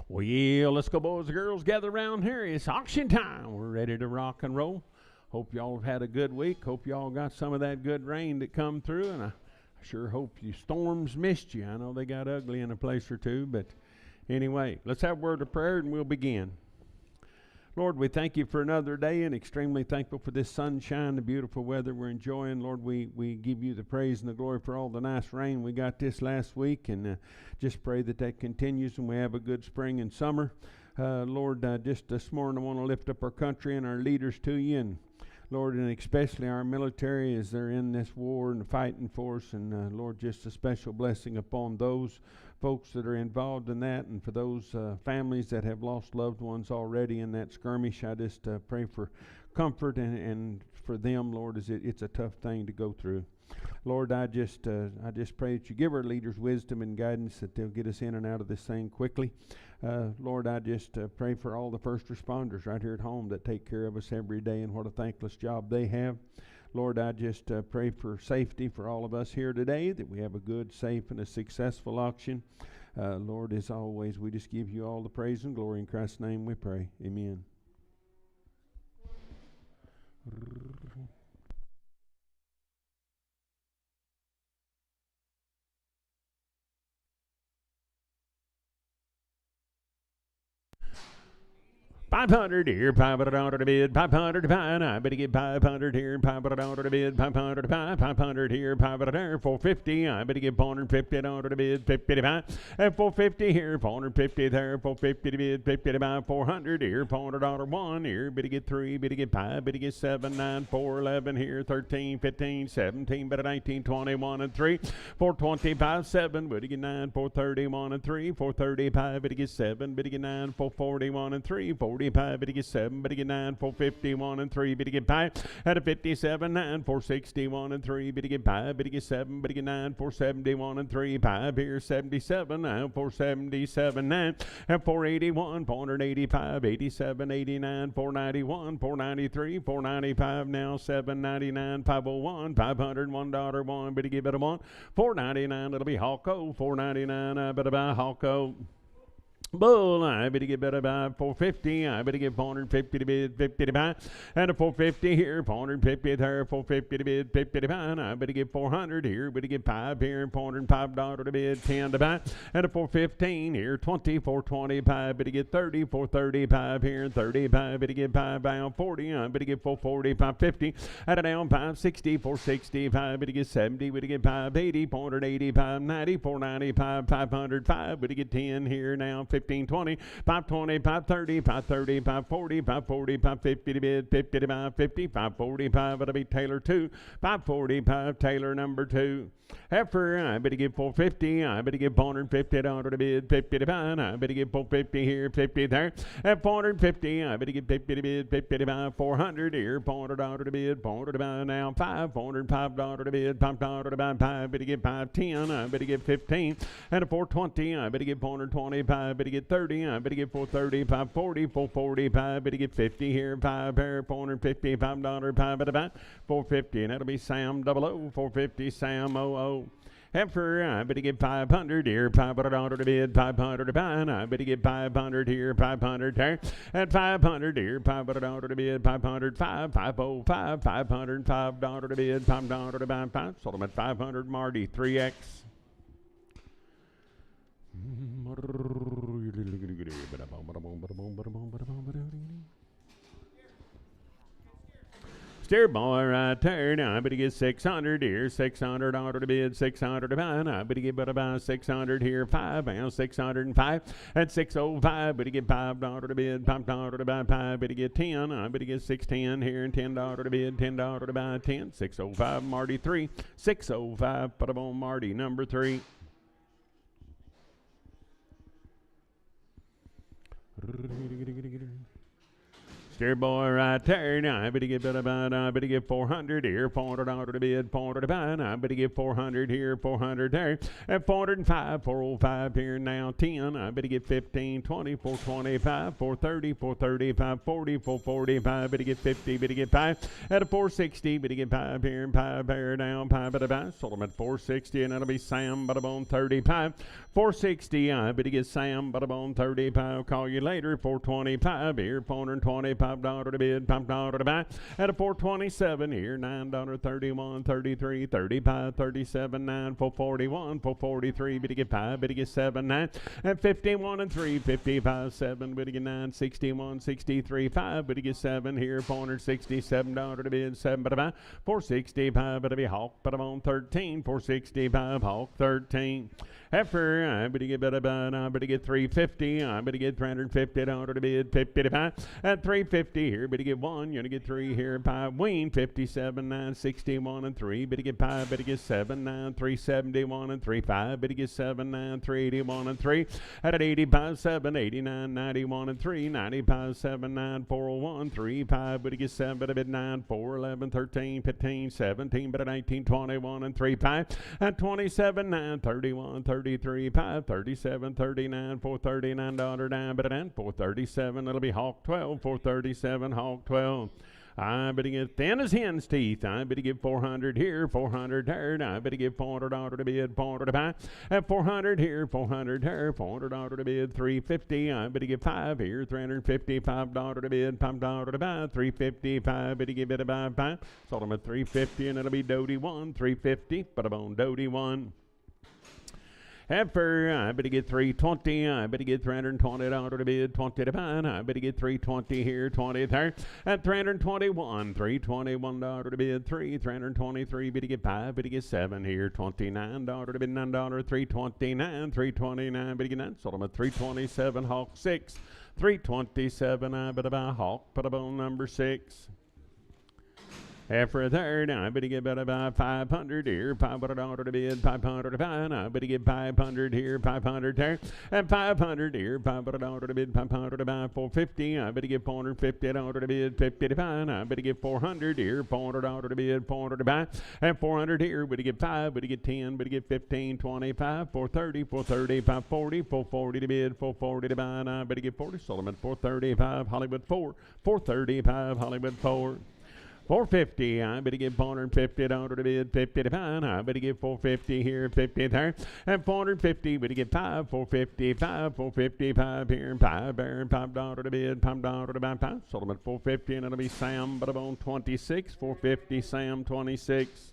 Well, let's go, boys and girls. Gather around here. It's auction time. We're ready to rock and roll. Hope y'all have had a good week. Hope y'all got some of that good rain that come through. And I sure hope you storms missed you. I know they got ugly in a place or two. But anyway, let's have a word of prayer and we'll begin. Lord, we thank you for another day and extremely thankful for this sunshine, the beautiful weather we're enjoying. Lord, we give you the praise and the glory for all the nice rain we got this last week, and just pray that continues and we have a good spring and summer. Lord, just this morning I want to lift up our country and our leaders to you, and Lord, and especially our military as they're in this war and fighting for us, and Lord, just a special blessing upon those folks that are involved in that, and for those families that have lost loved ones already in that skirmish. I just pray for comfort and for them, Lord, as it's a tough thing to go through. Lord, I just pray that you give our leaders wisdom and guidance, that they'll get us in and out of this thing quickly. Lord, I just pray for all the first responders right here at home that take care of us every day, and what a thankless job they have. Lord, I just pray for safety for all of us here today, that we have a good, safe, and a successful auction. Lord, as always, we just give you all the praise and glory. In Christ's name we pray. Amen. $500 here, $500 to bid, $500 to buy, and I better get $500 here, $500 to bid, $500 to buy, $500 here, $500 there, $450, I better get $450 to bid, $50 to buy, and $450 here, $450 there, $450 to bid, $50 to buy, $400 here, $400 one here, better get 3, better get 5, better get 7, 9, 4, 11 here, 13, 15, 17, better 19, 21 and 3, 425, 7, better get 9, 431 and 3, 435, better get 7, better get 9, 441 and 3, 45, better get 7, better get 9, 451 and 3, better get 5, at a 57, 9, 461 and 3, better get 5, better get 7, better get 9, 471 and 3, 5 here, 77, 9, 477, 9, and 481, 485, 87, 89, 491, 493, 495, now 799, 501, $501, one, better give it a 1, 499, it'll be Hawko, 499, I better buy Hawko. Bull, I better get better by 450. I better get 450 to bid, 50 to buy, and a 450 here, 450 there, 450 to bid, 50 to buy. And I better get 400 here, better get 5 here, $405 to bid, 10 to buy, and a 415 here, 20, 425, better get 30, 435 here, 35, better get 5 down, 40. I better get 440, 550, at a down 560, 465, better get 70, better get 580, 480, 590, 495, 505, better get 10 here now, 15, 20, 520, 530, 530, 540, 540, 550 to bid, 50 to buy, 50, 545, it'll be Taylor 2, 545, Taylor number 2. Heifer, I better get 450, I better get $450 to bid, 50 to buy, I better get 450 here, 50 there, at 450, I better get 50 to bid, 50 to buy, 400 here, $400 to bid, 400 to buy now, 5, $405 to bid, $5 to buy, 5, better get 510, I better get 15, and a 420, I better get 425, better get 30, I better get 430, 540, 445, better get 50 here, 5 here, $450, $5, 5 at a buy, 450, and that'll be Sam 00, 450, Sam 00. Heifer, I better get 500 here, $500 to bid, 500 to buy, and I better get 500 here, 500 there, and 500 here, $500 to bid, 505, 505, $505 to bid, $5 to buy, 5, sold them at 500, Marty, 3X. Steer boy right there, now I better get 600 here, $600 to bid, 600 to buy, and I better get about 600 here, 5, now 605, and 605, better get $5 to bid, $5 to buy, 5, better get 10, I better get 610 here, and $10 to bid, $10 to buy, 10, 605, Marty 3, 605, put up on Marty number 3. Steer boy right there. Now I better get I better get 400 here, $400 to bid, $400 to buy. Now I better get 400 here, 400 there, at 405, 405 here now 10. I better get 15, 20, 425, 430, 435, 40, 445. Better get 50, better get 5 at a 460. Better get 5 here and 5 here now, 5 at a buy. Sold them at 460, and that'll be Sam Butterbone 35. 460. I better get Sam Butterbone 35. Call you later. 425 here, $425 to bid, $5 to buy. At a 427 here, $9.31, 33, 35, 37, 9, 441, 443. Better get 5, better get 7, 9. At 51 and 3, 55, 7. Better get 9, 61, 63, 5. Better get 7 here, $467 to bid, 7 to buy. 465. Better be Hawk, but I'm on 13. 465 Hawk 13. Heifer, I better get better buy. I better get 350. I better get $350 to bid, 50 to buy. At 350 here, better get 1. You're gonna get 3 here, 5. Ween 57, 9, 61 and 3. Better get 5. Better get 7, 9, 371 and 3, 5. Better get 7, 9, 381 and 3. At 85, 7, 89, 91 and 3. 95, 7, 9, 401, 3, 5. Better get 7. Better bid 9, 4, 11, 13, 15, 17. Better 19, 21 and 3, 5. At 27, 9, 31, 33, 5, 37, 39, $439 down, but at 437, it'll be Hawk 12, 437, Hawk 12. I better get thin as hen's teeth. I better get 400 here, 400 there. I better get $400 to bid, $400 to buy. At 400 here, 400 there, $400 to bid, 350. I better get 5 here, $355 to bid, $5 to buy, 355. Better get a buy, 5. Sold them at 350, and it'll be Doty 1, 350. Put them on Doty 1. Heifer, I better get 320. I better get $320 to bid, 20 to buy. I better get 320 here, 20 there. At 321, $321 to bid, 3, 323. Better get 5. Better get 7 here, $29 to bid, $9, 329, 329. Better get 9. Sold them at 327. Hawk 6, 327. I better buy Hawk. Put up on number 6. After a third, I better get better by 500 here, $500 to bid, 500 to buy. I better get 500 here, 500 there, and 500 here, $500 to bid, 500 to buy, 450. I better get $450 to bid, 50 to buy. I better get 400 here, $400 to bid, 400 to buy, and 400 here. Better get 5, better get 10, better get 15, 25, 430, 430, 540, 440 to bid, 440 to buy. And I better get 40. Sold them at 435, Hollywood 4, 435, Hollywood 4. 450, I better get $450 to bid, 50 to buy. I better get 450 here, 50 there, and 450. Better get 5, 455, 455 here, and 5 there, and $5 to bid, $5 to buy, 5. Sold them at 450, and it'll be Sam Butterbone 26, 450, Sam 26.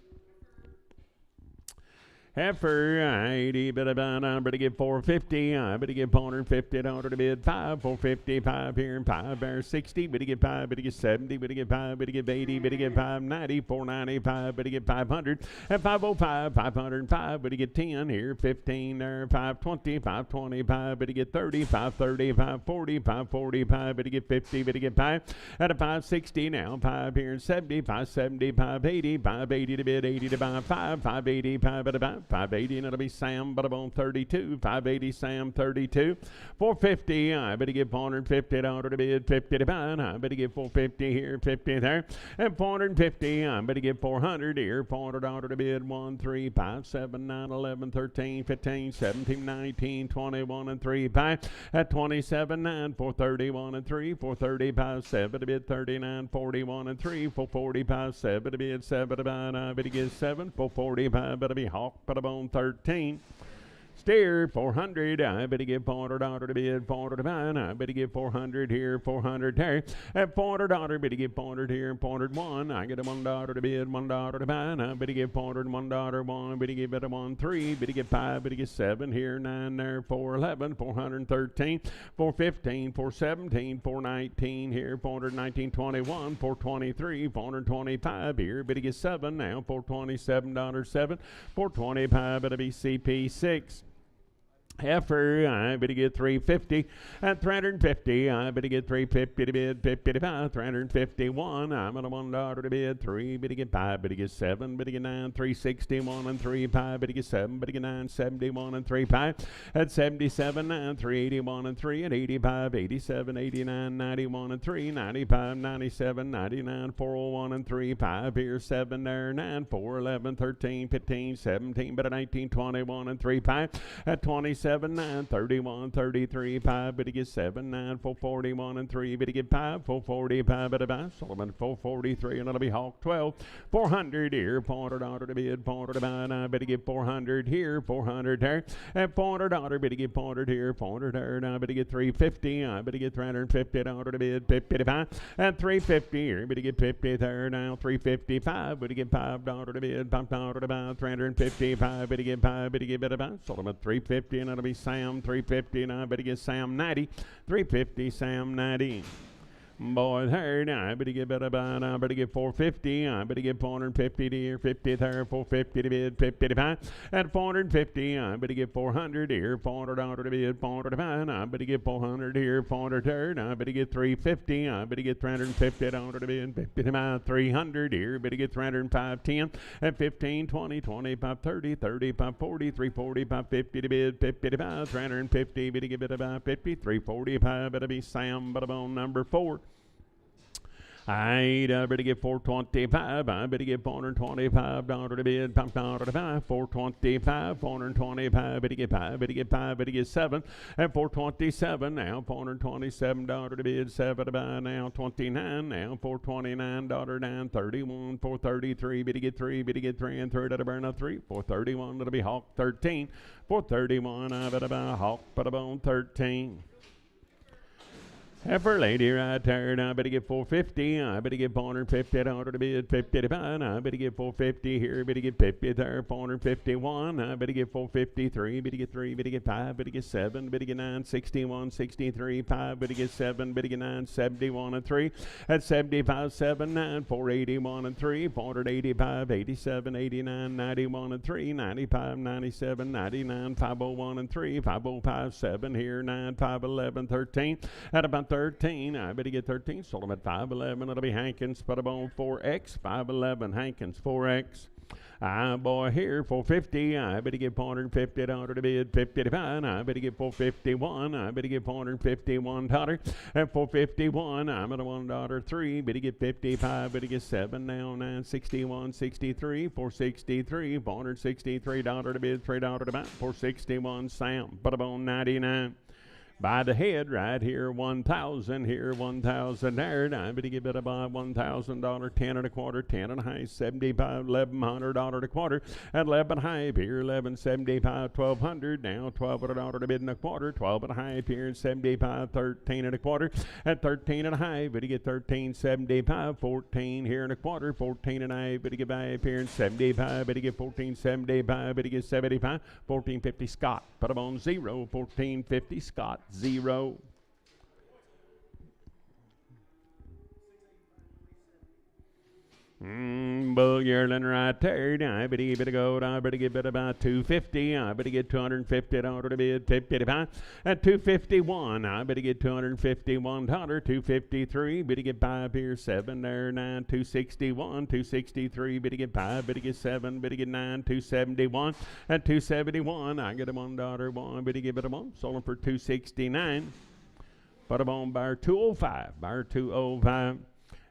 Heifer, I better get 450. I better get $450 to bid, 5, 455 here, and 5 there, 60. Better get 5, better get 70, better get 5, better get 80, better get 590, 495, better get 500, and 505, 505, better get 10 here, 15 there, 520, 525, better get 30, 530, 540, 545, better get 50, better get 5, at a 560 now, 5 here, and 70, 570, 580, 580 to bid, 80 to buy, 5, 580, 5 at a buy. 580, and it'll be Sam Butterbone 32, 580 Sam 32, 450. I better get $450 to bid, 50 to buy. I better get 450 here, 50 there, and 450. I better get 400 here, $400 to bid, 1, 3, 5, 7, 9, 11, 13, 15, 17, 19, 21 and 3, 5 at 27, 9, 431 and 3, 435, 7 to bid, 39, 41 and 3, 445, 7 to bid, 7 to buy. I better get 7, 445. Better be Hawk. Bone 13. Steer 400. I better get $400 to bid, 400 to buy. I better get 400 here, 400 there. At $400, better get 400 here and 401. I get a $1 to bid, $1 to buy. I better get $401, 1. Better get better 1, 3. Better get 5. Better get 7 here, 9 there, 411, 413, 415, 417, 419 here, 419, 21, 423, 425 here. Better get 7 now, $427, 7. 425. Better be CP 6. Heifer, I better get 350 at 350. I better get 350 to bid, 50 to buy, 351. I'm at a $1 to bid, 3 better get 5, better get 7, better get 9, 361 and 3 5, better get 7, better get 9, 71 and 3 5 at 77, 9, 381 and 3 at 85, 87, 89, 91 and 3, 95, 97, 99, 401 and 3 5 here, 7 there, 9, 4, 11, 13, 15, 17, but at 19, 21 and 3 5 at 27. 9, 31, 33, 5, but he gets 7, 9, 441 and 3, but he get 5, 445, but about Solomon 443, and it'll be Hawk 12, 400 here, $400 to bid, $400 to buy, now but he get 400 here, 400 there, and $400, but he get 400 here, 400 there, now but he get 350, but he get $350 to bid, 50 to buy, and 350 here, but he get 50 there, now 355, but he get $5 to bid, $5 to buy, 355, but he get 5, but he get better buy, Solomon 350, and that'll be Sam 350, and I better get Sam 90, 350, Sam 90. Boy, there now, I better get better buy, I better get 450, I better get 450 here, 50 there, 450 to bid, 50 to buy, at 450, I better get 400 here, $400 to bid, 400 to buy, I better get 400 here, 400 there, I better get 350, I better get $350 to bid, 50 to buy, 300 here, better get 305, 10, at 15, 20, 25, 30, 35, 40, 345, 50 to bid, 50 to buy, 350, better get better buy, 50, 345, better be Sam, but on number 4. I better get 425. I better get $425 to bid, $5 to buy, 425, 425. Better get 5, better get 5, better get 7, and 427 now, $427 to bid, 7 to buy now, 29 now, $429 down, 31, 433. Better get 3, better get 3, and 3 to burn up 3, 431. That'll be Hawk 13, 431. I better buy Hawk, put a bone 13. Heifer lady right there, I better get 450, I better get $450 to bid, 50 to buy, I better get 450 here, better get 50 there, 451, I better get 453, better get 3, better get 5, better get 7, better get 9, 61, 63, 5, better get 7, better get 9, 71 and 3, at 75, 7, 9, 481 and 3, 485, 87, 89, 91 and 3, 95, 97, 99, 501 and 3, 505, 7 here, 9, 511, 13, at about 13, I better get 13, sold them at 511, it'll be Hankins, put them on 4X, 511, Hankins, 4X. Boy, here, 450, I better get $450 to bid, 50 to buy, I better get 451, I better get $451, at 451, I'm at a $1, 3, better get 55, better get 7 now, 961, 63, 463, $463 to bid, $3 to buy, 461, Sam, put them on 99. By the head right here, 1,000 here, 1,000 there. I better give it about $1,000, 10 and a quarter, 10 and a half, 75, $1,100 a quarter, at 11 and a half here, 1175, 1,200 now, $1,200 to bid and a quarter, 12 and a half here, 75, 13 and a quarter, at 13 and a half, better get 1375, 14 here and a quarter, 14 and a half, better get 5 here and 75, better get 1475, better get 75, 1450 Scott, put them on 0, 1450 Scott. 0. Bull yearling right there. I better give it a go. I better give it about 250. I better get $250 to bid, 55. At 251, I better get $251. 253. Better get 5 here, 7 there, 9. 261, 263. Better get 5. Better get 7. Better get 9. 271. At 271, I get a $1. 1. Better give it a 1. Sold them for 269. Put them on bar 205. Bar 205.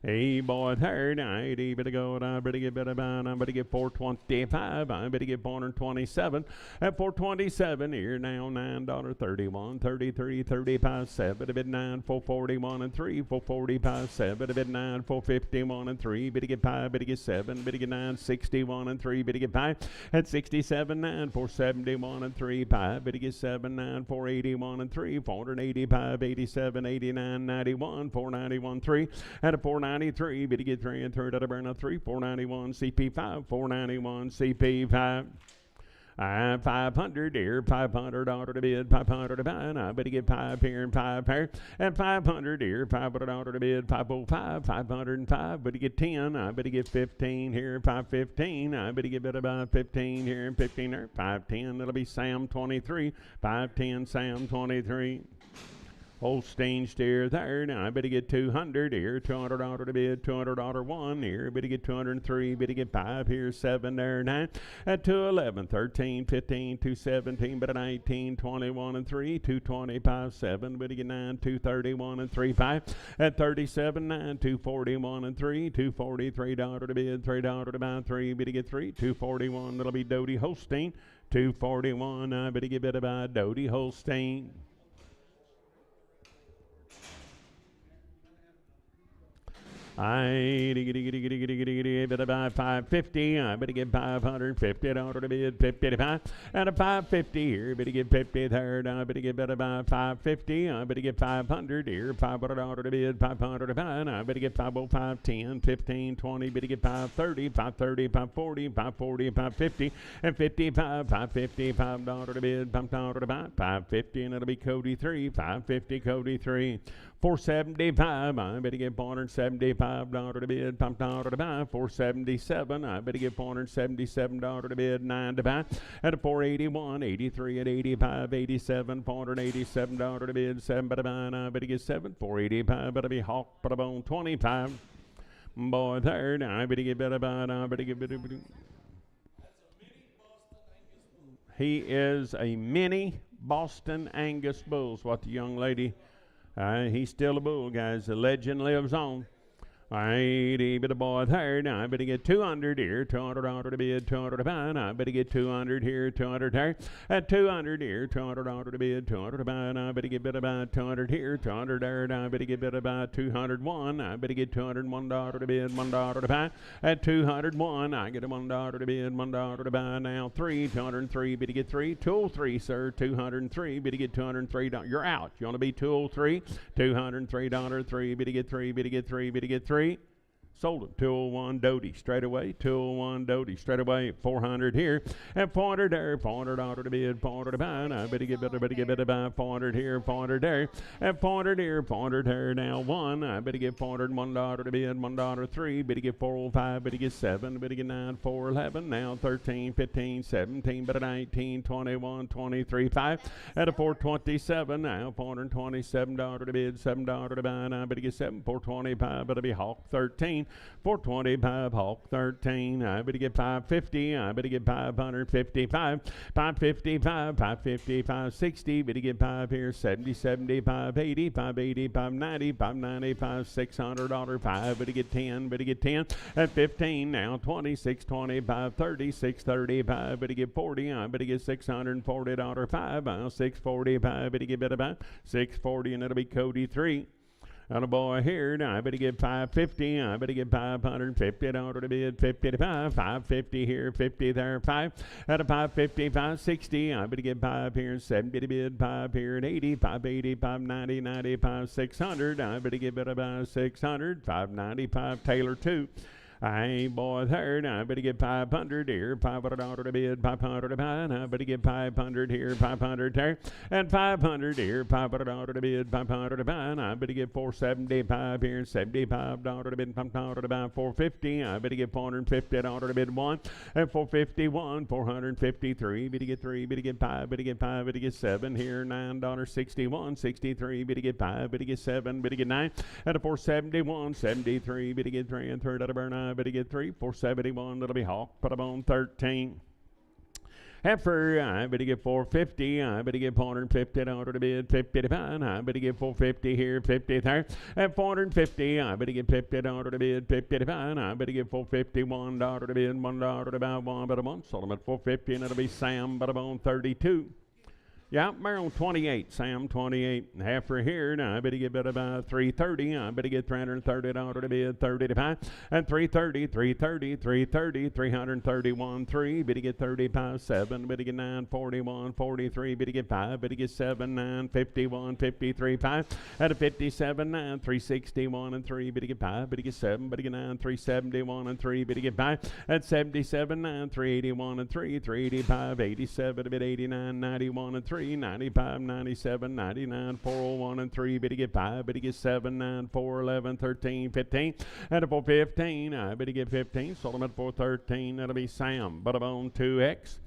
Hey, boy, there, I better go, I better get better buy, I better get 425, I better get 427, at 427, here now, $9.31, 33, 35, 7, a bit 9, 441 and 3, 445, 7, a bit 9, 451 and 3, better get 5, better get 7, better get 9, 61 and 3, better get 5, at 67, 9, 471 and 3, 5, better get 7, 9, 481 and 3, 485, 87, 89, 91, 491, 3, at a 493, better get 3 and 3 out of burn up 3, 491 CP5, 491 CP5. I'm 500 here, 500 order to bid, 500 to buy, and I better get 5 here and 5 here, and 500 here, 500 order to bid, 505, 505, better get 10, I better get 15 here, 515, I better get better by 15 here and 15 there, 510, that'll be Sam 23, 510, Sam 23. Holstein steer there. Now I better get 200 here. 200 order to bid. 200 order 1 here. Better get 203. Better get 5 here. 7 there. 9. At 211. 13. 15. 217. But at 19. 21 and 3. 225. 7. Better get 9. 231 and 3. 5. At 37. 9. 241 and 3. 243 dollar to bid. $3 to buy 3. Better get 3. 241. That'll be Doty Holstein. 241. I better get better by Doty Holstein. I better buy 550. I better get 550 order to bid 55 and a 550 here. Better get 50 third. I better get better buy 550. I better get 500 here. 500 order to bid 500 to buy. I better get 505 10 15 20. Better get 530 530 540 540 550 and 55 550 $5 to bid $5 to buy 550 and it'll be Cody 3 550 Cody 3. 475, I better get $475 to bid, $5 to buy, 477, I better get $477 to bid, 9 to buy, at a 481, 83 at 85, 87, $487 to bid, 7 to buy, and I better get 7, 485, better be Hawk, put a bone, 25, boy, third, I better get better buy, I better get better. He is a mini Boston Angus Bulls, what the young lady. He's still a bull, guys. The legend lives on. All right, but a boy third. I better get 200 here. 200 order to bid, 200 to buy. I better get 200 here, 200 there. At 200 here, 200 order to bid, 200 to buy. I better get better by 200 here, 200 there. I better get better by 201. I better get $201 to bid, $1 to buy. At 201, I get a $1 to bid, $1 to buy. Now 203. Better get 3. 203, sir. 203. Better get $203. You're out. You want to be 203? $203. 3. Better get 3. Better get 3. Better get 3. Sold him. 201 Doty straight away. 201 Doty straight away. 400 here. And 400 there. 400 order to bid. 400 to buy. I better get better buy. 400 here. 400 there. And 400 here. 400 there. Now 1. I better get 400. $1 to bid. $1 3. Better get 405. Better get 7. Better get 9. 411. Now 13, 15, 17. Better 19, 21, 23, 5. At a 427. Now $427 to bid. $7 to buy. I better get 7. 425. Better be Hawk 13. 425 Hawk 13. I better get 550. I better get 555. 555. 555. 60. Better get 5 here. 70. 75. 80. 580. 590. 595. $600. 5. Better get 10. Better get 10. At 15. Now 26. 25. 30. 635. Better get 40. I better get $640. 5. 645. Better get better by 640 and it'll be Cody 3. And a boy here, now I better get 550, I better get 550 order to bid, 50 to 5, 550 here, 50 there, 5, at a 550, 560, I better get 5 here, 70 to bid, 5 here, and 80, 580, 590, 95, 600, I better get better by 600, 595, Taylor 2. Hey, boy, third, I better get 500 here, $500 to bid, 500 to buy, and I better get 500 here, 500 there, and 500 here, $500 to bid, 500 to buy, and I better get 475 here, $75 to bid, $500 to buy, 450, I better get $450 to bid 1, and 451, 453, better get 3, better get 5, better get 5, better get 7 here, $9.61, 63, better get 5, better get 7, better get 9, and a 471, 73, better get 3, and third out of burn, I better get 3, 471, that'll be Hawk, put them on 13. Heifer, I better get 450, I better get $450 to bid, 50 to buy, I better get 450 here, 50 there, and 450, I better get $50 to bid, 50 to buy, I better get $451 to bid, $1 to buy, 1 but a month, sold them at 450, and it'll be Sam, but I'm on 32. Yeah, Maryland 28, Sam 28. Half for here. Now I better get about 330. I better get $330 to bid, 30 to buy. And 330, 330, 330, 331, 3. Better get 35, 7. Better get 941, 43. Better get 5. Better get 7, 9, 51, 53, 5. At a 57, 9, 361 and 3. Better get 5. Better get 7. Better get 9, 371 and 3. Better get 5. At 77, 9, 381 and 3. 385, 87, a bit 89, 91 and 3. 95, 97, 99, 401 and 3. Better get 5. Better get 7, 9, 4, 11, 13, 15. And a 415. I better get 15. Sold them at 413. That'll be Sam. Butterbone 2X.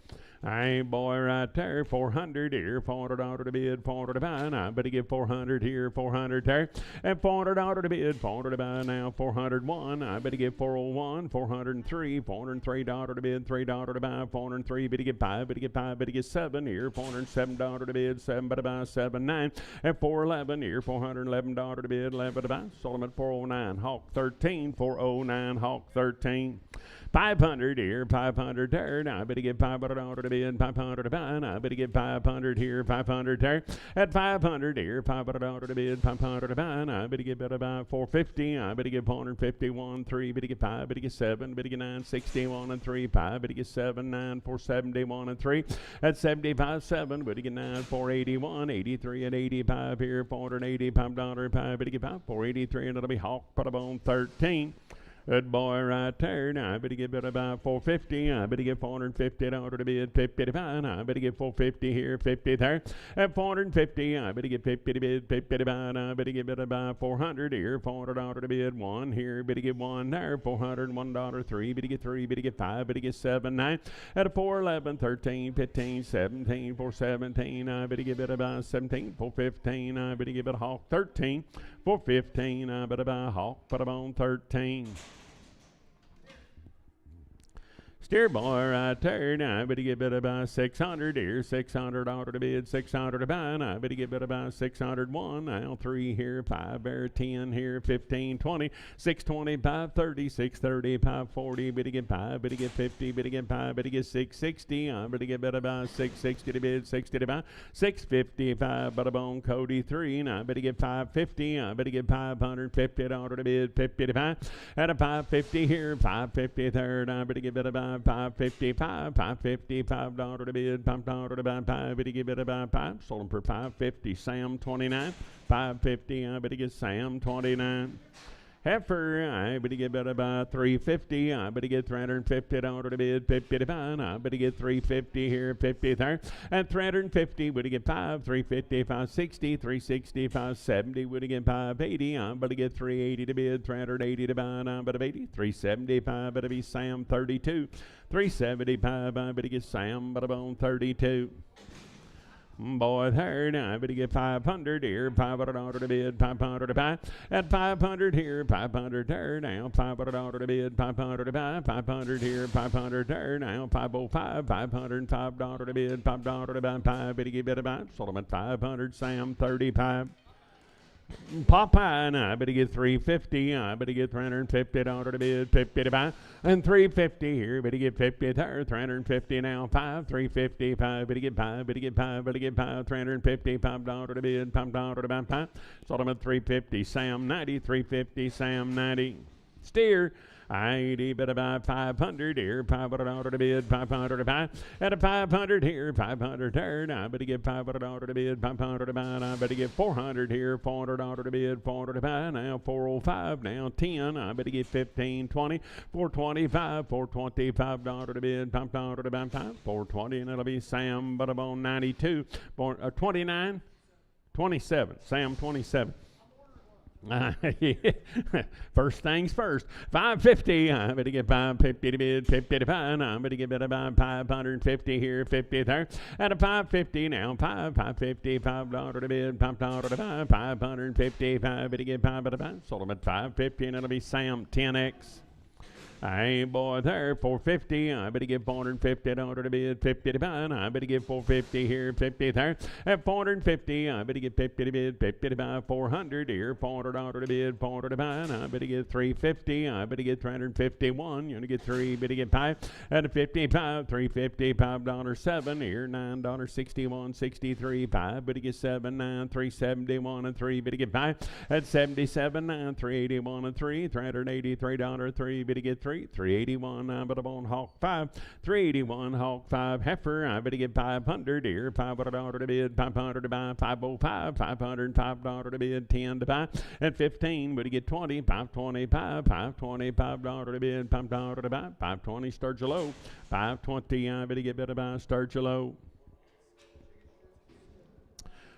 Hey, boy, right there, 400 here, $400 to bid, 400 to buy. Now, I better get 400 here, 400 there, and $400 to bid, 400 to buy now, 401. I better get 401, 403, $403 to bid, $3 to buy, 403. Better get 5, better get 5, better get 7 here, $407 to bid, 7 to buy, 7, 9, and 411 here, $411 to bid, 11 to buy. Sold them at 409, Hawk 13, 409, Hawk 13. 500 here, 500 there. Now I better get $500 to bid, 500 to buy. Now I better get 500 here, 500 there. At 500 here, $500 to bid, 500 to buy. Now I better get about 450. I better get 451, 3. Better get 5. Better get 7. Better get 9, 61 and 3. 5. Better get 7, 9, 471 and 3. At 75, 7. Better get 9, 481, 83 and 85 here, $485. 5. Better get 5, 483, and it'll be Hawk Butterbone 13. Good boy right there. Now I better get about 450. I better get $450 to bid, 50 to buy. Now I better get 450 here, 50 there. At 450, I better get 50 to bid, 50 to buy. Now I better get about 400 here, $400 to bid, 1 here. Better get 1 there, $401, 3. Better get 3. Better get 5. Better get 7, 9. At a 411, 13, 15, 17, 417. I better get about 17, 415. I better get a Hawk 13, 415. I better buy a Hawk, put them on 13. Steer boy right there. Now I better get about 600 here, $600 to bid, 600 to buy. Now I better get about 601. Now 3 here, 5 there, 10 here, 15, 20, 625, 30, 630, 540. Better get 5. Better get 50. Better get 5. Better get 660. I better get about 660 to bid, 60 to buy, 655. Butterbone Cody 3. Now I better get 550. I better get $550 to bid, 50 to buy. At a 550 here, 550 there. Now I better get about $555, $555 to bid, $5 to buy, 5. Better give it about 5. Sold them for $550. Sam 29, $550. I better get Sam 29. Heifer, I better get about $350. I better get $350 to bid, 50 to buy. I better get $350 here, 50 there. And $350, better get 5, $350, $560, $360, $570, better get $580. I better get $380 to bid, $380 to buy. I better $80, $375, better be Sam 32. $375, I better get Sam, Butterbone 32. Boy, there, now I better get 500 here, $500 to bid, 500 to buy. At 500 here, 500 there, now $500 to bid, 500 to buy. 500 here, 500 there, now 505, $505 to bid, $5 to buy. 5, better get better buy. Sold them at 500, Sam 35. Popeye, and I better get $350. I better get $350 to bid, 50 to buy. And $350 here, better get 50 there, $350 now, 5, $350, 5, better get 5, better get 5, better get 5, $350, $5 to bid, $5 to buy, 5. Sold them at $350, Sam 90, $350, Sam 90. Steer. I better buy 500 here, $500 to bid, 500 to buy. At a 500 here, 500 there. Now I better get $500 to bid, 500 to buy. Now I better get 400 here, $400 to bid, 400 to buy. Now 405, now 10. I better get 15, 20, 425, $425 to bid, $5 to buy, 5, 420, and it'll be Sam Butterbone 92, 29, 27, Sam 27. First things first. 550. I better get 550 to bid, 50 to buy. I better get about 550 here, 50 there. At a 550 now, $550, $5 to bid, $5 to buy. 550. 5 better get 5 to buy. Sold them at 550, and it'll be Sam 10X. Hey, boy, there, 450. I better give 450 to bid, 50 to buy. I better give 450 here, 50 there. At 450, I better give 50 to bid, 50 to buy. 400 here, $400 to bid, 400 to buy. I better get 350. I better get 351. You're gonna get 3, better get 5. At a 55, 350, $5.07 here, $9.61, 63, 5. Better get 7, 9, 371 and 3. Better get 5. At 77, 9, 381 and 3, $383, 3. Better get 3. 381, I better on Hawk 5. 381, Hawk 5. Heifer, I better get 500 here. $500 to bid, 500 to buy. 505, $505 to bid, 10 to buy. At 15, better get 20. 525, $525 to bid, $5 to buy. 520, start you low. 520, I better get better buy, start you low.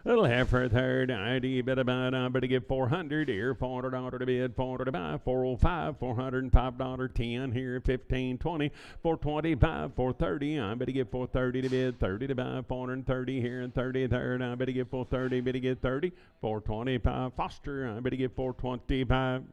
Little heifer third, ID better buy, I better get 400 here, $400 to bid, 400 to buy, 405, $405, 10 here, 15, 20, 425, 430, I better get 430 to bid, 30 to buy, 430 here, and 30 third, I better get 430, better get 30, 425, Foster, I better get 425.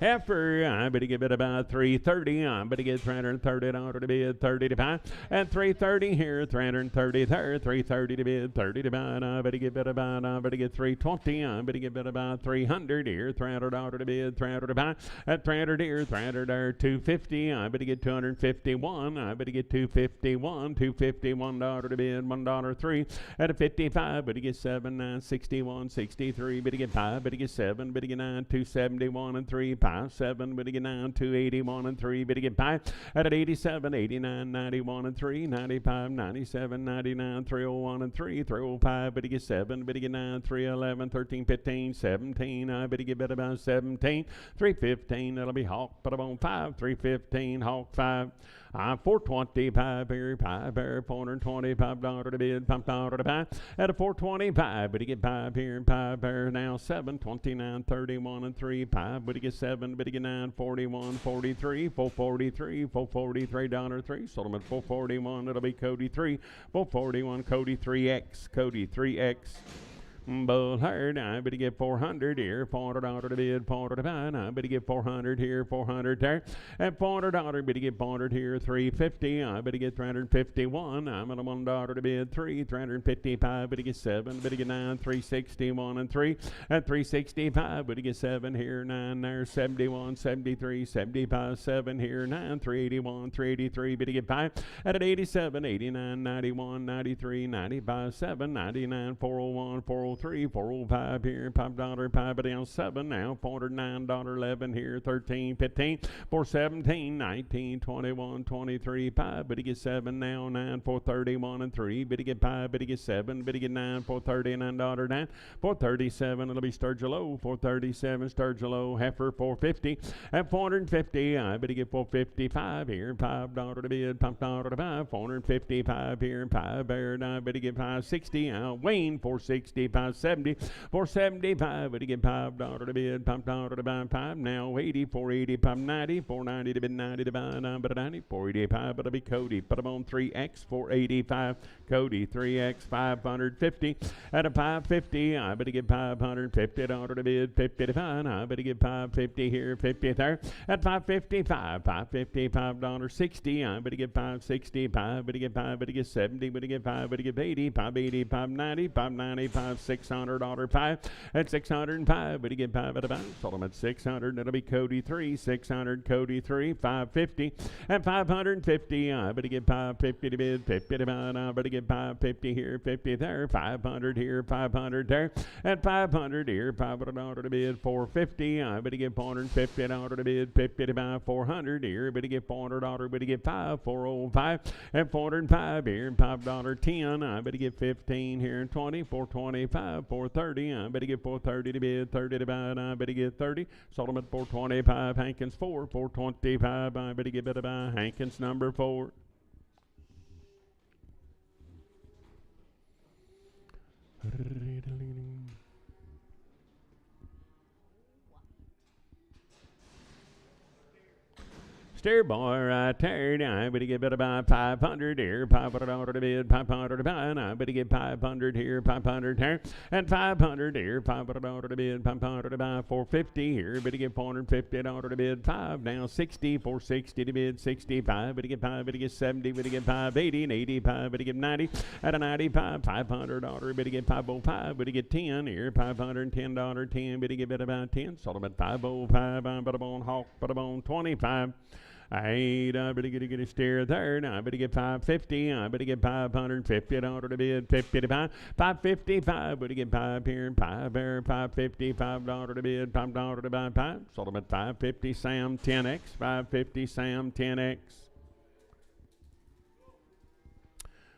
Heifer, I better give it about 330. I better get $330 to bid, 30 to buy. And 330 here, 330 there, 330 to bid, 30 to buy. I better give it about, I better get 320. I better give it about 300 here, $300 to bid, 300 to buy. At 300 here, 300 there, 250. I better get 251. I better get 251, $251 to bid, $1.03. At a 55, better get 7, 9, 61, 63. Better get 5, better get 7, better get 9, 271 and 3. 7, better get 9, 281 and 3, better get 5. At 87, 89, 91 and 3, 95, 97, 99, 301 and 3, 305, better get 7, better get 9, 311, 13, 15, 17, I better get better about 17, 315, that'll be Hawk, put up on 5, 315, Hawk 5. 425 here, 5 here, $425 to bid, $5 to buy. At a 425, but you get 5 here and 5 here. Now 7, 29, 31 and 3, 5, but you get 7, but you get 9, 41, 43, 443, $443, 3. Solomon 441, it'll be Cody 3, 441, Cody 3X, Cody 3X. Bull herd, I better get 400 here, $400 to bid, $400 to buy. I better get 400 here, 400 there. At $400, better get 400 here, 350. I better get 351. I'm at a $1 to bid, 3, 355. Better get 7, better get 9, 361 and 3. At 365, better get 7 here, 9 there, 71, 73, 75, 7 here, 9, 381, 383. Better get 5. At 87, 89, 91, 93, 95, 7, 99, 401, 403. 405 here, $5, 5 down 7 now, $409.11 here, 13, 15, 417, 19, 21, 23, 5, but he gets 7 now, 9, 431 and 3, but he get 5, but he get 7, but he get 9, $439 down, 437, it'll be Sturgelow, 437, Sturgelow, heifer, 450, at 450, I bet he get 455 here, $5 to bid, $5 to buy, 455 here, 5 there, and I bet he get 560, Wayne, 465, 70, 475, but he get $5 to bid, $5 to buy, 5 now, 80, 480, 590, 490 to bid, 90 to buy, 9 but 90, 485, but it'll be Cody, put him on 3X, 485, Cody, 3X, 550, at a 550, I better get $550 to bid, 50 to buy, I better get 550 here, 50 there, at 555, $555, 60, I better get 565, better get 5, better get 70, better get 5, better get 80, 580, 590, 590, $600 5 at 605, but you get 5 at about. Sold them at 600. It'll be Cody 3, 600, Cody 3, 550 at 550. I better get 550 to bid, 50 to buy. I better get 550 here, 50 there, 500 here, 500 there, at 500 here, $500 to bid, 450. I better get $450 to bid, 50 to buy, 400 here, better get $400, better get 5, 405 at 405 here, $5 10. I better get 15 here, 20, 425. 430, I better get 430 to bid, 30 to buy, I better get 30. Sold them at 425, Hankins 4, 425, I better get better buy, Hankins number 4. Steer boy right there. I better get about 500 here. 500 to bid. 500 to buy. I better get 500 here. 500 here. And 500 here. 500 to bid. 500 to buy. 450 here. Better get 450 to bid. 5 now. 60. 460 to bid. 65. Better get 5. Better get 70. Better get 580 and 85. Better get 90. At a 95. 500 better get 505. Better get 10 here. $510 10. Better get about 10. Sold them at 505. I'm better on Hawk. Better on 25. I better get a steer there. Now I better get 550. I better get $550 to bid. 50 to 5. 555. Better get 5 here. 5 there. 550. $5 to bid. $5 to buy. 5. Sold them at 550. Sam 10x. 550. Sam 10x.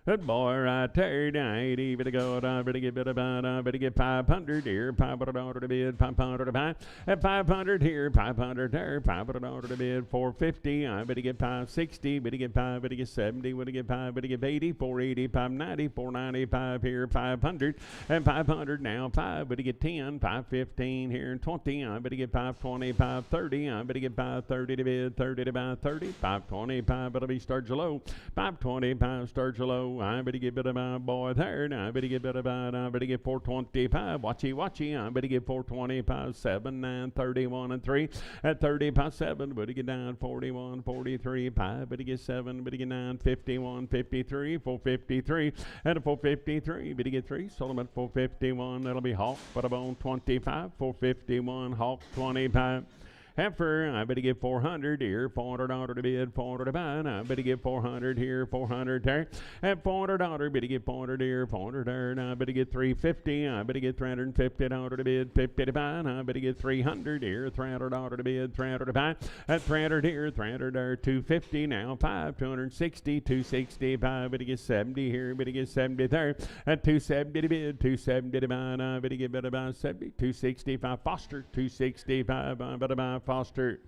Good boy right there, 90, better go, I better get about, I better get 500 here, $500 to bid, 500 to buy, at 500 here, 500 there, $500 to bid, 450, I better get 560, better get 5, better get 70, better get 5, better get 80, 480, 590, 495 here, 500, and 500 now, 5, better get 10, 515 here, and 20, I better get 520, 530, I better get 530 to bid, 30 to buy, 30, 525, better be start low, 525 start low. I better get about boy there. Now I better get about I better get 425. Watchy. I better get 425. 7, 9, 31 and 3. At 35 7. Better get down 41, 43. 5. Better get 7. Better get 9, 51, 53. 453. At a 453. Better get 3. Sold them at 451. That'll be Hawk. But about 25. 451. Hawk 25. Heifer, I better get 400 here, $400 to bid, 400 to buy. I better get 400 here, 400 there. At $400, better get 400 here, 400 there. And I better get 350. I better get $350 to bid, 50 to buy. And I better get 300 here, $300 to bid, 300 to buy. At 300 here, 300 there, 250 now, 5, 260, 265. Better get 70 here, better get 70 there. At 270 to bid, 270 to buy. And I better get about 70, 265. Foster, 265. I better buy Foster.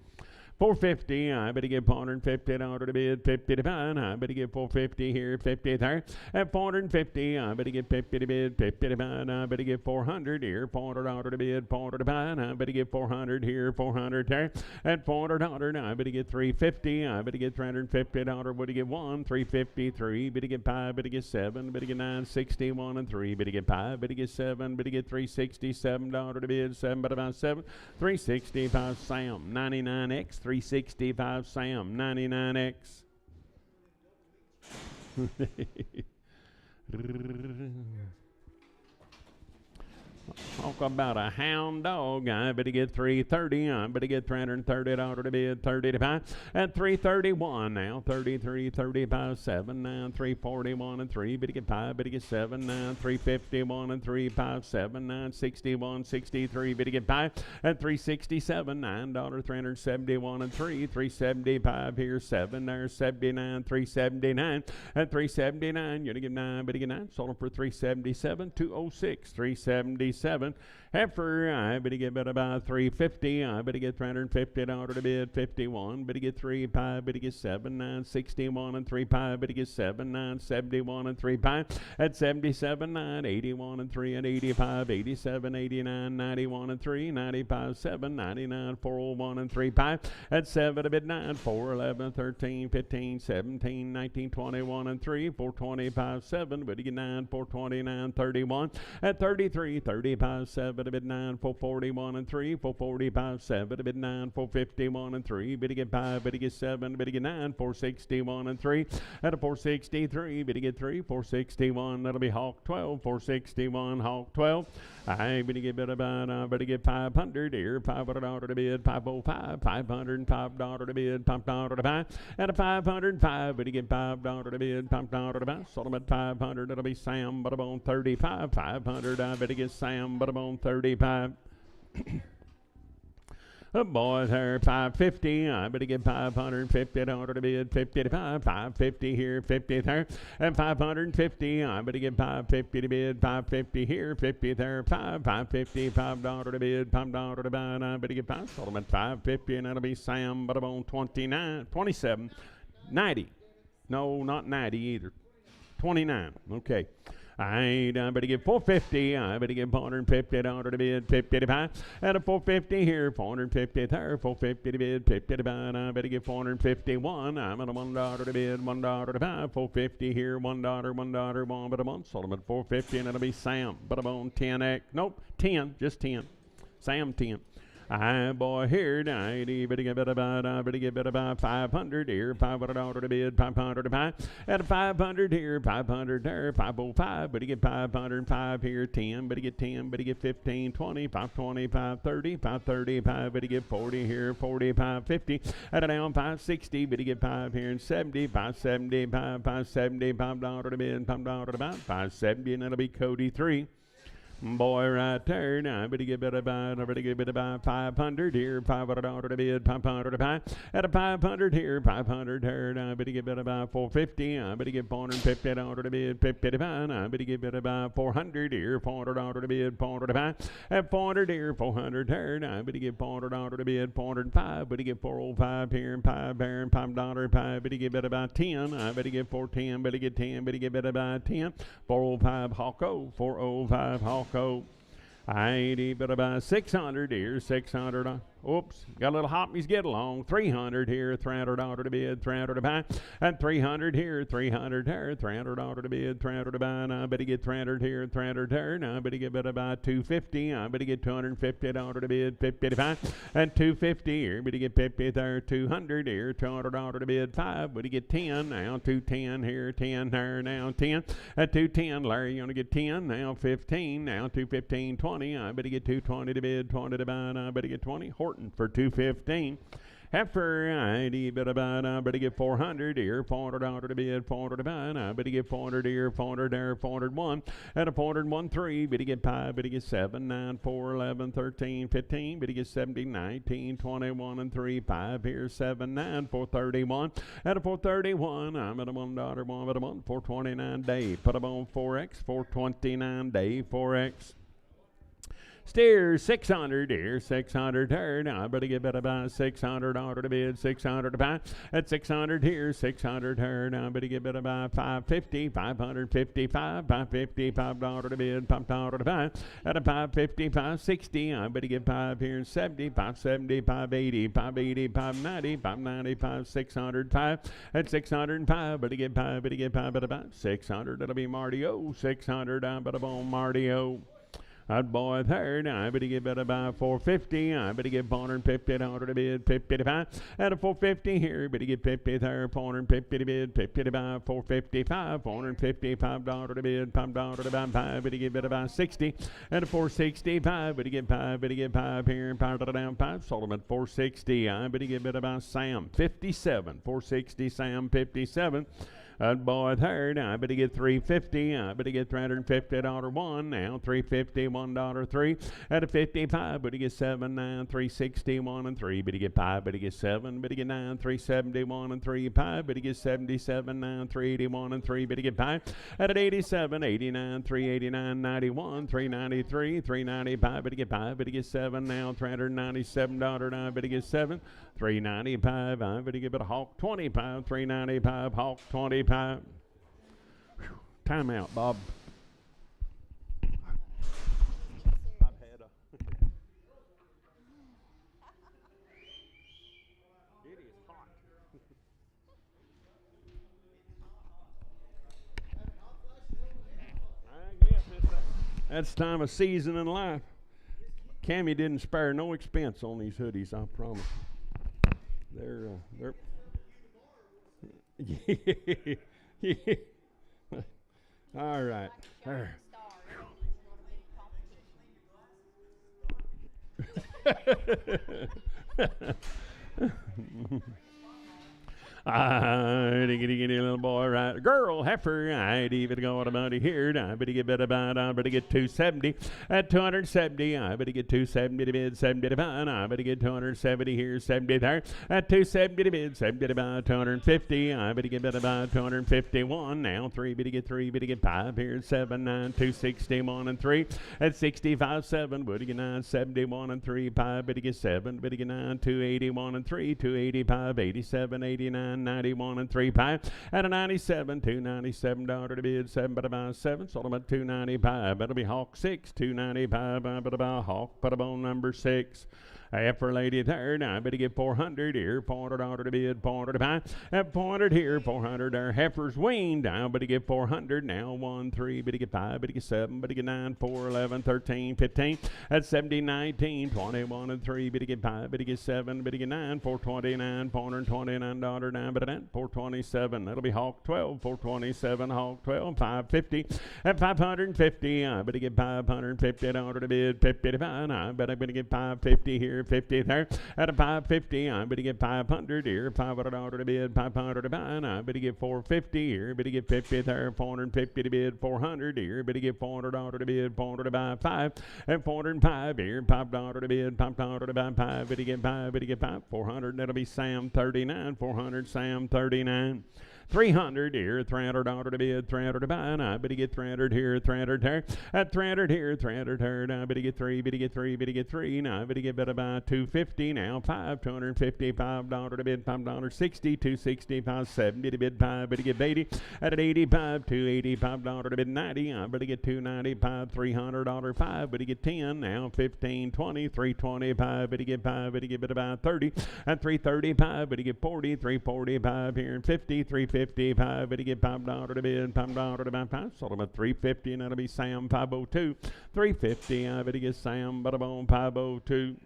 450, I better get $450 to bid, 50 to buy. I better get 450 here, 50 there. At 450, I better get 50 to bid, 50 to buy. I better get 400 here, $400 to bid, 400 to buy. I better get 400 here, 400 there. At $400, I better get 350. I better get $350. Better get 1, 353. Better get 5. Better get 7. Better get 9, 61 and 3. Better get 5. Better get 7. Better get $367 to bid, 7. Better buy 7. 365 Sam 99x. 365 Sam 99x. Talk about a hound dog. I better get 330. I better get $330 to bid, 30 to buy. At 331 now, 33, 35, 7, 9, 341 and 3. Better get 5. Better get 7, 9, 351 and 3, 5, 7, 9, 61, 63. Better get 5. At 367, $9, 371 and 3, 375 here, 7 there, 79, 379. At 379, you're gonna get 9. Better get 9. Sold them for 377, 206, 377. Heifer, I better get about 350. I better get $350 to bid, 51. Better get 3, 5. Better get 7, 9, 61 and 3, 5. Better get 7, 9, 71 and 3, 5. At 77, 9, 81 and 3 and 85, 87, 89, 91 and 3, 95, 7, 99, 401 and 3, 5. At 7 to bid 9, 4, 11, 13, 15, 17, 19, 21 and 3, 425, 7. Better get 9, 429, 31. At 33, 35, 7 to bid 9, 441 and 3, 445, 7 to bid 9, 451 and 3. Better get 5, better get 7, better get 9, 461 and 3. At a 463, better get 3, 461. That'll be Hawk 12, 461, Hawk 12. I better get better get 500 here, $500 to bid, 505, $505 to bid, $5 to buy. At a 505, better get $5 to bid, $5 to buy. Sold them at 500. That'll be Sam, but I'm on 35, 500. I better get Sam, but I'm on 35. Oh boy, there, 550. I better get $550 to bid, 50 to buy, 550 here, 50 there, and 550. I better get 550 to bid, 550 here, 50 there, 550, $5 to bid, $5 to buy, and I better get 5. Sold them at 550, and that'll be Sam, but I'm on 29, 27, 90. No, not 90 either. 29. Okay. I ain't, I better get 450. I better get 450 down to the bid, 50 to buy. And a 450 here, 450 there, 450 to bid, 50 to buy. And I better get 451. I'm at a $1 to bid, $1 to buy. 450 here, $1, $1, but a month. Sold them at 450, and it'll be Sam. But I'm on 10x. Nope, 10, just 10. Sam 10. I boy here, I better get about 500 here, $500 to bid, 500 to buy, at 500 here, 500 there, 505, but you get 505 here, 10, but you get 10, but you get 15, 20, 520, 530, 535, but you get 40 here, 45, 50, at a down 560, but you get 5 here and 70, 575, 570, $5 to bid, $5 to buy, 570, and it'll be Cody 3. Boy, right there, now I better get about 500 here, $500 to bid, 500 to buy. At a 500 here, 500 there, now I better get about 450. I better get $450 to bid, 50 to buy. Now I better get about 400 here, $400 to bid, 400 to buy. At 400 here, 400 there, now I better get $400 to bid, 405. Better get 405 here and 5 there and $5, 5. Better get about 10. I better get 410. Better get 10. Better get about 10. 405 Hawko, 405 Hawko. I ain't even about 600 here, 600. Oops, got a little hoppies get along. 300 here, $300 to bid, 300 to buy. And 300 here, 300 there, $300 to bid, 300 to buy. Now I better get 300 here, 300 there. Now I better get about 250. I better get $250 to bid, 50 to buy. And 250 here, better get 50 there, 200 here, $200 to bid, 5. Better get 10. Now 210 here, 10 there, now 10. At 210, Larry, you want to get 10. Now 15. Now 215, 20. I better get 220 to bid, 20 to buy. Now I better get 20. Horton for 215. Heifer, I better get 400 here, $400 to bid, 400 to buy. I better get 400 here, 400 there, 401. At a 401, 3, better get 5, better get 7, 9, 4, 11, 13, 15, better get 17, 19, 21, and 3, 5 here, 7, 9, 431. At a 431, I'm at a $1, 1 at a month, 429 day. Put them on 4X, 429 day, 4X. Steers 600 here, 600 there. Now I better get about $600 to bid, 600 to buy. At 600 here, 600 there. Now I better get about 550, 555, $555 to bid, $5 to buy. At a 550, 560, I better get 5 here and 70, 570, 580, 580, 590, 595, 605. At 605, better get 5, at about 600. It'll be Marty O, 600. I better on Marty O. That boy there, now I better get about 450. I better get $450 to bid, 50 to buy. At a 450 here, better get 50 there, 450 to bid, 50 to buy, 455, $455 to bid, $5 to buy, 5, better get about 60. At a 465, better get 5 here, and 5 to down, 5. Sold them at 460. I better get about Sam, 57, 460 Sam, 57. That boy there, now I better get 350. I better get $350 one. Now 350, $1 3. At a 55, better get 7, 9, 361 and 3. Better get 5, better get 7, better get 9, 371 and 3. 5, better get 77, 9, 381 and 3. Better get 5. At an 87, 89, 389, 91, 393, 395. Better get 5, better get 7. Now $397. Now better get 7. 395. I better give it a Hawk 25. 395. Hawk 25. Whew. Time out, Bob. I've had a it is hot. I guess that's time of season in life. Cammy didn't spare no expense on these hoodies, I promise. They're all right. I get a little boy right, girl heifer. I'd even go on about here. I better get about. I better get 270 at 270. I better get 270 to bid, 70 to buy. I better get 270 here, 70 there at 270 to bid, 70 to buy, 250. I better get about 251. Now 3 better get 3, better get 5 here, 7, 9, 261 and 3 at 65, 7. Better get 9, 71 and 3, 5. Better get 7, better get 9, 281 and 3, 285, 87, 89. 99, 91 and 3 pie. At a 97, $297 to bid, 7 but about 7, sold them at $295. That'll be Hawk 6, $295, but about Hawk, put a bone number 6. For lady third, I better get 400 here, $400 to bid, $400 to buy. At 400 here, 400 there. Heifers weaned, I better get 400 now. 1, 3, better get 5, better get 7, better get 9, 4, 11, 13, 15. At 70, 19, 21 and 3, better get 5, better get 7, better get 9, 429, $429 down, but at 427. That'll be Hawk 12, 427, Hawk 12, 550. At 550, I better get $550 to bid, 50 to buy. I better get 550 here. 50 there. At a 550, I better get 500 here. $500 to bid, 500 to buy. I better get 450 here. Better get 50 there. 450 to bid, 400 here. Better get $400 to bid, 400 to buy 5. And 405 here. $5 to bid, $5 to buy 5. Better get 5. Better get 5. 400. That'll be Sam 39. 400 Sam 39. 300 here, $300 to bid, 300 to buy, and I better get 300 here, 300 there. At 300 here, 300 there, now I better get 3, better get 3, better get 3, now I better get better by 250, now 5, $250, $5 to bid, $5, 60, 260, 570 to bid, 5, better get 80. At an 85, $285 to bid, 90, I better get 295, $300, 5, better get 10, now 15, 20, 325, better get 5, better get better by 30. At 335, better get 40, 345 here, and 50, 355, better get $5 to bid, $5 to buy 5, sold them at 350, and that'll be Sam 502. 350, I better get Sam, but I'm on 502.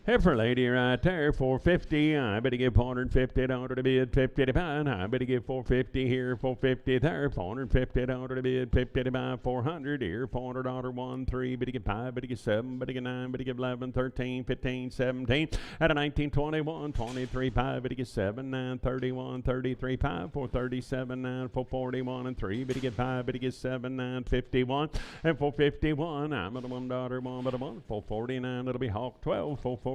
Heifer lady right there, 450. I better get $450 to bid, 50 to buy. I better get 450 here, 450 there, $450 to bid, 50 to buy, 400 here, $400, 1, 3, better get 5, better get 7, better get 9, better get 11, 13, 15, 17. At a 19, 21, 23, 5, better get 7, 9, 31, 33, 5, 437, 9, 441 and 3, better get 5, better get 7, 9, 51. And 451, I'm at a $1, 1 but a 1, 449, it'll be Hawk 12, 449,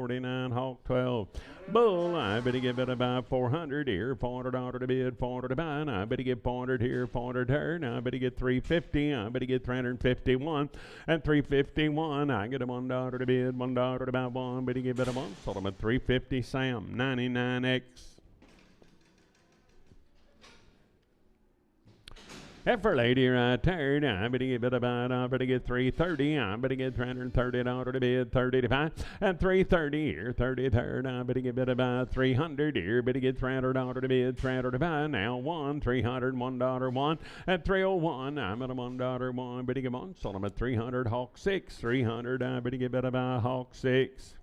Hawk 12. Bull, I better get it about 400 here, $400 to bid, 400 to buy. I better get 400 here, 400 there. Now I better get 350. I better get 351. And 351, I get a $1 to bid, $1 to buy 1. Better give it a 1. Sold them at 350. Sam 99X. Heifer lady right there, I better get about, I better get 330, I better get $330 to bid, 30 to buy, and 330 here, 30 there, I better get about 300 here, better get $300 to bid, 300 to buy, now 1, $300, $1, 1, at 301, I'm at a $1, 1, better get 1, sold them at 300, Hawk 6, 300, I better get about Hawk 6.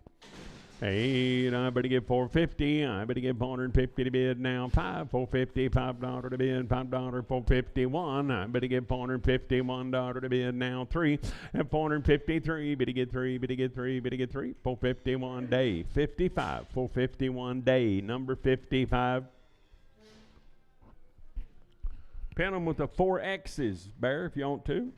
8, I better get 450, I better get 450 to bid now, 5, 450, $5 to bid, $5, 451, I better get $451 to bid now, 3, and 453, better get 3, better get 3, better get 3, 451 day, 55, 451 day, number 55. Pin them with the 4 X's, Bear, if you want to.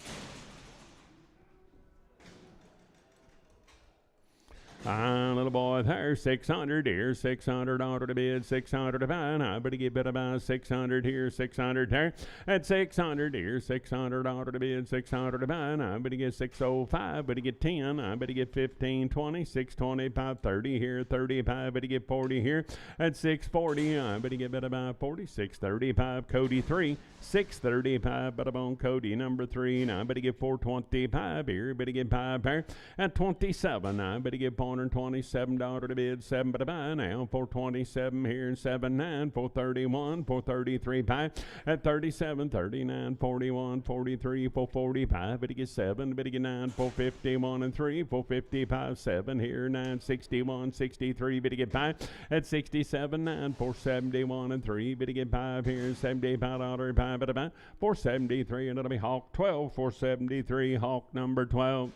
Little boy there, 600 here, $600 to bid, 600 to buy. I better get better by 600 here, 600 there. At 600 here, $600 to bid, 600 to buy. I better get 605, better get 10. I better get 15, 20, 625, 30 here, 35, better get 40 here. At 640, I better get better by 40, 635, Cody 3, 635, better on Cody number 3. Now I better get 425 here, better get 5 there. At 27, I better get $427 to bid, 7 but a buy now, 427 here, 79, 431, 433 buy, at 37, 39, 41, 43, 445, better get 7, better get 9, 451 and 3, 455, 7 here, 961, 63, better get 5, at 67, 9, 471 and 3, better get 5 here, $75, 5 but a buy, 473, and it'll be Hawk 12, 473, Hawk number 12.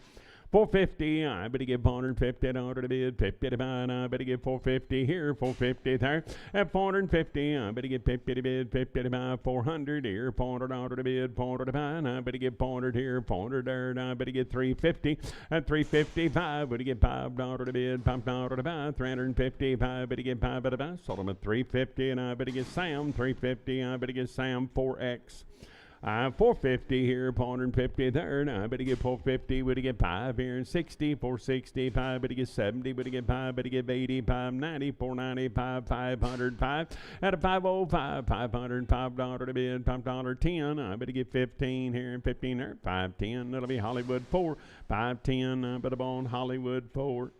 450, I better get $450 to bid, 50 to buy, and I better get 450 here, 450 there. At 450, I better get 50 to bid, 50 to buy, 400 here, $400 to bid, 400 to buy, and I better get 400 here, 400 there, and I better get 350. At 355, better get $5 to bid, $5 to buy, 355, better get 5 to buy, sold them at 350, and I better get Sam 350, I better get Sam 4X. 450 here, 450 third. I better get 450, better get 5 here, and 60, 465, better get 70, better get 5, better get 80, 590, 495, 505, at a 505, $505 to bid, $5.10. I better get 15 here and 15 there, 510. That'll be Hollywood 4, 510. I better on Hollywood 4.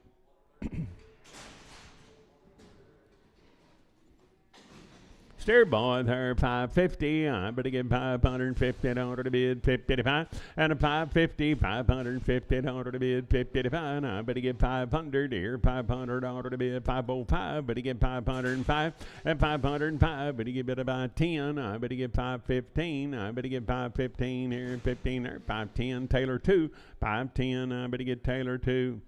Steer boy there, 550. I better get $550 to bid, 55. And a 550, $550 to bid, 55. I better get 500 here, $500 to bid, 505. Better get 505 and 505. Better get about 10. I better get 515. I better get 515 here, 15 there, 510. Taylor 2, 510. I better get Taylor 2.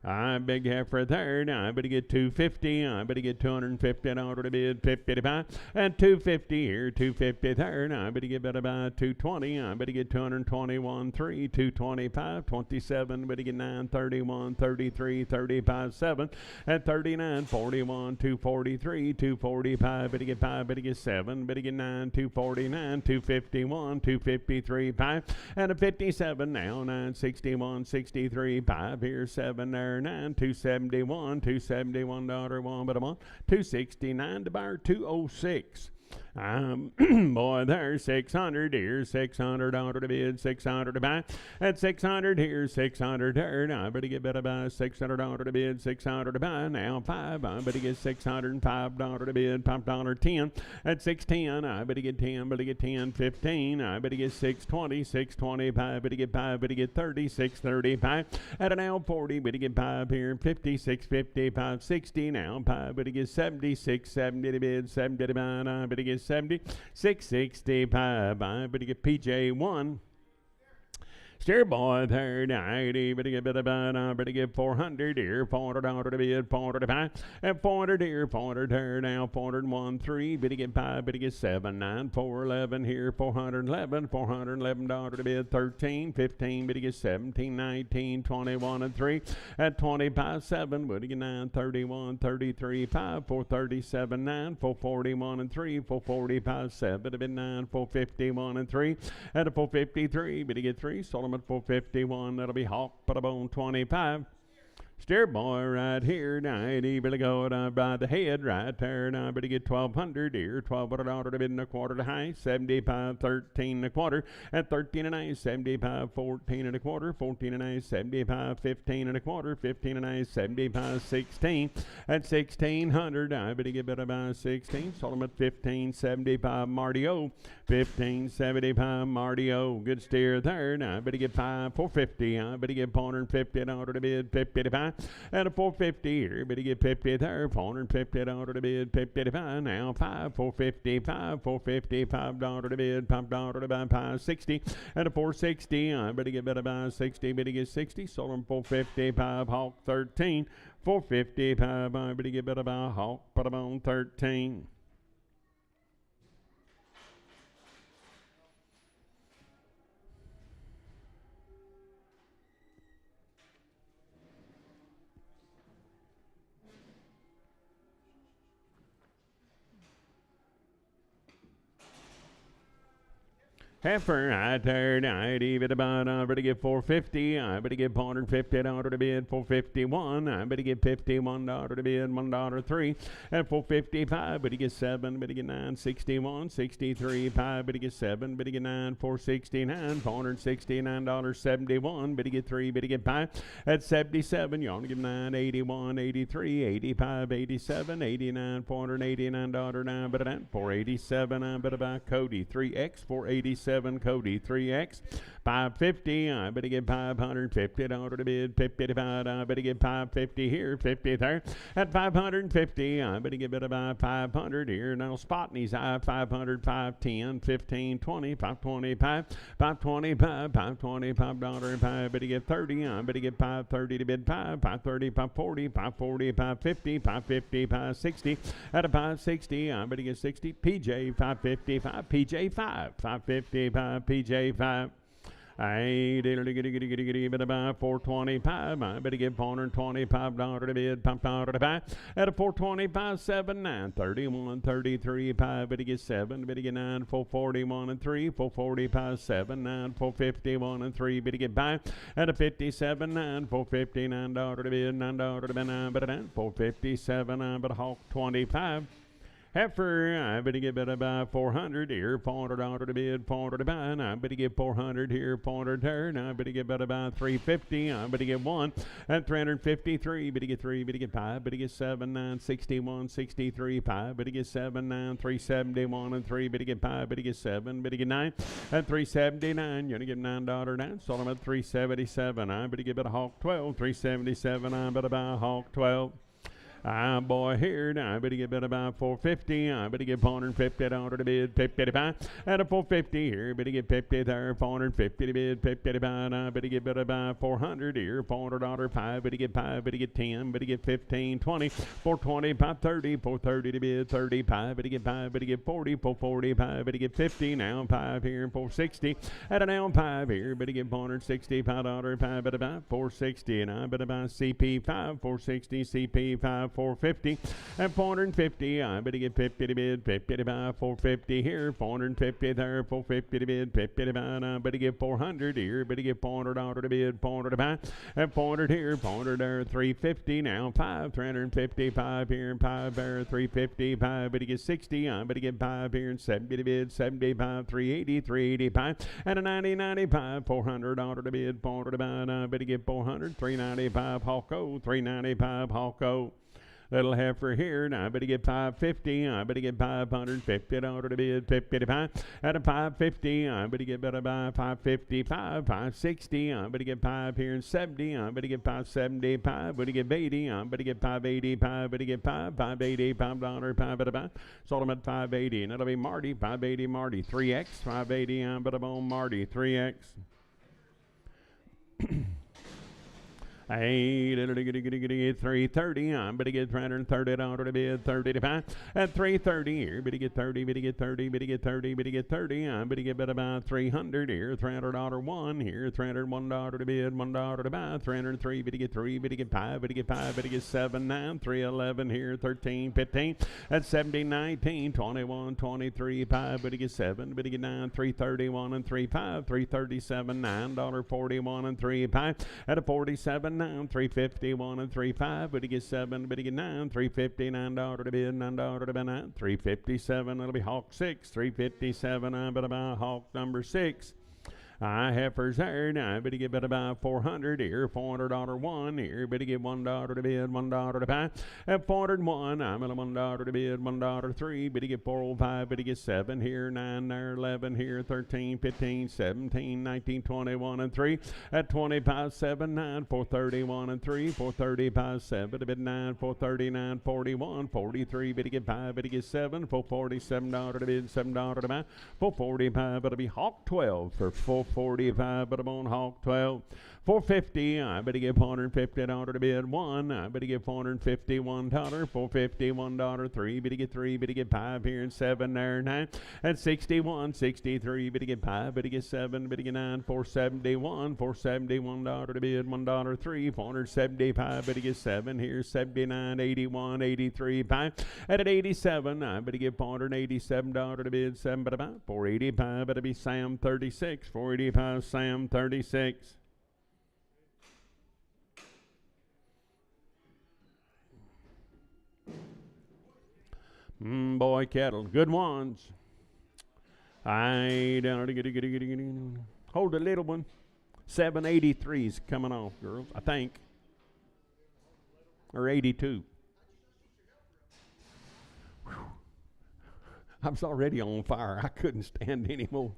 I beg half for a third. I better get 250. I better get $250 to bid, 55. And 250 here, 250 third. I better get about 220. I better get 221 3, 225, 27. Better get 931, 33, 35 7. At 39, 41, 243, 245. Better get 5. Better get 7. Better get 9, 249, 251, 253 5. And a 57 now, 961, 63 5 here, 7 there. 9, 271, $271 one, but I'm on 269 to buy 206. Boy, there's 600 here, $600 to bid, 600 to buy. At 600 here, 600 there. I better get better by $600 to bid, 600 to buy. Now 5, I better get $605 to bid, $5.10. At 610, I better get 10, better get 10, 15. I better get 620, 625, better get 5, better get 30, 635. At an now 40, better get 5 here, 50, 650, 560. Now 5, better get 70, 670 to bid, 70 to buy. I better get 70, 665. I better get PJ1. Steer boy third, 90, better get better get 400 here, $400 to bid, 400 to buy, and 400 here, 400 there, now 401 3, better get 5, better get 7, 9, 411 here, $411 to bid, 13, 15, better get 17, 19, 21 and 3, at 25 7, better get 9, 31, 33 5, 437 9, 441 and 3, 445 7, better bid 9, 451 and 3, at a 453, better get 3, sold at 451, that'll be Hawk, put a bone 25. Steer boy right here, 90, better go down by the head right there. Now better get 1200 here, $1,200 to bid and a quarter to high, 75, 13 and a quarter, at 13 and a 75, 14 and a quarter, 14 and a 75, 15 and a quarter, 15 and a 75, 16, at 1600. I better get better by 16, sold them at 1575, Marty O, 1575, Marty O, good steer there. Now I better get 5, 450, I better get $450 to bid, 55. And a 450 here, better get 50 there, $450 to bid, 55. Now 5, 455, $455 to bid, $5 to buy, 560. And a 460, I better get better by 60, better get 60. Sold them 455, Hawk 13, 455. I better get better by Hawk, put them on 13. Heifer, I turn 90, better buy, I better get 450, I better get $450 to bid, 451, I better get $51 to bid, $1.03, and 455, better get 7, better get 9, 61, 63, 5, better get 7, better get 9, 469, $469.71, better get 3, better get 5, at 77, you ought to give 9, 81, 83, 85, 87, 89, $489 now, better than 487, I better buy Cody, 3X, 487. Cody 3X, 550. I better get $550 to bid, 55. I better get 550 here, 50 there. At 550, I better get better by 500 here. Now Spotney's high, 500, 510, 15, 20, 525, 525, $525. I better get 30. I better get 530 to bid 5, 530, 540, 540, 550, 550, 560. At a 560, I better get 60. PJ 555, PJ 5, 550. PJ 5. I did about 425. I better give $425 to bid. Pump out to buy at a 425, 7, 9, 31, 33. Pie better get 7. Better get 9, 441 and 3. 445, 7, 9, 451 and 3. Better get by at a 57, 9, $459 to bid. $9 to buy 9, but 457. I better hawk 25. Heifer, I better get about 400 here, $400 to bid, 400 to buy, and I better get 400 here, 400 turn, I better get about 350, I better get 1, and 353, better get 3, better get 5, better get 7, 9, 61, 63, 5, better get 7, 9, 371, and 3, better get 5, better get 7, better get 9, and 379, you're gonna get $9 down, sold them at 377, I better get about a hawk 12, 377, I better buy a hawk 12. Boy, here now, I better get about 450. I better get $450 to bid, 55. At a 450 here, better get 50 there, 450 to bid, 55. I better get about 400 here, $400, 5. Better get 5, better get 10, better get 15, 20, 420, 530, 430 to bid, 35. Better get 5, better get 40, 445, better get 50. Now 5 here, 460. At a now 5 here, better get $465, 5, better buy 460. And I better buy CP5, 460, CP5. 450 and 450. I better get 50 to bid, 50 to buy, 450 here, 450 there, 450 to bid, 50 to buy. I better get 400 here, better get $400 to bid, 400 to buy, and 400 here, 400 there, 350 now, 5, 355 here, and 5 there, 355. Better get 60. I better get 5 here, and 70 to bid, 75, 380, 385, and a 90, 95, $400 to bid, 400 to buy. I better get 400, 395 Hawko, 395 Hawko. Little heifer here, now I better get 550. I better get $550 to bid, 55. At a 550, I better get better by 555, 560. I better get 5 here and 70. I better get 575. Better get 80. I better get 585. Better get 580, $5, 5 better buy. Sold them at 580, and it'll be Marty, 580 Marty, 3X, 580. I better on Marty, 3X. Hey, 330. I'm better get $330 to bid, 30 to buy. At 330 here, better get 30, better get 30, better get 30, better get 30. I'm better get about 300 here, $300 1 here, $301 to bid, $1 to buy. 303, better get 3, better get 5, better get 5, better get 7, 9, 311 here, 13, 15. At 70, 19, 21, 23, 5, better get 7, better get 9, 331 and 3, 5, 337, $9.41 and 3, 5. At a 47. 351 and 35, but he gets 7, but he get 9, $359 to bid, $9 to buy 9, 357. That'll be Hawk 6, 357. I better buy Hawk number 6. Heifers there. Now, I better get about 400 here, $400 1 here, better get $1 to bid, $1 to buy. At 401, I'm at $1 to bid, $1 3, better get 405, better get 7 here, 9 there, 11 here, 13, 15, 17, 19, 21 and 3. At 25, 7, 9, 431 and 3, 435, 7, to bid 9, 439, 41, 43, better get 5, better get 7, $447 to bid, $7 to buy. 445, it'll be Hawk 12 for 445, but I'm on Hawk 12. 450, I better give $450 to bid 1. I better give $451, $451 3. Better get 3, better get 5 here and 7 there, 9. At 61, 63, better get 5, better get 7, better get 9, $471, $471 to bid, $1 3. 475, better get 7 here, 79, 81, 83, 5. At 87, I better give $487 to bid, 7, but about 485, better be Sam 36, 485, Sam 36. Boy, cattle, good ones. Hold the little one. 783's coming off, girls, I think. Or 82. Whew. I was already on fire. I couldn't stand anymore.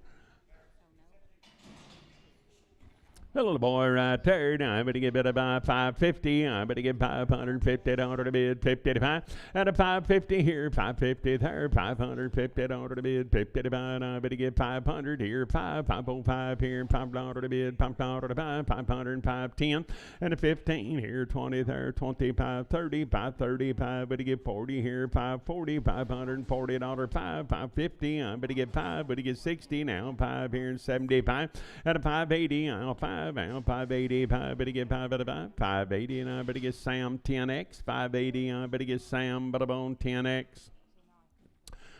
A little boy right there. Now I better get bid about 550. I better get $550 to bid 50 to 5. At a 550 here, 550 there, 550 to bid 50 to 5. I better get 500 here, 505 here, $5 to bid, $5 to 5, 505 10, and a 15 here, 20 there, 25 30, 535. Better get 40 here, 540, $540 5, 550. I better get 5, better get 60 now, 5 here and 75. At a 580, I'll 5. Now 580, I better get 5 out of 5, 580, and I better get Sam 10x, 580, I better get Sam Butterbone 10x.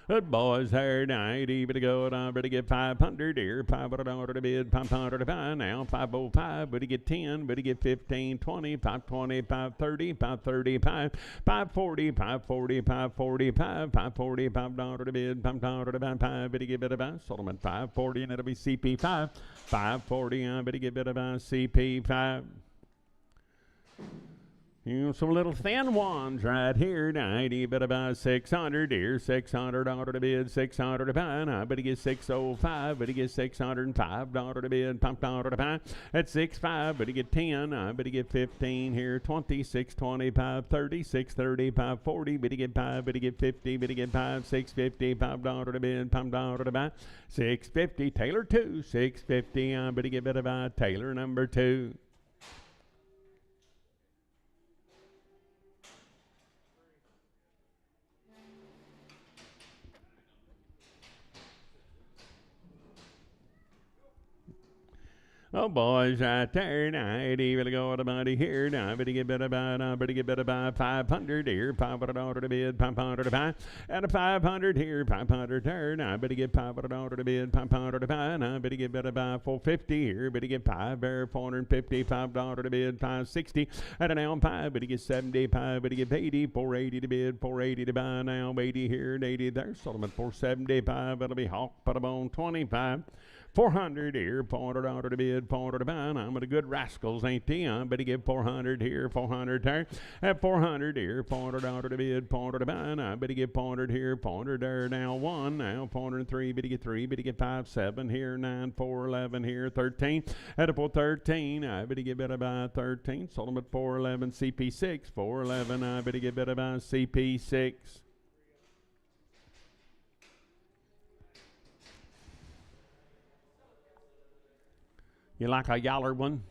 Good boys there, 90, better go, and I better get 500 here, $500 to bid, 500 to buy, now 505, better get 10, better get 15, 20, 520, 530, 535, 540, 540, 545, 540, $5 to bid, $5 to buy, 5, better get better buy, sold them at 540, and it'll be CP5, 540, I better get better buy, CP5. You know, some little thin ones right here, 90, but about 600 here, $600 to bid, 600 to buy, and I better get 605, better get $605 to bid, $5 to buy, at 65, better get 10, I better get 15 here, 20, 625, 30, 630, 540, better get 5, better get 50, better get 5, 650, $5 to bid, $5 to buy, 650, Taylor 2, 650, I better get better buy, Taylor number 2. Oh, boys, right there, 90, better go to buddy here, now better get better by, better get better by 500 here, $500 to bid, 500 to buy, and a 500 here, 500 there, now better get $500 to bid, 500 to buy, now better get better by 450 here, better get 5 there, $450, $5 to bid, 560, and a now 5, better get 75, better get 80, 480 to bid, 480 to buy, now 80 here, and 80 there, sold them at 475, that'll be Hawk, put them on 25. 400 here, $400 to bid, $400 to buy. I'm the good rascals, ain't they? I better get 400 here, 400 there. At 400 here, $400 to bid, $400 to buy. I better get 400 here, 400 there. Now 1, now 403, better get 3, better get 5, 7 here, 9, 4, 11 here, 13. At a 413, I better get better by 13. Sold them at 411, CP6, 411. I better get better by CP6. You like a yaller one?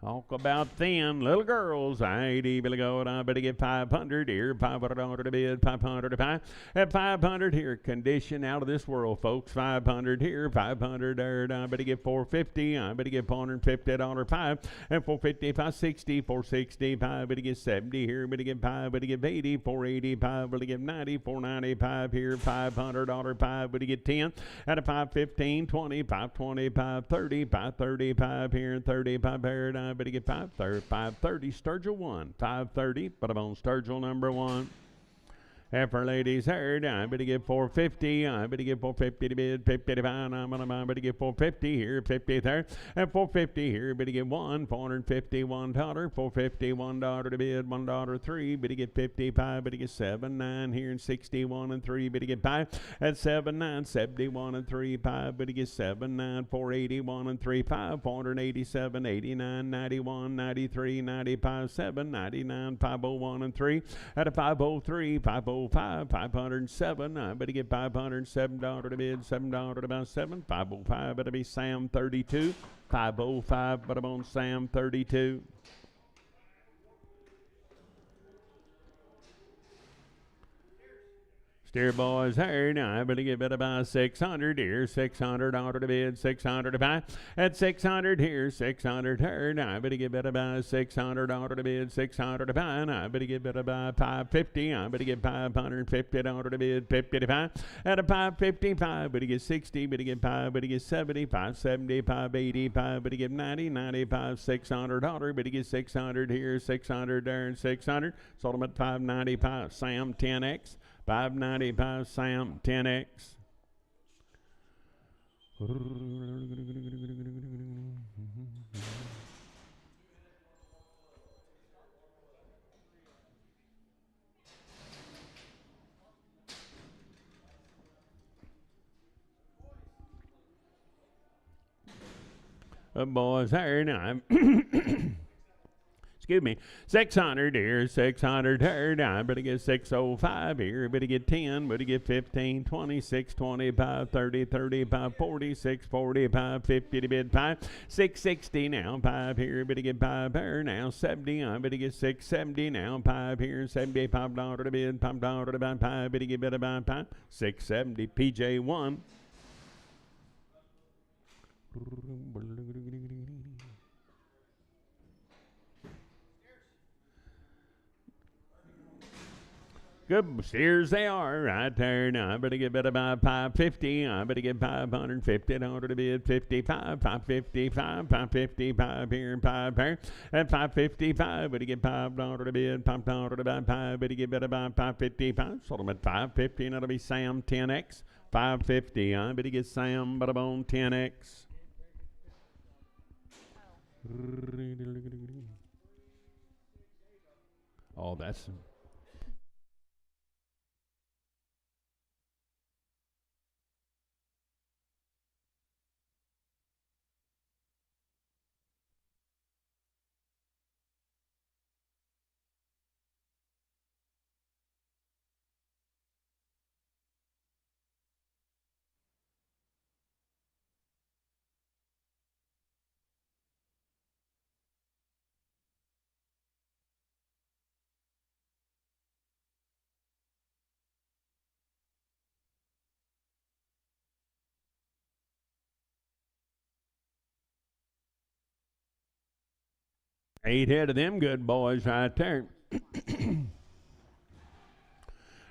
Talk about thin little girls. 80, better go, and I better get 500 here. $500 to bid, 500 to buy. At 500 here, condition out of this world, folks. 500 here, 500 there, and I better get 450. I better get $450 5. At 450, 560, 460, 5. Better get 70 here. Better get 5. Better get 80, 485. Better get 90, 495 here. $500 5. Better get 10. At a 515, 20, 525, 30, 535 here, and 35 here. And I better get 530, Sturgill 1, 530, but I'm on Sturgill number 1. And for ladies' hair, I better get 450. I better get 450 to bid, 50 to buy. I'm gonna buy, better get 450 here, 50 there. And 450 here, better get 1, $450, $1, 450, $1 to bid, $1, 3. Better get 55, better get 7, 9 here, and 61 and 3. Better get 5 at 7, 9, 71 and 3, 5. Better get 7, 9, 481 and 3, 5, 487, 89, 91, 93, 95, 7, 99, 501 and 3. At a 503, 505, 507. I better get $507 to bid, $7 to buy, 7. 505, better be Sam 32. 505, but I'm on Sam 32. Steer boys here, now I better get better by 600 here, $600 to bid, 600 to buy. At 600 here, 600 here, now I better get better by $600 to bid, 600 to buy. Now I better get better by 550. I better get $550 to bid, 50 to buy. At a 555, better get 60, better get 5, better get 70, 570, 585, better get 90, 95, $600, better get 600 here, 600 there, and 600. Sold them at 595. Sam 10x. 595 Sam 10x. boys here now. Excuse me, 600 here, 600 here. Now, better get 605 here. Better get 10, better get 15, 26, 25, 30, 35, 46, 45, 50 to bid 5, 660 now, 5 here. Better get 5 here now, 70. I better get 670 now, 5 here, $75 to bid, $5 to buy 5. Better get better buy 5, 670 PJ1. Good steers they are right there. Now I better get better by 550. I better get 550 in order to bid 55, 555, 555 here and 5 here. At 555, better get $5 to bid, $5 to buy 5. Better get better by 555. Sold them at 550, and that'll be Sam 10X. 550. I better get Sam but on 10X. Oh, that's. Eight head of them good boys right there.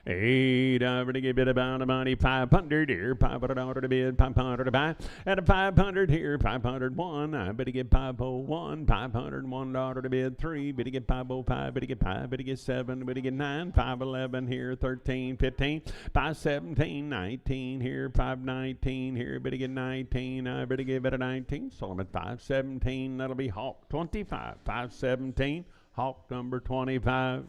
Eight, I better give it about a money, 500 here, $500 to bid, 500 to buy, at a 500 here, 501, I better get 501, $501 to bid, 3, better get 505, better get 5, better get 7, better get 9, 511 here, 13, 15, 517, 19 here, 519 here, better get 19, I better give it a 19, sold them at 517, that'll be Hawk 25, 517, Hawk number 25.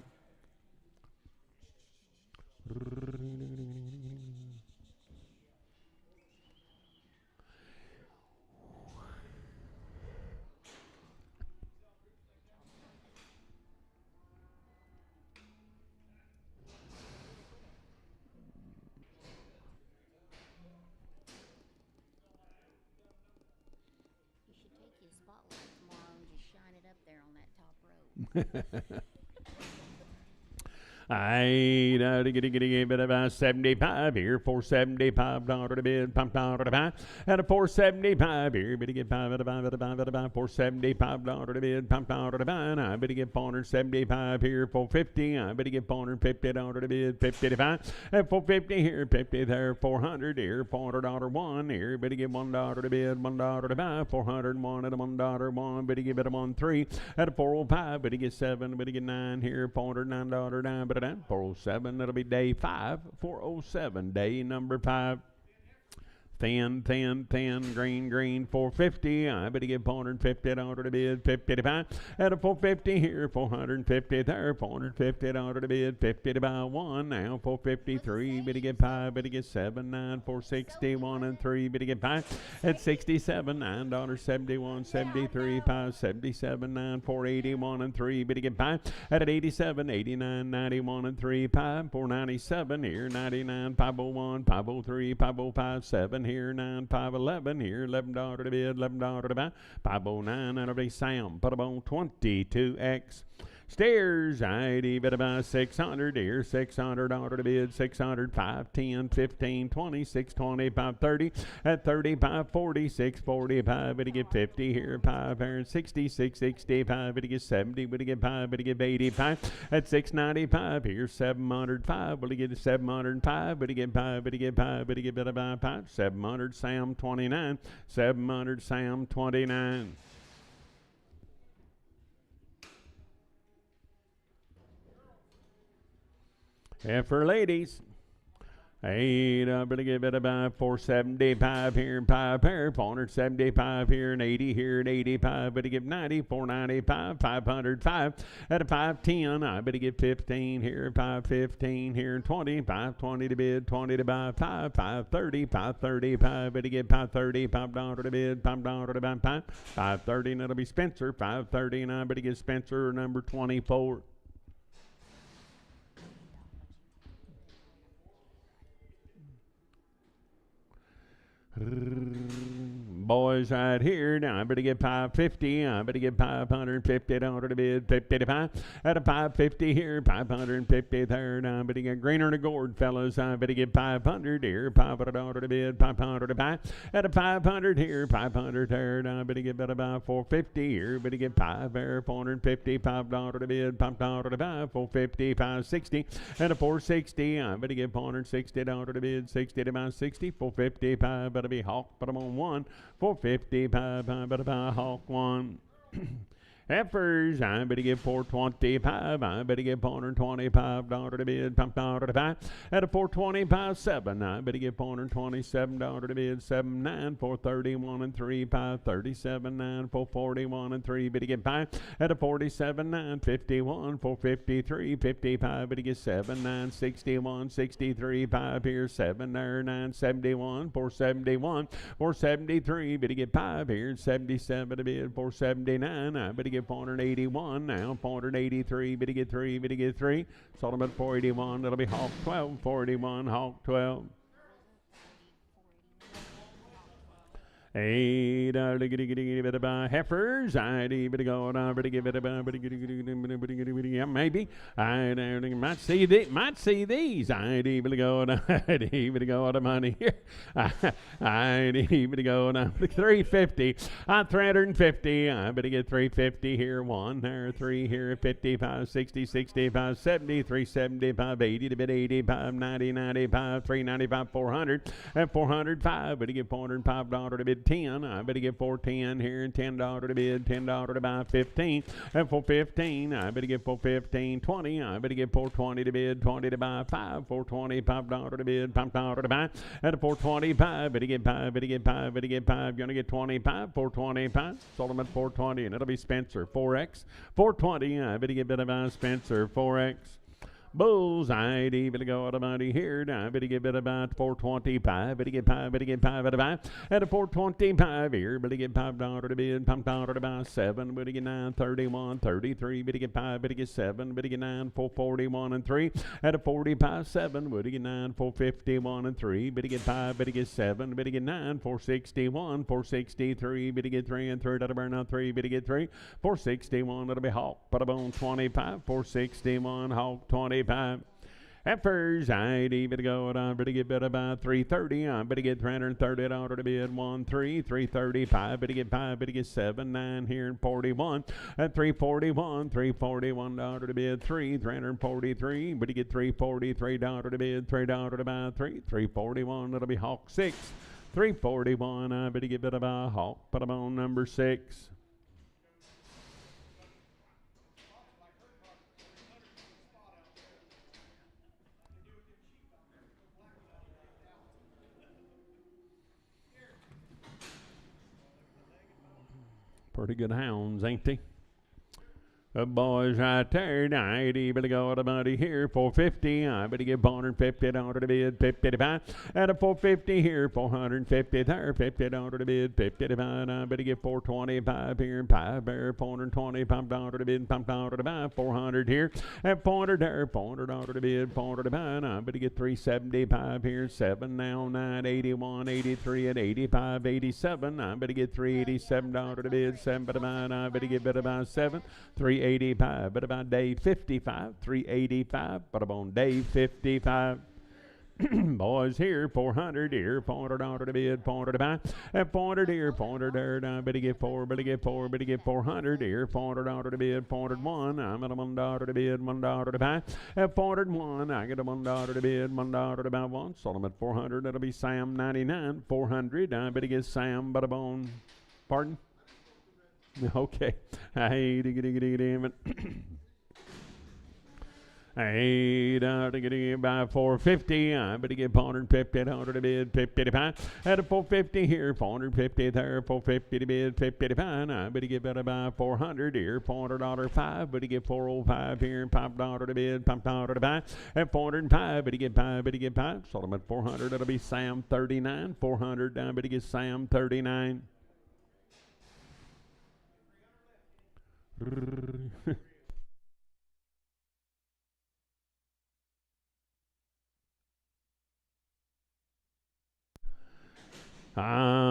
I give it about 75 here, $475 to bid, $5 to buy, at a 475 here, better get 5 at a 5 at a 5 at a 5, $475 to bid, $5 to buy, and I better get 475 here, 450, I better get $450 to bid, 50 to buy, at 450 here, 50 there, 400 here, $400 one here, better get $1 to bid, $1 to buy, 401 at a $1 one, better give it a 1.3, at a 405, better get 7, better get 9 here, $409 down, but 407, that'll be day 5, 407, day number 5. Thin, green, 450. I better get $450 to bid, 50 to buy. At a 450 here, 450 there, $450 to bid, 50 to buy 1. Now 453, better get 5, better get 7, 9, 460, 1 and 3, better get 5. At 67, $9.71, 73, 5, 77, 9, 480, 1 and 3, better get 5. At 87, 89, 91 and 3, 5, 497 here, 99, 501, 503, 505, 7 here, 9, 511 here, $11 to bid, $11 to buy, 509, that'll be Sam, put them on 22X. Stairs, I'd even about 600 here, $600 to bid, 600, 5, 10, 15, 26, 25, 30, at 35, 46, 45, but to get 50 here, 5 here, 66, 65, but to get 70, but to get 5, but to get 85, at 695 here, 705, but to get 705, but to get 5, but to get 5, but to get better by 5, 700, Sam 29, 700, Sam 29. And for ladies, Eight, I'm gonna give it about 475 here and 5 here, 475 here and 80 here and 85, but to give 90, 495, 505 at a 510. I better get 15 here, 515 here and 20, 520 to bid, 20 to buy, 530, 535, better get 530, $5 to bid, $5 to buy, 530, and it'll be Spencer, 530, and I better get Spencer number 24. Boys right here. Now I better get 550. I better get 550 to bid, 55 at a 550 here, 550 there. Now I better get greener to gourd, fellas. I better get 500 here, $500 to bid, 500 to buy at a 500 here, 500 there. Now I better get about 450 here. Better get 5 there, 450, $5 to bid, $5 to buy, 450, 560 at a 460. I better get $460 to bid, 60 to buy, 60, 455. Better be hawk, but I'm on one. 455, but about hawk one. Heifers, I better get 425. I better get $425 to bid, $5 to buy at a 425, 7. I better get $427 to bid, 79, 431 and 3, 537, 9, 441 and 3. Better get 5 at a 47, 9, 51, 453, 55. Better get 7, 9, 61, 63, 5 here, 7 there, 9, 71, 471, 473. Better get 5 here, 77 to bid, 479. I better get 481 now, 483, better get 3, better get 3. Sold them at 481, that'll be hawk 12, 481, hawk 12. Eight, bit about heifers. I better go on, better give it about, yeah, maybe. I might see these. I better go on, better go on the money here. I better go on 350. 350. I better get 350 here, 1 there, 3 here, 55, 60, 65, 70, 375, 80 to bid 85, 90, 95, 395, 400, and 405. Better get $405 to bid 10. I better get 410 here and $10 to bid, $10 to buy, 15. And for 15, I better get 415, 20. I better get 420 to bid, 20 to buy, 5. 420, $5 to bid, $5 to buy. At a 425, better get 5, better get 5, better get 5. Gonna get 25, 425. Sold them at 420, and it'll be Spencer 4X. 420, I better get better buy Spencer 4X. Bulls, I better go out of money here. Now I better get about 425. Better get 5, better get 5 out of 5. At a 425 here, better get $5 to bid, $5 to buy, 7. Better get 9, 31, 33. Better get 5, better get 7. Better get 9, 441 and 3. At a 45, 7. Better get 9, 451 and 3. Better get 5, better get 7. Better get 9, 461, 463. Better get 3 and 3. That'll burn out 3. Better get 3, 461. That'll be hawk. Put a bone 25, 461, hawk 25. Heifers, I better go, I better get better about 330. I better get $330 to bid, 1, 3, 335. Better get 5, better get 7, 9 here and 41. At 341, $341 to bid, 3, 343. Better get $343 to bid, $3 to buy, 3, 341. That'll be hawk 6. 341. I better get better about hawk. Put them on number 6. Pretty good hounds, ain't they? The boys right there, 90, better go to money here, 450. I better get $450 to bid, 50 to buy. At a 450 here, 450 there, $50 to bid, 50 to buy. I better get 425 here, 5 there, $425 to bid, $5 to buy, 400 here. At 400 there, $400 to bid, 400 to buy. I better get 375 here, 7 now, 9, 81, 83, and 85, 87. I better get $387 to bid, 7 to buy. I better get better buy 7, 385, but about day 55, 385, but I'm on day 55. Boys here, 400 here, $400 to bid, 400 to buy. At 400 here, 400 there, now better get 4, better get 4, better get 400 here, $400 to bid, 401. I'm at a $1 to bid, $1 to buy. At 401, I get a $1 to bid, $1 to buy one. Sold them at 400. That'll be Sam 99, 400. I better get Sam, but I'm on. Pardon? Okay. Hey, damn it. Hey, to get by 450. I better get 450 to the bid, 55. At a 450 here, 450 there, 450 to bid, 55. I better get better by 400 here, $400 5. Better get 405 here, $5 to bid, $5 to buy. At 405, better get 5, better get 5. Sold them at 400. That'll be Sam 39. 400. I better get Sam 39.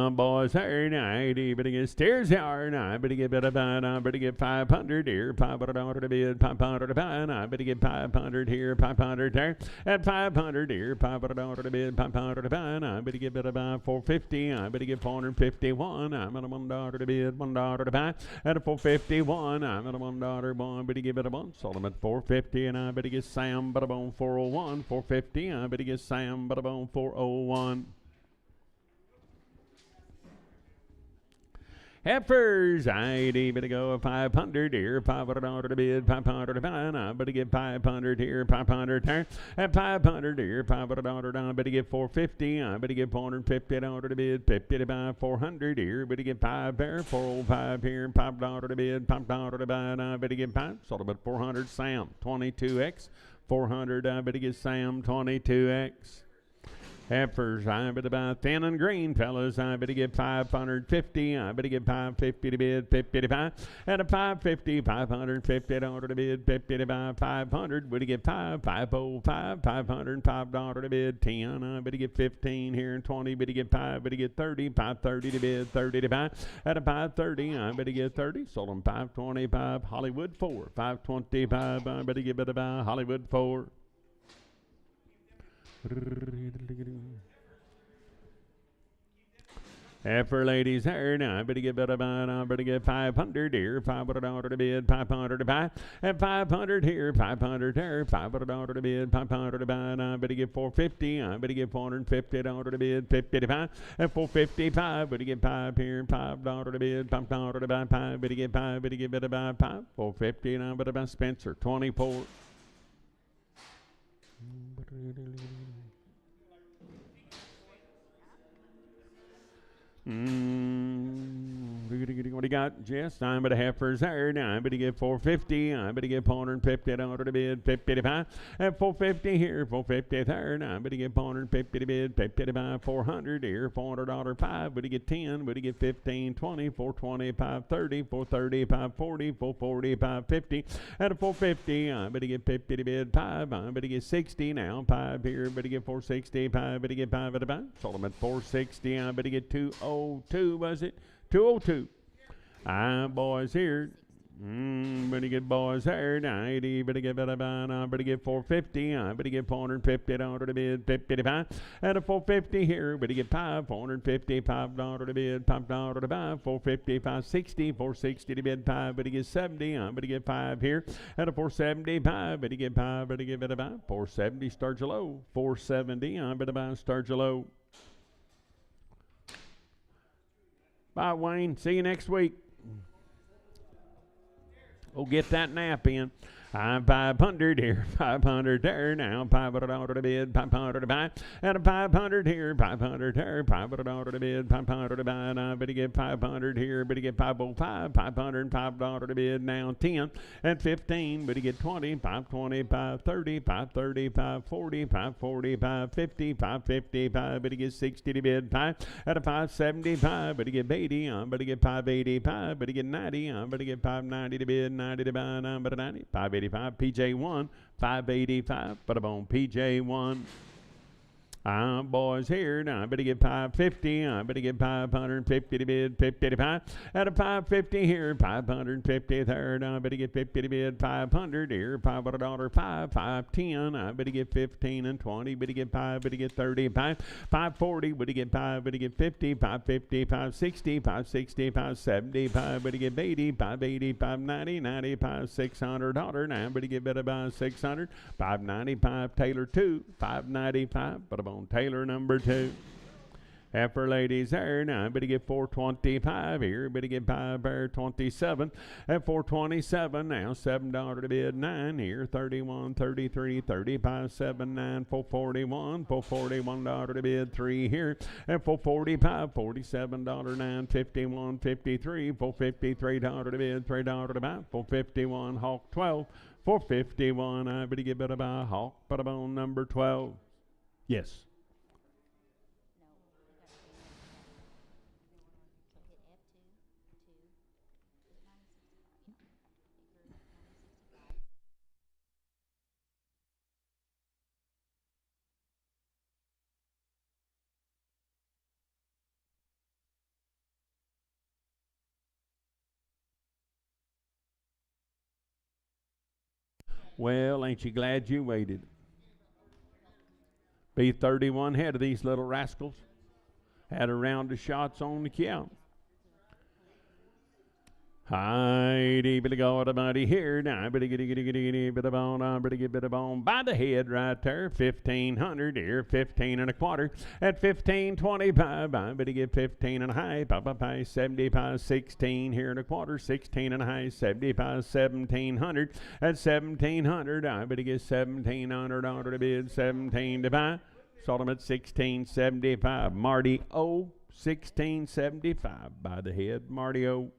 Boys, here night, better get stairs here, I better get better bun, I better get 500 here, $500 to bid, $500 to buy, I better get 500 here, 500 there, at 500 here, $500 to bid, $500 to buy, I better get better buy 450, I better get 451, I'm at a $1 to bid, $1 to buy, at a 451, I'm at a $1 one, better get better one, sold them at 450, and I better get Sam, but bone 401, 450, I better get Sam, but bone 401. Heifers, I better go 500 here, $500 to bid, $500 to buy. I better get 500 here, 500 there. At 500 here, $500 I better get 450. I better get $450 to bid, 50 to buy, 400 here. Better get 5 there, 405 here, $5 to bid, $5 to buy. I better get 5. Sold about 400. Sam 22x, 400. I better get Sam 22x. Heifers, I better buy thin and green, fellas. I better get 550. I better get 550 to bid, 50 to buy. At a 550, $550 to bid, 50 to buy, 500. Better get 505, $505 to bid, 10. I better get 15 here and 20. Better get 5. Better get 30, 530 to bid, 30 to buy. At a 530, I better get 30. Sold them 525. Hollywood 4, 525. I better get better buy Hollywood 4. For ladies here, now I better get better buy, I better get 500 here, $500 to bid, 500 to buy, and 500 here, 500 there, $500 to bid, 500 to buy, and I better get 450, I better get $450 to bid, 50 to buy, and 455, better get 5 here, $5 to bid, $5 to buy, 5, better get 5, better get better buy 5, 450, and I better buy Spencer, 24. What do you got, Jess? I'm at a heifers there. Now I better get 450. I better get $450 to bid, 50 to buy. At 450 here, 450 there. Now I better get $450 to bid, 50 to buy, 400 here, $400 5. Better get 10. Better get 15, 20, 420, 530, 430, 540, 440, 550. At a 450, I better get 50 to bid, 5. I better get 60 now. 5 here. Better get 460. 5. Better get 5 at a buy. Sold them at 460. I better get 202. Was it 202? Boys here. Better get boys here. 90. Better get better buy. I better get 450. I better get $450 to bid, 50 to buy. At a 450 here. Better get 5. $450, $5 to bid, $5 to buy. 450, 560, 460 to bid, 5. Better get 70. I better get 5 here. At a 475. Better get 5. Better get better buy. 470 starts low. 470. I better buy starts low. Bye, Wayne. See you next week. Oh, get that nap in. I'm 500 here, 500 there now, $500 to bid, 500 to buy, and a 500 here, 500 there, $500 to bid, 500 to buy, and I better get 500 here, better get 505, $505 to bid, now 10, and 15, better get 20, 520, 530, 530, 540, 540, 550, 555, better get 60 to bid, 5, at a 575, better get 80, better get 585, better get 90, better get 590 to bid, 90 to buy, and I'm better 90, 585, PJ1, 585, put up on PJ1. Boys here, now I better get 550, I better get 550 to bid, 50 to 5, at a 550 here, 550 there, now I better get 50 to bid, 500 here, $500, 5, 510, I better get 15 and 20, better get 5, better get 30, 5, 540, better get 5, better get 50, 550, 560, 560, 570, 5, better get 80, 580, 590, 95, $600, now I better get better by 600, 595, Taylor 2, 595, but I'm on Taylor number 2. Heifer ladies there. Now I better get 425 here. Better get 5 27 at 427 now. $7 to bid 9 here. 31, 33, 35, 79, 441, $441 to bid 3 here at 445, $47 9, 51, 53, $453 to bid $3 to buy 451 Hawk 12. 451, I better get better by Hawk, but I'm on number 12. Yes. Well, ain't you glad you waited? Be 31 head of these little rascals. Had a round of shots on the count. Hi, dee bitty go to buddy here now. Bitty bit of bone, bitty get bit of bone by the head right there. 1500 here, 15 and a quarter at 1525. I bitty get 15 and a high, pie 75, 16 here and a quarter, 16 and a high, 75, 1700 at 1700. I bitty get 1700 on to the bid, 17 to buy. Sold them at 1675. Marty O, 1675 by the head. Marty O.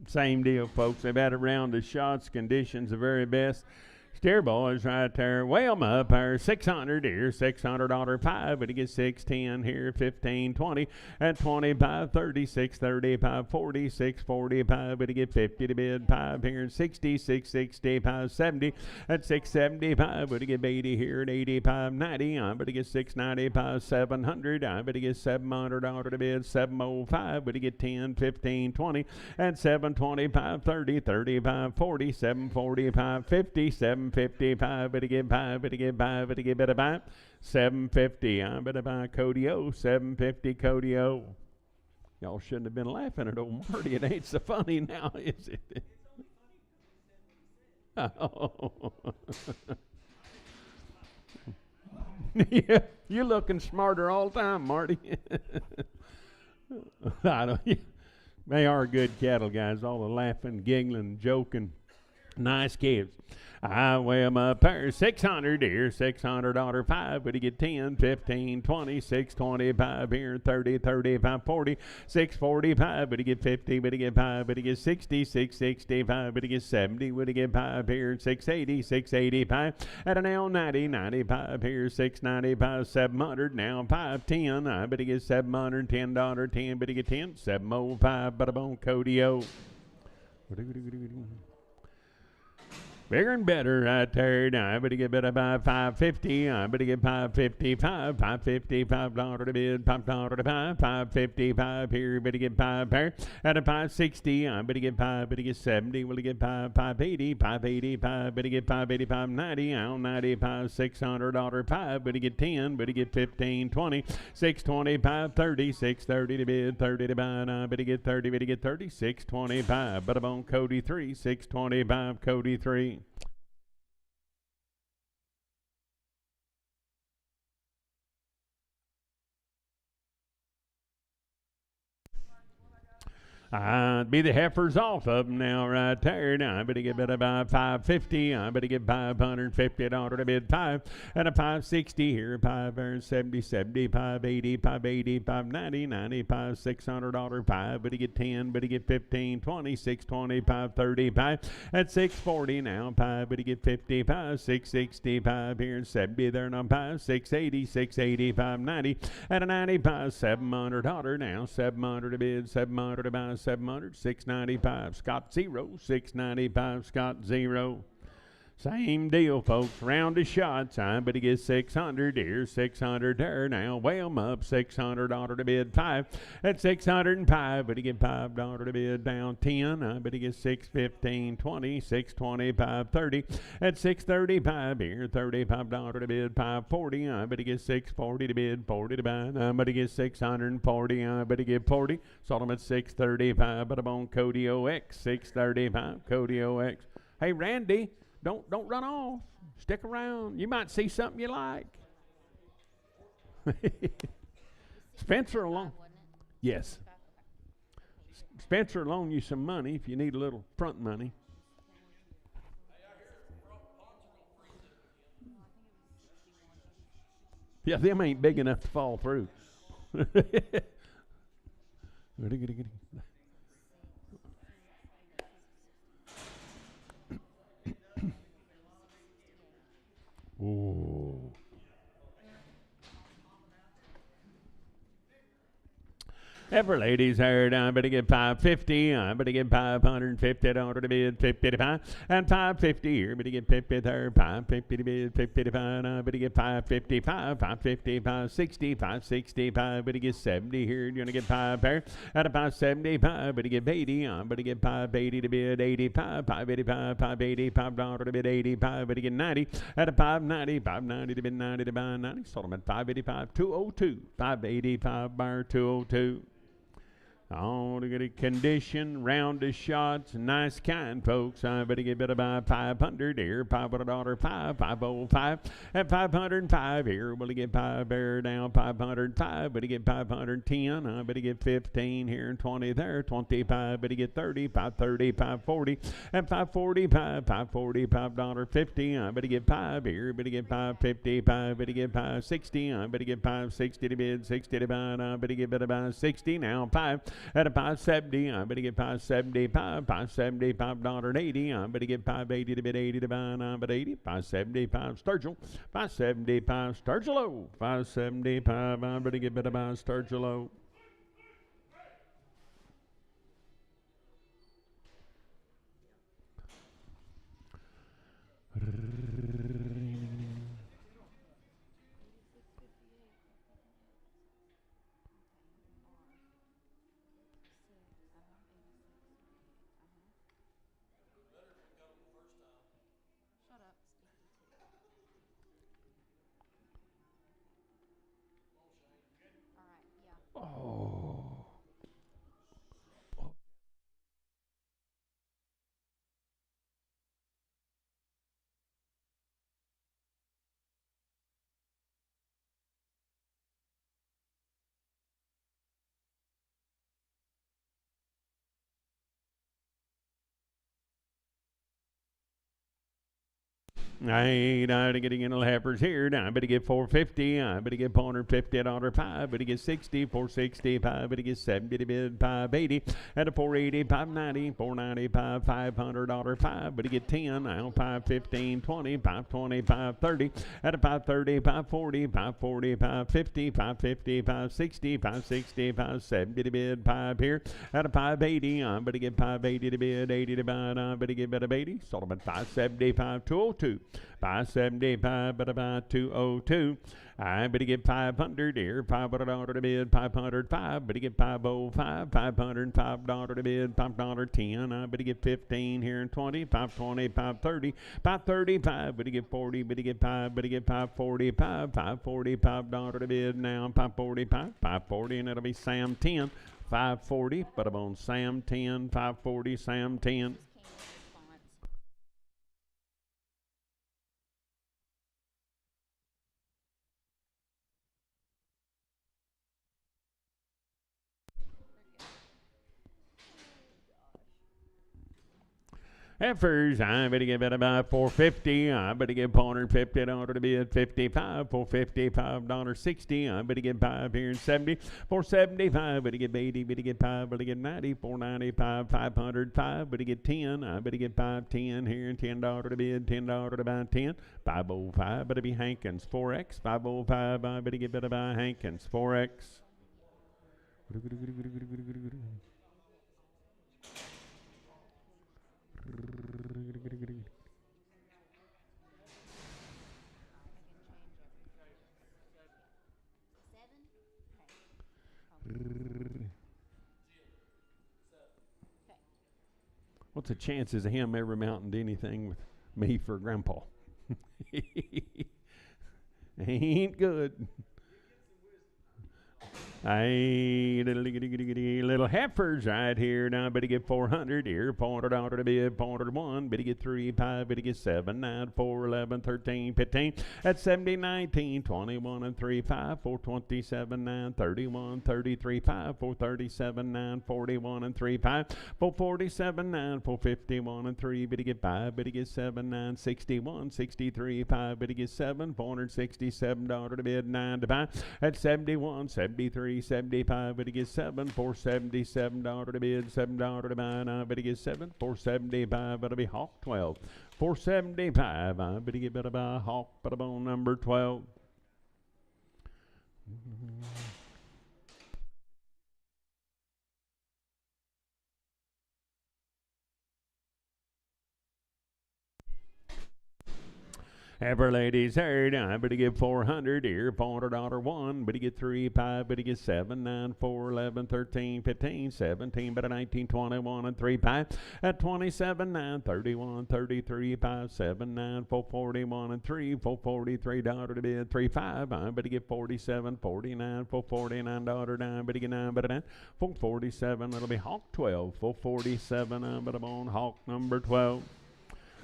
Same deal, folks. They've had a round of shots, conditions the very best. Steer boys right there. Well, I'm up here. 600 here. $600 5, but he gets 610 here. 1520 at 25, 36, 35, 40, 645, but he get 50 to bid 5 here. 60, 665, 70 at 675, but he get 80 here at 85, 90. I but he get 695, 700. I but he get $700 to bid 705, but he get 10, 15, 20 at 725, 30, 35, 40, 745, 50, 755, but he get 5, but he get 5, but he get better buy 750. I better buy Cody O, 750 Cody O. Y'all shouldn't have been laughing at old Marty. It ain't so funny now, is it? Oh. Yeah, you're looking smarter all the time, Marty. I don't. They are good cattle guys. All the laughing, giggling, joking, nice kids. I weigh them up there. 600 here, $600 5, but he get 10, 15, 20, 625 here, 30, 35, 40, 645, but he get 50, but he get 5, but he get 60, 665, but he get 70, but he get 5 here, 680, 685, at an L 90, 95 here, 695, 700, now 510, I but he get $710, 10, but he get 10, 705, but I'm on Cody O. Bigger and better right there. Now, I better get better by 550. I better get 555. $555 to bid. $5 to buy. 555 here. Better get 5 there. At a 560. I better get 5. Better get 70. Will get 580. 585. Better get 585. 90. I'll 95. $600 5. Better get 10. Better get 15. 20. 625. 30. 630 to bid. 30 to buy. I better get 30. Better get 30. 625. But I'm on Cody 3. 625 Cody 3. I'd be the heifers off of them now, right there. Now, I better get better by 550. I better get $550 to bid 5 and a 560 here. 570, 70, 580, 580, 590, 95, $600, 5. Better get 10, better get 15, 20, 620, 535 at 640 now. 5, better get 55, 665 here, 70 there now. 5, 680, 680, 590 at a 95, $700 now. 700 to bid, 700 to buy. 700, 695, Scott 0, 695, Scott 0. Same deal, folks. Round of shots. I better get 600 here, 600 there now. Weigh 'em up, $600 to bid 5 at 605. Better get $5 to bid down 10. I better get 615, 20, 625, 30 at 635 here, $35 to bid 540. I better get 640 to bid, 40 to buy. I better get 640. I better get 40. Sold them at 635. But I'm on Cody OX, 635, Cody OX. Hey, Randy. Don't run off. Stick around. You might see something you like. Spencer will loan. Yes. Spencer will loan you some money if you need a little front money. Yeah, them ain't big enough to fall through. Ooh. Ever ladies heard, I better get 550. I better get $550 to bid 50 to 5 and 550 here. Better get 50 there, 550 to bid 50 to 5. I better get 555, 550, 560, 565. Better get 70 here. You're gonna get 5 there at a 575. Better get 80. I better get 580 to bid 85, 585, 580, $5 to bid 85. Better get 90 at a 590, 590 to bid 90 to buy 90. Sold them at 585, 202, 585 bar 202. Oh, to get a condition, round of shots, nice kind, folks. I better get better by 500 here, $500, 505, at 505 here. Will get 5 there down, 505, better get 510. I better get 15 here and 20 there, 25, better get 30, 530, 540, at 545, $545.50. I better get 5 here, better get 555, better get 560. I better get 560 to bid, 60 to buy. I better get better by 60 now, 5. At a 570, I better get 575, $575.80. I better get 580 to bid 80 to buy, and I bet 80, 575 Sturgill, 575 Sturgillo, 575. I better get better by Sturgillo. Oh. I ain't out of getting in the heifers here. Now I better get 450. I better get $450 5. Better get 60, 465. Better get 70 to bid 580. At a 480, 590, 495, $500 5. Better get 10. Now 515, 20, 520, 530. At a 530, 540, 540, 550, 550, 560, 560, 570 to bid 5 here. At a 580, I better get 580 to bid 80 to buy. I better get better 80. Sold them at 575, 202. 575, but about 202. I better get 500 here, $500 to bid, 505. Better get 505, $505 to bid, $5.10. I better get 15 here and 20, 520, 530, 535. Better get 40, better get 5, better get 545, $545 to bid now, 545, 540, and it'll be Sam 10, 540. But I'm on Sam 10, 540, Sam 10. Heifers, I better give it about $4.50. I better give $450 to be at 55. $455.60. I better get 5 here and 70. $475. Better get 80. Better get 5. Better get 90. $495. 505. Better get 10. I better get 510 here and $10 to be at $10 to buy 10. 505. Better be Hankins 4X. 505. I better get better buy Hankins 4X. What's the chances of him ever mounting to anything with me for Grandpa? Ain't good. Hey, little heifers right here. Now, better get 400 here. $400 to be at $401. Better get 3, 5. Better get 7, 9, 4, 11, 13, 15. At 70, 19, 21, and 3, 5. 427, 9, 31, 33, 5. 437, 9, 41, and 3, 5. 447, 9, 451, and 3. Better get 5. Better get 7, 9, 61, 63, 5. Better get 7. $467 to be at 9 to 5. At 71, 73. 75, but he gets 7. $477 to bid, $7 to buy. I bet he gets 7. $475, but it'll be Hawk 12. $475, I bet he get better buy Hawk, but I'm on number 12. Ever ladies heard, I better get 400 here, $400 1, better get 3, 5, better get 7, 9, 4, 11, 13, 15, 17, better 19, 21, and 3, 5, at 27, 9, 31, 33, 5, 7, 9, 441, and 3, $443 to bid, 3, 5, I better get 47, 49, $449, 9, better get 9, better 9, 447, it'll be Hawk 12, 447, I better on Hawk number 12.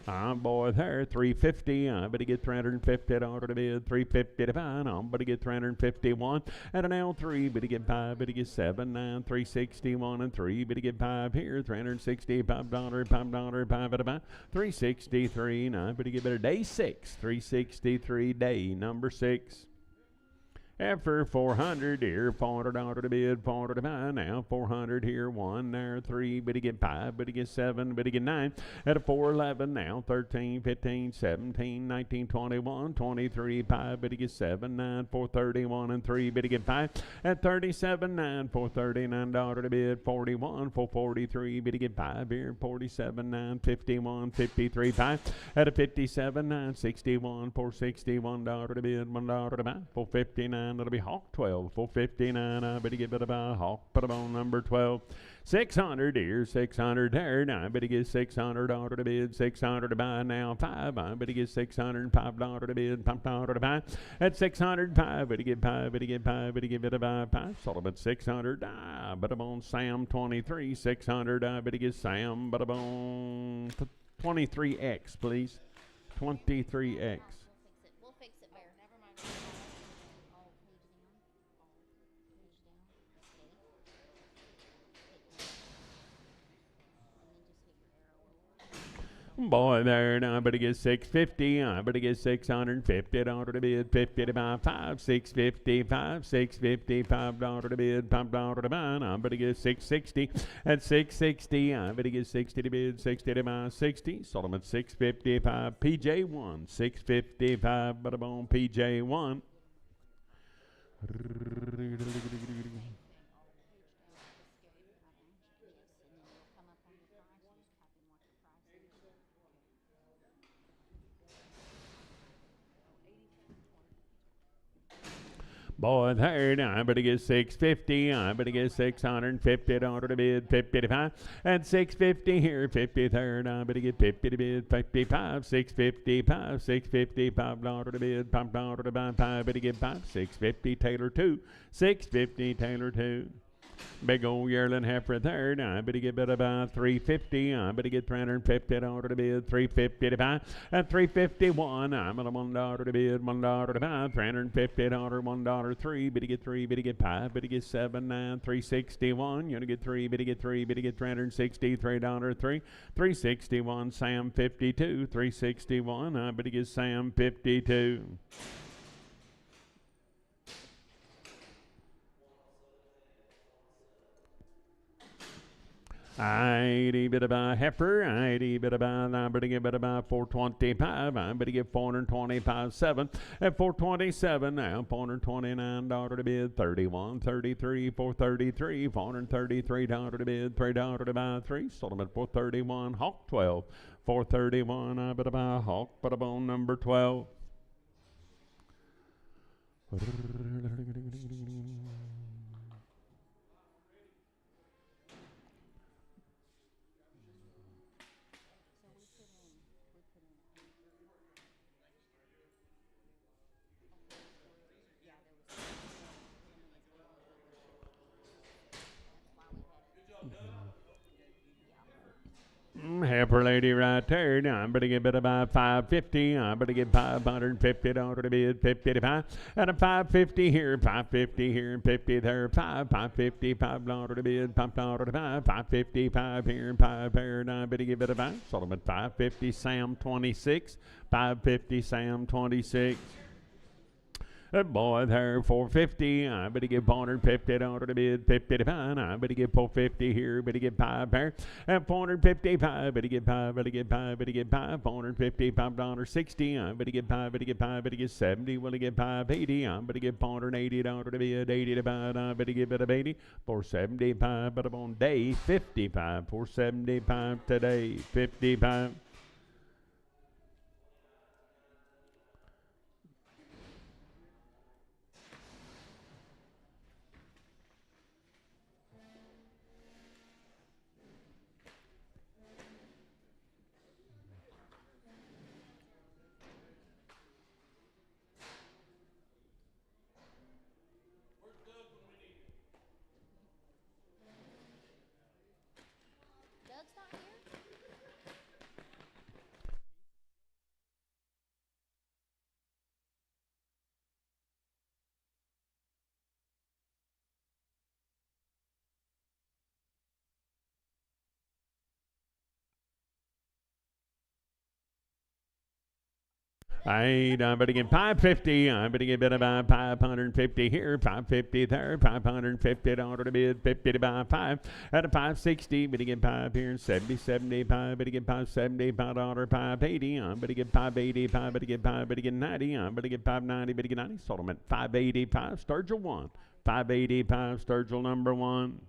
I'm boy there, 350. I better get $350 to bid, 350 to buy. I'm better get 351 at an L3. Better get 5. Better get 7, 9, 361 and 3. Better get 5 here, $365, $5 at a buy. 363. Now I better get better day 6. 363 day number 6. After 400 here, $400 to bid, $400 to buy. Now 400 here, 1 there, 3, better get 5, better get 7, better get 9. At a 411 now, 13, 15, 17, 19, 21, 23, 5, better get 7, 9, 431 and 3, better get 5. At 37, 9, $439 to bid, 41, 443, better get 5 here, 47, 9, 51, 53, 5. At a 57, 9, 61, $461 to bid, $1 to buy, 459. That'll be Hawk 12, 459. I better get better by Hawk, put them on number 12. 600 here, 600 there. Now I better get $600 to bid, 600 to buy. Now 5. I better get $605 to bid, $5 to buy. At 605, better get 5, better get 5, better get better buy 5. Sold them at 600. I better on Sam 23, 600. I better get Sam, better on 23X, please. 23X. Boy, there, now I better get 650. I better get $650 to bid, 50 to buy, 5, 655, $655 to bid, $5 to buy. I better get 660. At 660, I better get 60 to bid, 60 to buy, 60. Sold them at 655. PJ1, 655, but I'm on PJ1. Boy, there, I better get 650. I better get $650 to bid, 55. At 650 here, 53rd. I better get 50 to bid, 55. 655, $655 to bid, $5 to buy, 5. Better get 5. 650 Taylor 2. 650 Taylor 2. Big old yearling heifer third. I better get better by 350. I better get 350 order to bid. 350 to buy. At 351. I'm at a $1 to bid. $1 to buy. 350 order. $1.03. Better get 3. Better get 5. Better get 7. 9. 361. You're gonna get 3. Better get 3. Better get 360. $3.03. 361. Sam 52. 361. I better get Sam 52. I'd bit about heifer, I'd bit about, I'm better get about 425, I'm better get 425.7 at 427 now, $429 to bid, 31, 33, 433, $433 to bid, $3 to buy 3, sold them at 431, Hawk 12, 431, I bet about Hawk, but a bone number 12. Heifer lady right there. Now I'm better get bid about 550. I'm better get $550 to bid 55. And a 550 here, 550 here, 50 there, 550, $5 to bid, $5 to buy, 555 here, 5 here. Now I better get bid about sold them at 550. Sam 26, 550 Sam 26. That boy there, 450. I better get $450 to bid, 50 to buy. I better get 450 here, better get 5 there. At 455, better get 5, better get 5, better get 5. $455.60. I better get 5, better get 5, better get 70. Will I get 580? I better get $480 to bid, 80 to buy. I better get bit of 80. 475, but I'm on day 55. 475 today, 55. I better get 550. I better get bid about 550 here, 550 there, $550 to bid, 50 to buy 5. At a 560, better get 5 here, 70, 75, better get 575 $5, 580. I better get 585, better get 5, better get 90. I better get 590, better get 90. Sold them at 585, Sturgill 1. 585, Sturgill number 1.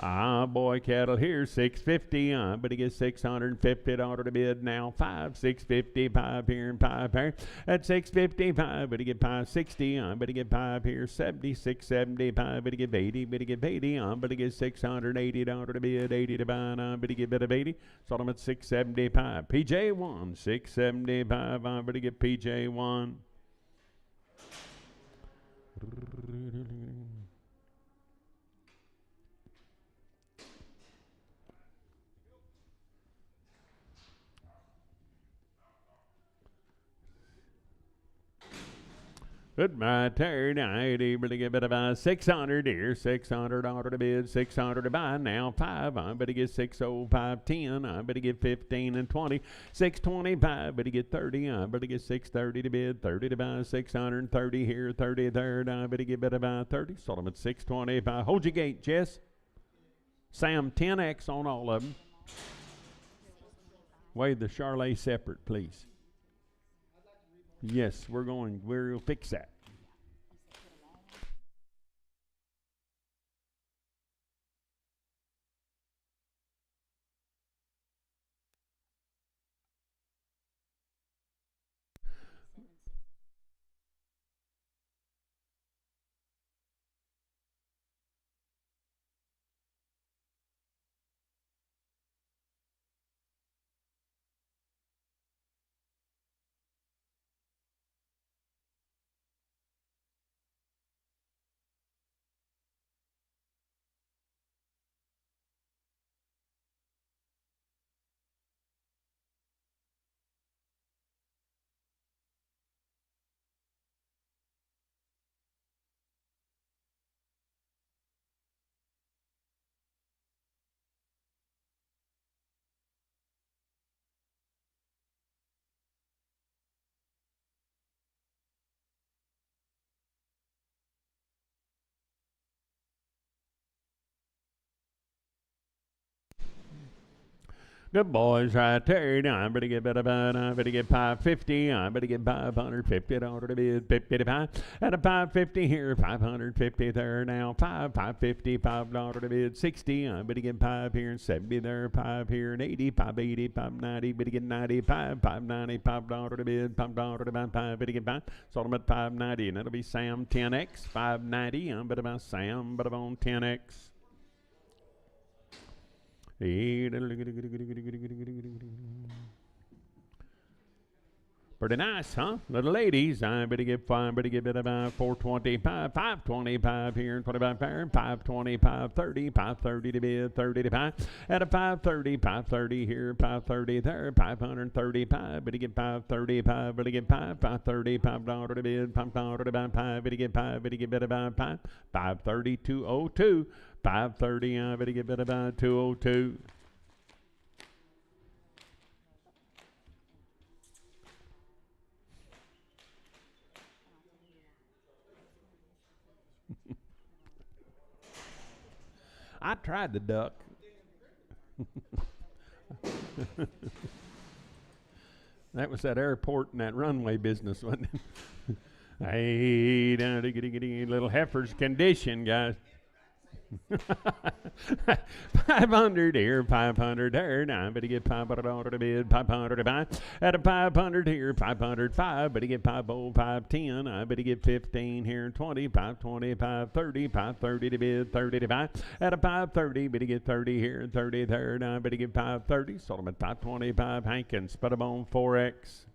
Ah, boy, cattle here, 650. I better get $650 to bid now. 5, 655 here and 5 here. At 655, better get 560. I better get 5 here, 70, 675. Better get 80, better get 80. I better get $680 to bid, 80 to buy. I better get bid of 80. Sold them at 675. PJ1, 675. I better get PJ1. Good my turn. I'd able to give it about 600 here. $600 to bid, 600 to buy. Now 5. I better get 605, 10. I better get 15 and 20. 625. Better get 30. I better get 630 to bid, 30 to buy. 630 here, 30 there. I better get about 30. Sold them at 625. Hold your gate, Jess. Sam, 10X on all of them. Weigh the Charlet separate, please. Yes, we'll fix that. Good boys right there. Now I'm better get better, I'm better get 550. I'm better get 550 to bid 55. At a 550 here, 550 there now. 550, $5 to bid 60. I'm better get 5 here and 70 there. 5 here and 80, 580, 590. Better get 95, 590, $5 to bid, $5 to buy 5. Better get 5. Sold them at 590, and that'll be Sam 10X 590. I'm better buy Sam, but I'm on 10X. Pretty nice, huh? Little ladies, I better get 5, better get about 425, 525 here, 25 fair, 525, 30, 530 to bid, 30 to 5. At a 530, 530 here, 530 there, 535, better get 535, better get 530, $5 to bid, $5 to buy 5, better get 5, better get better about 5, 530, 202, 530, I better get better about 202. I tried to duck. That was that airport and that runway business, wasn't it? Hey, down to little heifer's condition, guys. 500 here, 500 there. Now, better get $500 to bid, 500 to buy. At a 500 here, 505. Better get 505.10. I better get 15 here, 20, 525, 30, 530 to bid, 30 to buy. At a 530, better get 30 here, 30 there. Now, better get 530. Sold them at 525. Hankins, put them on 4X.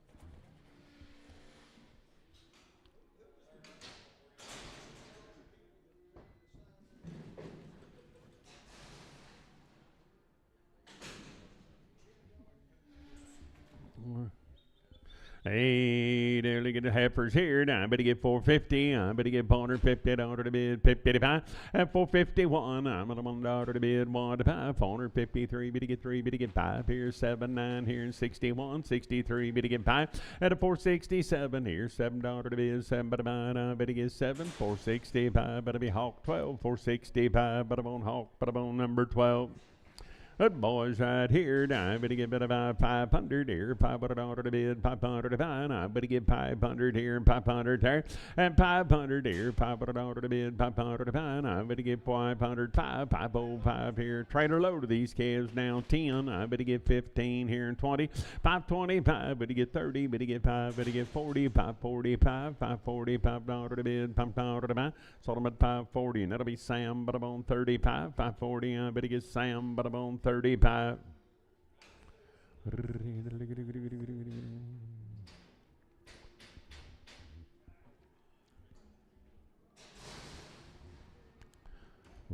Hey, there, look at the heifers here. Now, I better get 450. I better get $450 to bid, 55. At 451, I'm at $1 to bid, 1 to 5. 453, better get 3, better get 5 here, 7, 9 here, and 61, 63, better get 5. At a 467 here, $7 to bid, 7 to buy. I better get 7, 465, better be Hawk 12, 465, but I'm on Hawk, but I'm on number 12. Good boys right here. Now I better get about 500 here, $500 to bid, 500 to buy. I better get 500 here and 500 there, and 500 here, $500 to bid, 500 to buy. I better get 500, 505 here. Trailer load to these calves now 10. I better get 15 here and 20, 525. Better get 30. Better get 5. Better get 40, 545, 540, $5 to bid, $5 to buy. Sold them at 540, and that'll be Sam, but I'm on 35, 540. I better get Sam, but I'm on 35.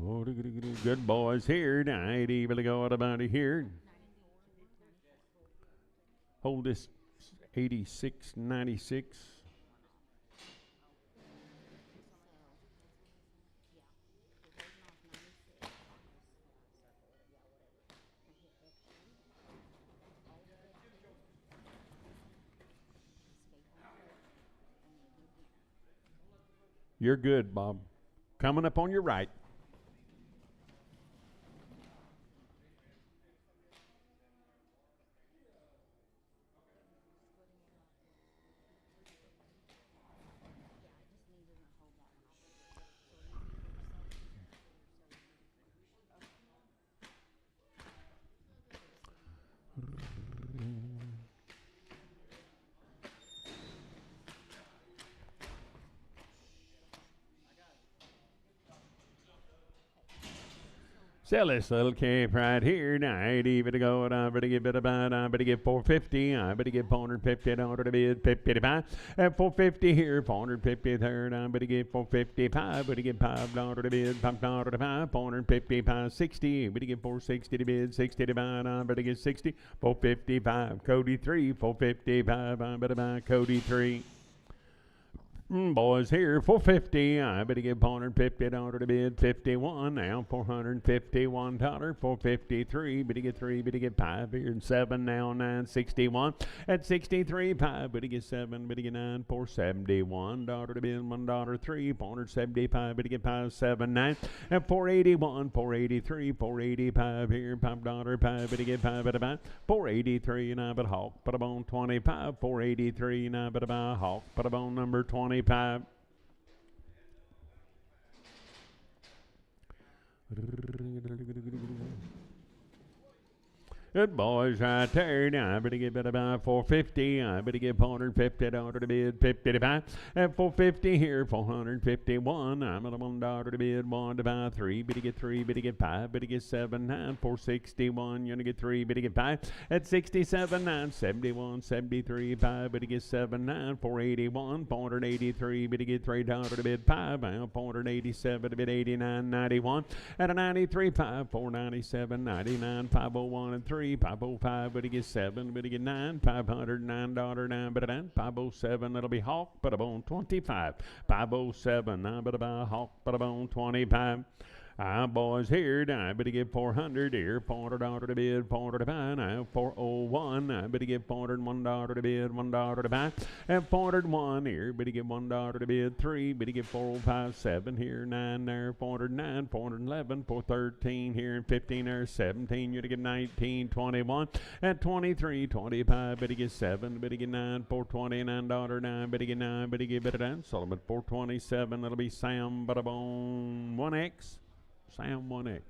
Oh, good boys here. Now, 80, better go out about here. Hold this 86.96. You're good, Bob. Coming up on your right. Sell this little calf right here. Now, 80, better go, and I better get better buy. I better get 450. I better get $450 to bid, 55. At 450 here, 450 there, and I better get 455. Better get $5 to bid, $5 to buy. 455, 60. Better get 460 to bid, 60 to buy, and I better get 60. 455, Cody 3, 455. I better buy Cody 3. Boys here, 450. I better give $450 to bid. 51 now, $451. 453. Better get 3. Better get 5 here and 7 now. 961 at 63. 5. Better get 7. Better get 9. $471 to bid. $1.03. 475. Better get 5. 7 9 at 481. 483. 485 here. $5. 5. Better get 5 at about 483. And I bet hawk. Put a bone 25. 483. And I bet about hawk. Put a bone number 25. Good boys right there. Now I better get about 450. I better get $450 to bid. 55 at 450 here. 451. I'm at $1 to bid. 1 to buy 3. Better get 3. Better get 5. Better get 7 9. 461. You're gonna get 3. Better get 5 at 67 9. 71 73. 5. Better get 7 9. 481. 483. Better get $3 to bid. 5. 487 to bid. 89 91 at a 93. 5. 497 99. 501 and 3. 505, but he gets 7, but he get 9, $509, 9, but 9, 507, that'll be hawk, but a bone 25, 507, 9, but a hawk, but a bone 25. Boys here, I better get 400 here, $400 to bid, 400 to buy, now 401, I better get $401 to bid, $1 to buy, and 401 here, better get $1 to bid, 3, better get 4057 here, 9 there, 409, 411, 413 here, and 15 there, 17, you're to get 19, 21, and 23, 25, better get 7, better get 9, $429, 9, better get 9, better get better than Solomon, 427, that'll be Sam, but a bone 1X. Sam 1X.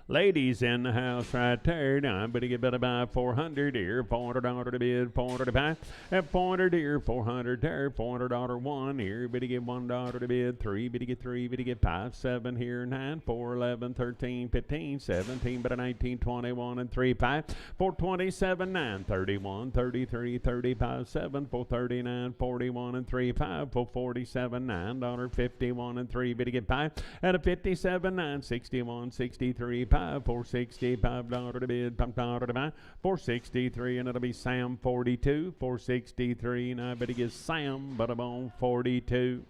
Ladies in the house right there. Now I'm better get better by 400 here. $400 to bid, 400 to buy. At 400 here, 400 there, $400 1 here. Better get $1 to bid, 3. Better get 3. Better get 5, 7 here, 9, 4, 11, 13, 15, 17, better 19, 21, and 3, 5, 427, 9, 31, 33, 35, 7, 439, 41, and 3, 5, 447, $9, 51, and 3. Better get 5 at a 57, 9, 61, 63, 5. $465 to bid, $5 to buy, 463, and it'll be Sam 42, 463, and I better get Sam, but I'm on 42.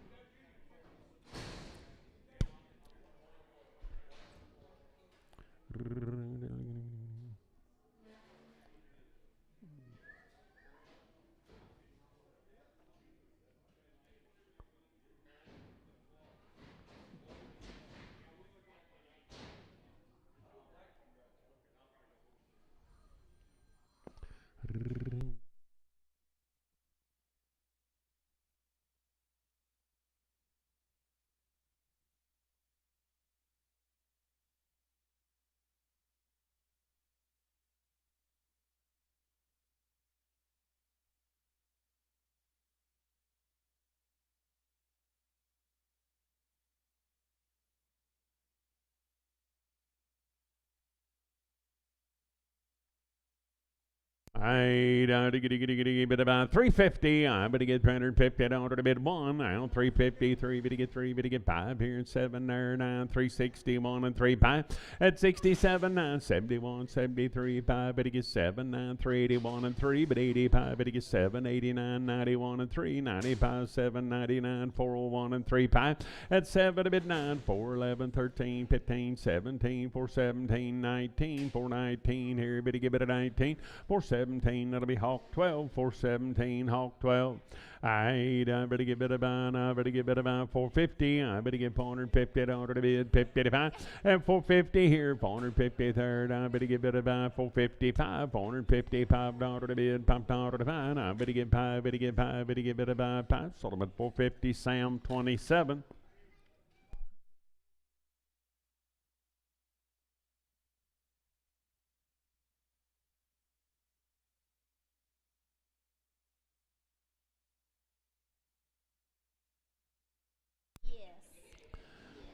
Bit about 350. I better get $350 to bid 1. Now 350, 3, better get 3, better get 5 here and 7 there, 9, 361 and 3, 5 at 67, 9, 71, 73, 5, better get 7, 9, 381 and 3, but 85, better get 7, 89, 91 and 3, 95, 7, 99, 401 and 3, 5 at 7 to bid 9, 411, 13, 15, 17, 417, 19, 419 here, better get it 19, 417, that'll be hawk 12, 417, hawk 12. I better get better by, I better get better by 450. I better get $450 to bid, 55 and 450 here, 453rd. I better get better by 455, $455 to bid, $5 to buy. I better get 5, better get 5, better get better by 5. Solomon 450, Sam 27.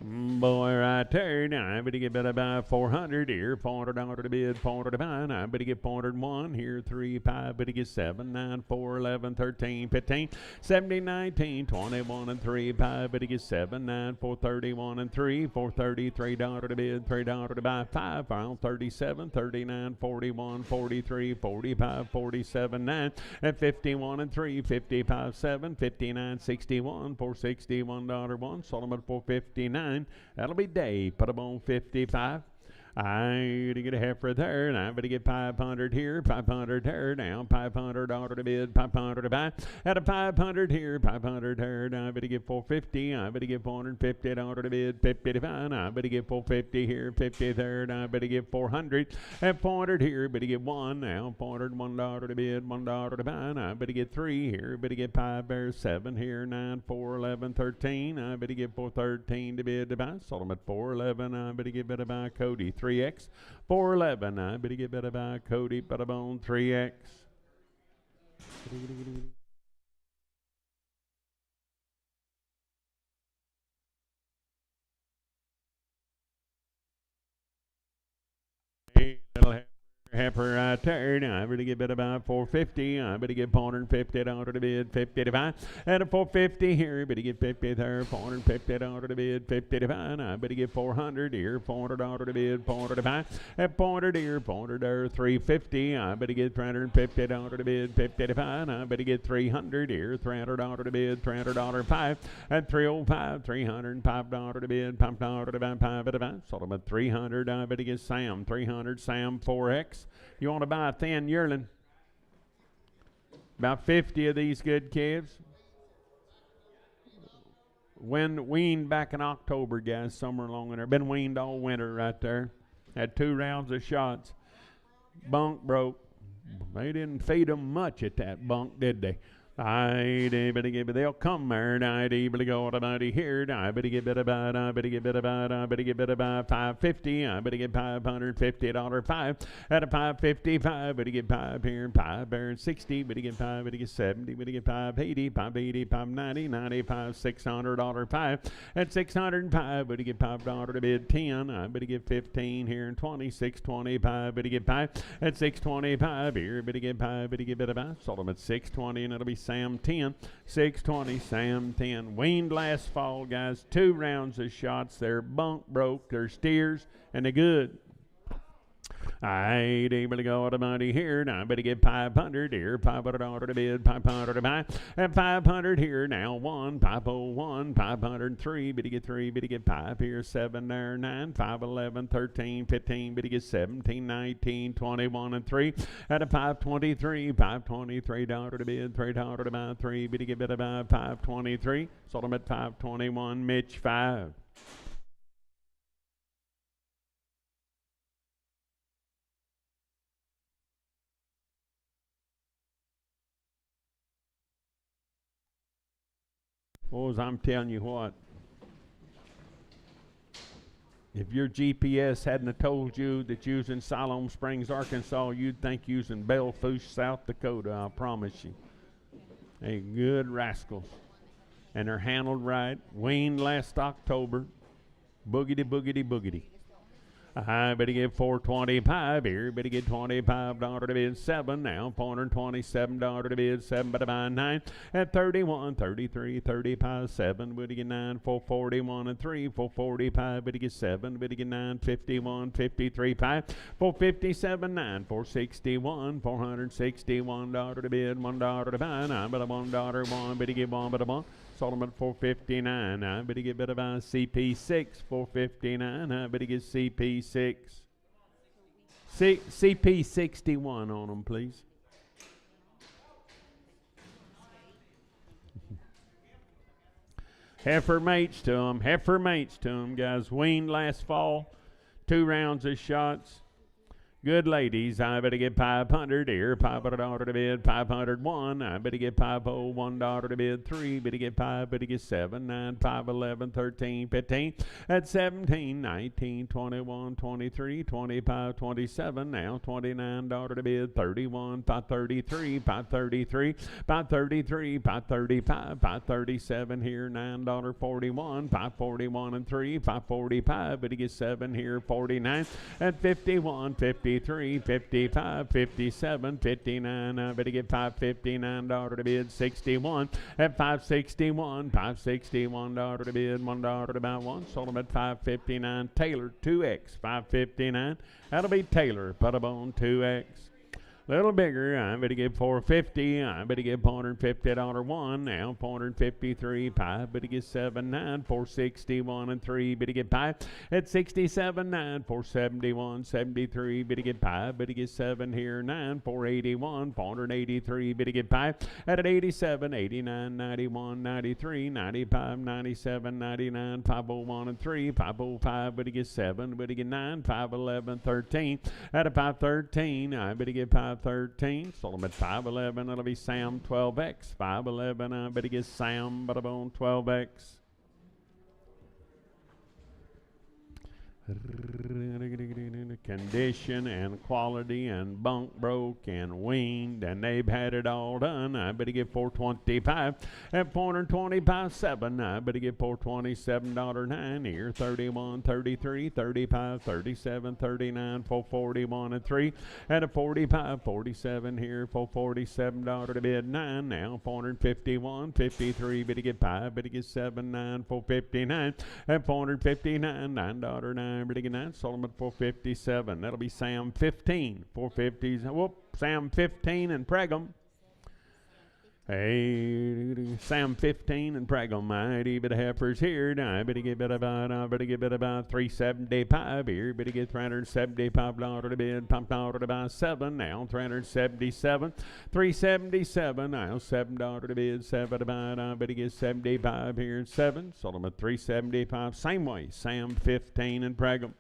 Boy, right there. Now, I better get better by 400 here. $400 to bid, 400 to buy. Now, I better get 401 here. 3, 5, better get 7, 9, 4, 11, 13, 15, 17, 19, 21, and 3, 5, better get 7, 9, 4, 31, and 3, 430, $3 to bid, $3 to buy. 5, final 37, 39, 41, 43, 45, 47, 9, and 51, and 3, 55, 7, 59, 61, $461, 1, Solomon 459. That'll be Dave. Put them on 55. I to get a heifer there, and I better get 500 here, 500 there, now $500 to bid, 500 to buy. At a 500 here, 500 there, now I better get 450, I better get $450 to bid, 50 to buy. Now I better get 450 here, 50 there, now I better get 400. At 400 here, better get 1, now $401 to bid, $1 to buy. Now I better get 3 here, better get 5 there, 7 here, 9, 4, 11, 13. I better get 413 to bid to buy. Sold them at 411. I better get better buy Cody. 3X, 411. I better get better by Cody, but I'm on 3X. Hey, little heifer right there. Now I better get better by 450. I better get $450 to bid, 50 to buy. At a 450 here, better get 50 there, $450 to bid, 50 to buy. I better get 400 here, $400 to bid, 400 to buy. At 400 here, 400 there, 350. I better get $350 to bid, 50 to buy. I better get 300 here, $300 to bid, $300 5. At 305, $305 to bid, $5 to buy, 5 to buy. Sold them at 300. I better get Sam, 300, Sam 4X. You want to buy a thin yearling? About 50 of these good calves. Weaned back in October, guys, somewhere along in there. Been weaned all winter right there. Had 2 rounds of shots. Bunk broke. They didn't feed them much at that bunk, did they? They'll come there. I better go about here. I better get better about. I better get better about. I better get better about 550. I better get $550 5. At a 555, better get 5 here, 5 there, and 60. Better get 5. Better get 70. Better get 580, 580, 590, 95, $600 5. At 605, better get $5 to bid 10. I better get 15 here and 20, 625. Better get 5. At 625 here, better get 5. Better get better about. Sold them at 620, and it'll be Sam 10, 620, Sam 10. Weaned last fall, guys. 2 rounds of shots. They're bunk broke. They're steers, and they're good. I ain't able to go out of money here. Now I better get 500 here, $500 to bid, 500 to buy. At 500 here, now 1, 501, 503. Better get 3, better get 5 here, 7 there, 9, 5, 11, 13, 15. Better get 17, 19, 21, and 3. At a 523, $523 to bid, $3 to buy, 3. Better get better by 523. Sold them at 521. Mitch 5. Boys, I'm telling you what, if your GPS hadn't have told you that you was in Siloam Springs, Arkansas, you'd think you was in Belfouche, South Dakota, I promise you. They good rascals. And they're handled right. Weaned last October. Boogity, boogity, boogity. I better get 425 here. Better get $25 to bid 7 now. $427 to bid 7. Better buy 9 at 31, 33, 35, 7. Better get 9, 441 and 3. 445. Better get 7. Better get 9, 51, 53, 5. 457, 9, 461, $461 to bid, $1 to buy 9. Better $1, 1. Better get 1, better 1. Sold them at 459. I better get better by CP6, 459. I better get CP6. CP61 on them, please. Heifer mates to them. Heifer mates to them, guys. Weaned last fall. 2 rounds of shots. Good ladies, I better get 500 here. $500 to bid, 501. I better get 501 to bid, 3. Better get 5, better get 7, 9, 5, 11, 13, 15. At 17, 19, 21, 23, 25, 27. Now $29 to bid, 31, 533, 533, 533, 535, 537 here, $9.41, 541 and 3, 545. Better get 7 here, 49. At 51, 53, 55, 57, 59. I better get $559 to bid, 61. At 561, $561 to bid, $1 to buy one. Sold them at 559. Taylor 2X, 559. That'll be Taylor. Put them on 2X. Little bigger, I better get 450. I better get $450 one. Now 453, 5. Better get 7, 9, 461 and 3. Better get 5 at 67, 9, 471, 73. Better get 5. Better get 7 here, 9, 481, 483. Better get 5 at 87, 89, 91, 93, 95, 97, 99, 501 and 3, 505. Better get 7. Better get 9, 511, 13. At a 513, I better get 5. 13, sold them at 511. That'll be Sam 12X. 511. I better get Sam, but I'm on 12X. Condition and quality and bunk broke and weaned, and they've had it all done. I better get 425 at 425, 7. I better get $427.9 here. 31, 33, 35, 37, 39, 441 and 3. At a 45, 47 here. $447 to bid, 9. Now 451, 53. Better get 5. Better get 7, 9, 459 at 459, $9.9. Better get 9. Sold them at 457. That'll be Sam 15. 450s. Whoop. Sam 15 and Pregum. Hey, Sam 15 and Pregum. Mighty bit of heifers here. I better get about 375 here. Better get $375 to bid. $5 to buy 7. Now 377. 377. Now $7 to bid. 7 to buy. I better get 75 here. 7. Sold them at 375. Same way. Sam 15 and Pregum.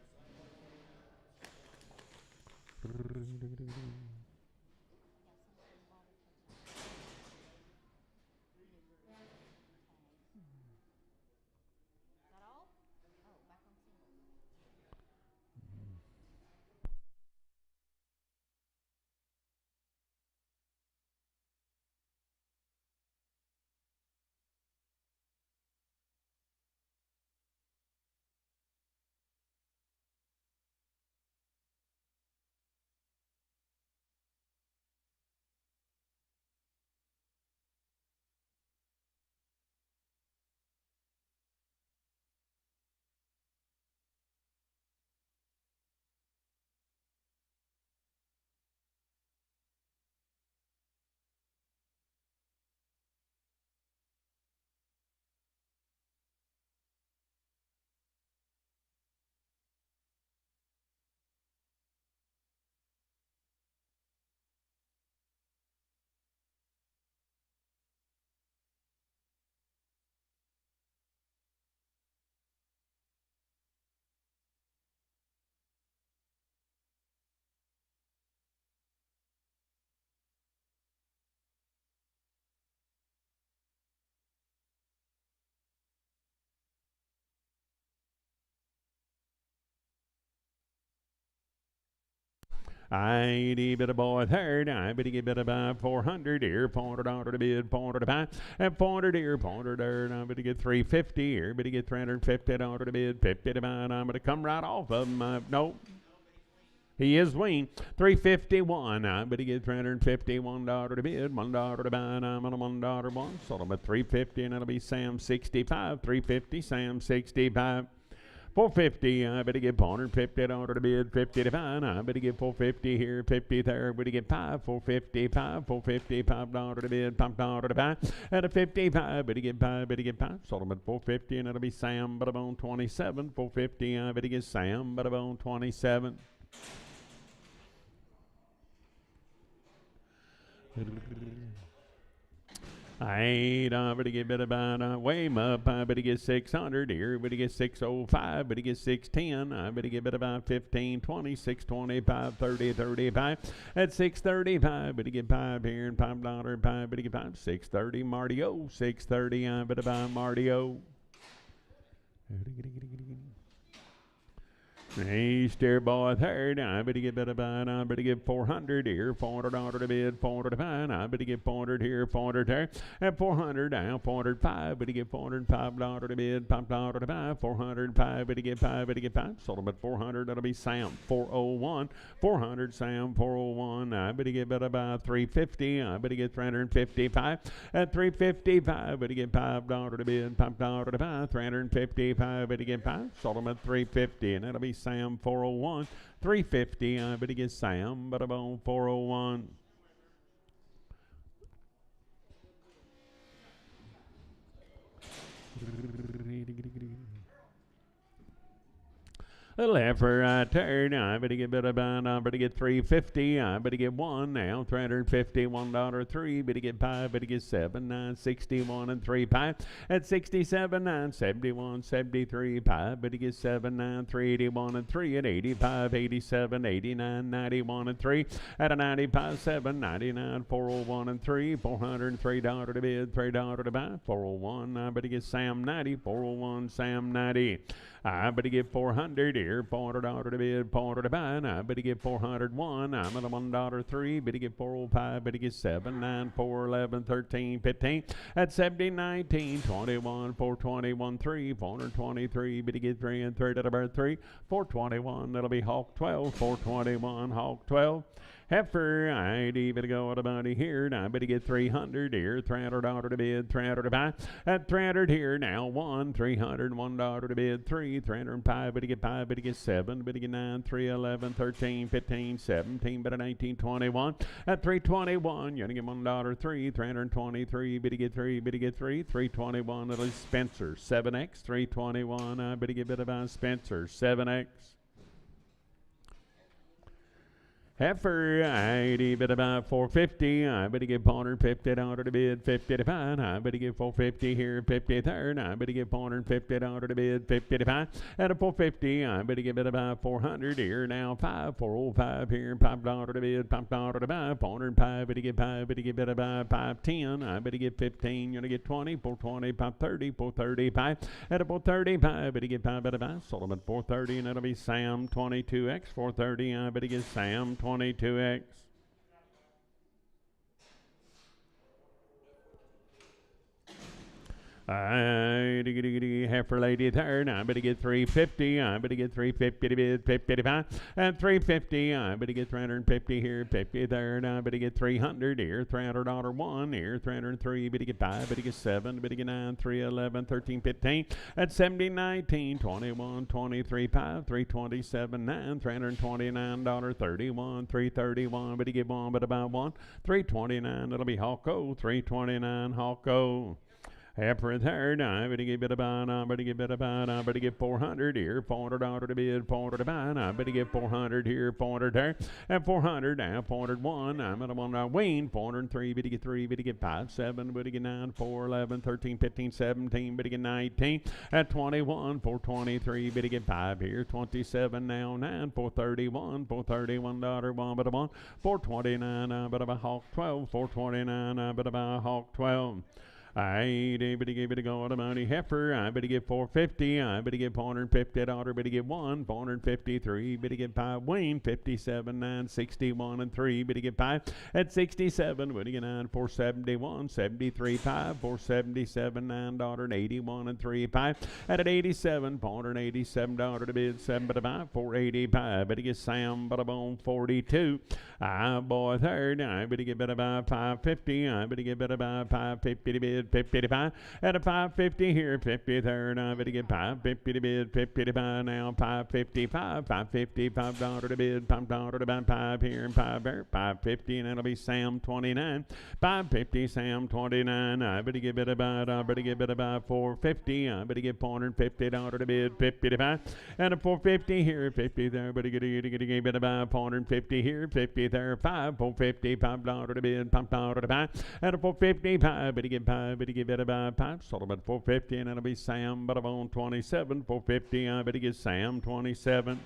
I bit a boy third. I better get about 400 here. $400 to bid. 400 to buy. At 400 here. 400 there. I better get 350 here. Better get $350 to bid. 50 to buy. I'm going to come right off of him. Nope. He is weaned. 351. I better get $351 to bid. $1 to buy. I'm on a $1 one. Sold him at 350, and it'll be Sam 65. 350. Sam 65. 450, I better get $450 to bid, 50 to buy. I better get 450 here, 50 there. Better get 455, $5 to bid, $5 to buy. At a 55, better get 5, Sold them at 450, and it'll be Sam, but I'm on 27. 450, I better get Sam, but I'm on 27. I better get better about way up. I better get 600 here. Better get 605. Better get 610. I better get better about 15, 20, 625, 30, 35. At 635, better get $5 here and $5. Better get 5. 630 Marty-O. 630. I better buy Marty-O. Hey, stair boy third. I better get better buy. I better get 400 here. $400 to bid. 400 to buy. I better get 400 here. 400 there. At 400 down. 405. Better get $405 to bid. $5 to buy. 405. Better get 5. Better get 5. Sold them at 400. That'll be Sam 401. 400 Sam 401. I better get better buy 350. I better get 355. At 355. Better get $5 to bid. $5 to buy. 355. Better get 5. Sold them at 350. And that'll be Sam 401. 350. I better get Sam, but about 401. Little heifer I turn. I better get better bound. I better get 350. I better get 1 now. 350. $1 3. Better get 5. Better get 7. 9. 61 and 3 5. At 67. 9. 71. 73. 5. Better get 7. 9. 381 and 3. At 85. 87. 89. 91 and 3. At a 95. 7. 99. 401 and 3. $403 to bid. $3 to buy. 401. I better get Sam 90. 401 Sam 90. I better get 400 here, $400 to bid, $400 to buy. I better get 401. I'm at a $1 3. Better get 405. Better get 7, 9, 4, 11, 13, 15. At 70, 19, 21, 421, 3, 423. Better get 3 and 3 to the bird 3, 421. That'll be Hawk 12, 421, Hawk 12. Heifer, I better go at about here. Now I better get 300 here, $300 to bid, $300 to buy. At 300 here now, $301 to bid, 3, 305. Better get 5, better get 7, better get 9, 3, 11, 13, 15, 17, better 19, 21. At 321, you're gonna get $1 3, 323. Better get 3, better get 3, 321. It'll be Spencer 7X, 321. I better get better by Spencer 7X. Heifer, I better buy 450. I better get $450 to bid, 50 to buy. I better get 450 here, 50 third. I better get $450 to bid, 50 to buy. At a 450, I better get better buy 400 here now, 5, 405 here, $5 to bid, $5 to buy. 405, better get 5, better get better buy 510. I better get 15, you're gonna get 20, 420, 530, 435. At a 435, better get 5, better buy. Sold them at 430, and that'll be Sam 22X, 430. I better get Sam 22X. Heifer lady third. I better get 350. I better get 350 to bid, 50 to buy. At 350, I better get 350 here, 50 third. I better get 300 here, $300 1 here, 303. Better get 5, better get 7, better get 9, 3, 11, 13, 15. At 70, 19, 21, 23, 5, 327, 9, $329, 31, 331. Better get 1, better buy 1, 329. That'll be Hawko, 329 Hawko. Heifer third, I better get better buy, I better get better buy, I better get 400 here, $400 to bid, 400 to buy, I better get 400 here, 400 there. At 400, now 401, I'm at a $1 wing, 403, better get 3, better get 5, 7, better get 9, 4, 11, 13, 15, 17, better get 19. At 21, 423, better get 5 here, 27 now, 9, 431, $431, 1, better 1, 429, I better buy Hawk 12, 429, I better buy Hawk 12. I better give it a go to money heifer. I better get 450. I better get $450. Better get 1, 453. Better get 5 wing, 57, 9, 61 and 3. Better get 5 at 67. Better get 9, 471, 73, 5, 477, $9 and 81 and 3, 5. At 87, $487 to bid, 7 to buy, 485. Better get Sam, but bone 42. I boy third. I better get better by 550. I better get better by 550 to bid. bid, 50 to 5. And a 550 here, 53rd, I better get 550 to bid, 50 to 5 now, 555, 550, $5 to bid, $5 to buy 5 here, and 5 there, 550, and that'll be Sam 29. 550, Sam 29, I better give it about, 450, I better get $450 to bid, 50 to 5. And a 450 here, 50 there, better get it about 450 here, 50 there, 5, 450, $5 to bid, $5 to buy. And a 455, better give it about 5, sold about 450, and that'll be Sam, but I'm on 27, 450, I better get Sam 27.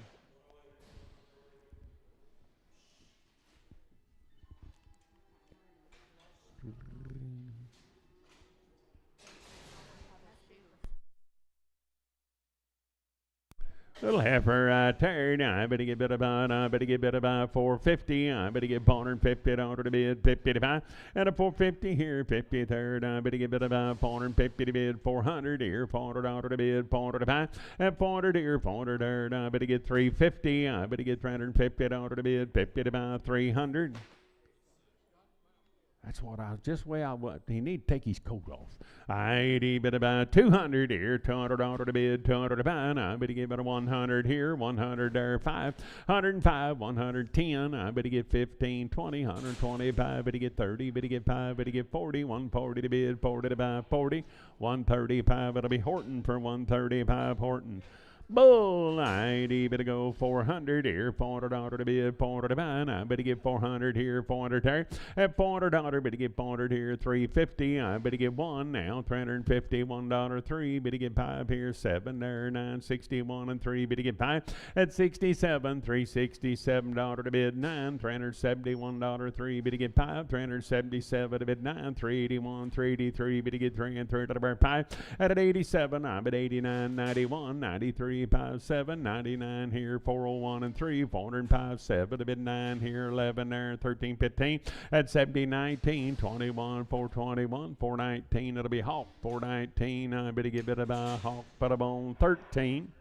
Little heifer right there. I better get bit about 450. I better get $450 to bid, 55. And a 450 here, 53rd. I better get bit about 450 to bid, 400 here, $400 to bid, 405. And 400 here, 400 there. I better get 350. I better get $350 to bid, 50 to buy 300. That's what I was just way I was. He need to take his coat off. I bid about 200 here, $200 to bid, 200 to buy. I better give it a 100 here, 100 there, 5, 105, 110. I better get 15, 20, 125. Better get 30, better get 5, better get 40, 140 to bid, 40 to buy, 40, 135. It'll be Horton for 135, Horton. Bull, I better go 400 here, $400 to bid, 400 to buy. I better get 400 here, 400 there. At $400, better get 400 here, 350. I better get 1 now, 350, $1, 3. Better get 5 here, 7 there, 961 and 3. Better get 5 at 67, $367 to bid, 9, $371, 3. Better get 5, 377 to bid, 9, 381, 383. Better get 3 and 3 to the 5 at 87. I'm at 89, 91, 93. 57, 99 here, 401 and 3, 405, 7, a bit 9 here, 11 there, 13, 15, at 70, 19, 21, 421, 419, it'll be Hawk, 419, I better get bit about Hawk, but I'm on 13.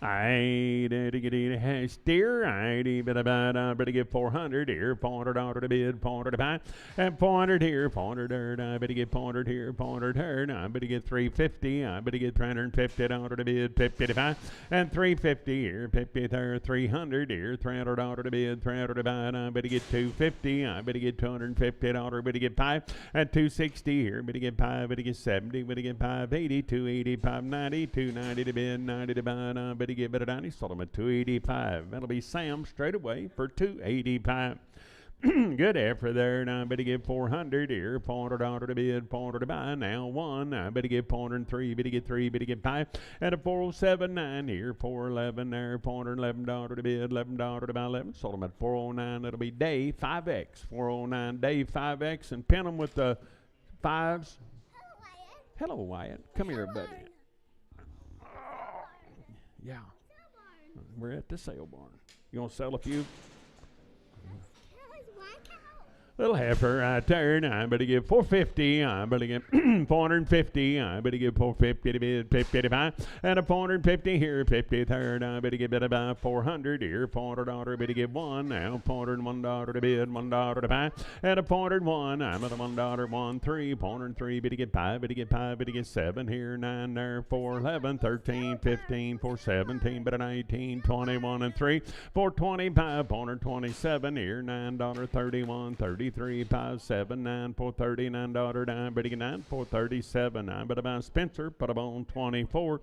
I did get a steer. I did about better get 400 here, $400 to bid, 400 to buy, and 400 here, 400 there. I better get 400 here, 400 there. I better get 350. I better get $350 to bid, 50 to buy, and 350 here, 50 there, 300 here, $300 to bid, 300 to buy. I better get 250. I better get $250. Better get 5 and 260 here. Better get 5. Better get 70. Better get 580, 280, 590, 290 to bid, 90 to buy. Better give it a 90, sold him at 285. That'll be Sam straight away for 285. Good effort there. And I better give 400 here, $400 to bid, 400 to buy. Now 1. I better give 403. Better get 3. Better get 5. And a 407.9 here, 411 there, $411 to bid, $11 to buy, 11. Sold them at 409. That'll be day 5X, 409 day 5X, and pin them with the 5s. Hello, Wyatt. Come here, buddy. Yeah. We're at the sale barn. You want to sell a few? Little heifer right there. I better give 450. I better give 450. I better give 450 to bid, 50 to buy. And a 450 here, 53rd. I better give it about 400 here, $400. Better give 1 now, $401 to bid, $1 to buy. And a 401. I'm at a $1, 1, 3, 403. Better get 5. Better get 5. Better get 7 here, 9 there, 411, 13, 15, 417. Better 19, 21 and 3, 425, 427 here, $9, 31, 30. 357 $439 9 better get 9 $437 9 better buy Spencer put them on 24.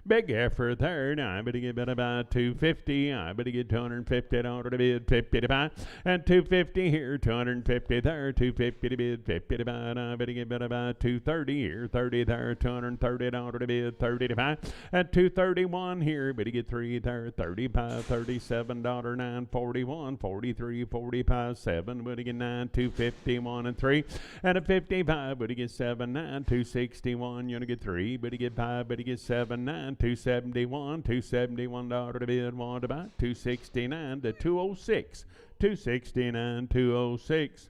Big effort there. Now I better get about 250. I better get $250 to bid, 50 to buy, and 250 here, 250 there, 250 to bid, 50 to buy. I better get about 230 here, 30 there, $230 to bid, 30 to buy, and 231 here. Better get 3 there, 35, $37 9, 41, 43, 45, 7. Better get 9, 251 and 3, and a 55. Better get 7 9, 261. You're gonna get 3. Better get 5. Better get 7 9. 271, $271 to bid, 1 to buy, 269 to 206, 269, 206.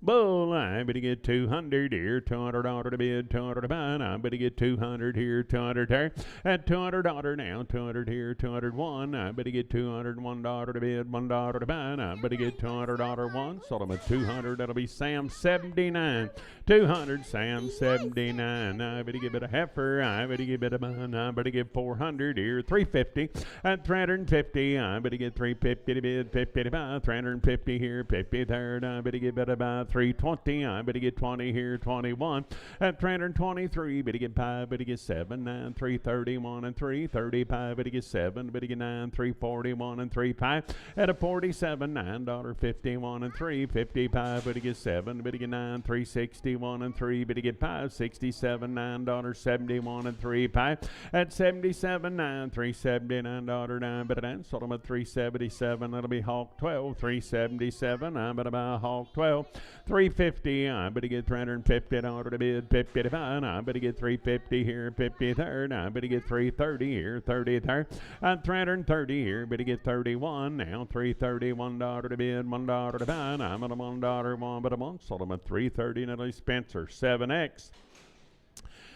Bull, I better get 200 here, $200 to bid, 200 to buy, I better get 200 here, 200 there, at $200 now, 200 here, 201, I better get $201 to bid, $1 to buy, I better get $200 one, sold him at 200, that'll be Sam 79, 200, Sam 79, I better give it a heifer, I better give it a bun, I better get 400 here, 350, at 350, I better get 350 to bid, 50 to buy, 350 here, 50 third, I better get better buy, 320, I better get 20 here, 21, at 323, better get 5, better get 7, 9, 331 and 335, better get 7, better get 9, 341 and 35, at a 47, $9.51 and 355, better get 7, better get 9, 361 and 3, better get 5, 67, $9.71 and 35, at 77, 9, $379, better than, sold them at 377, that'll be Hawk 12, 377, I'm better buy Hawk 12, 350, I better get $350 to bid, 50 to buy, I better get 350 here, 50 third, I better get 330 here, 30 third, at 330 here, better get 31, now $331 to bid, $1 to buy, I'm at a $1, one but a month, sold them at 330, Natalie Spencer, 7X.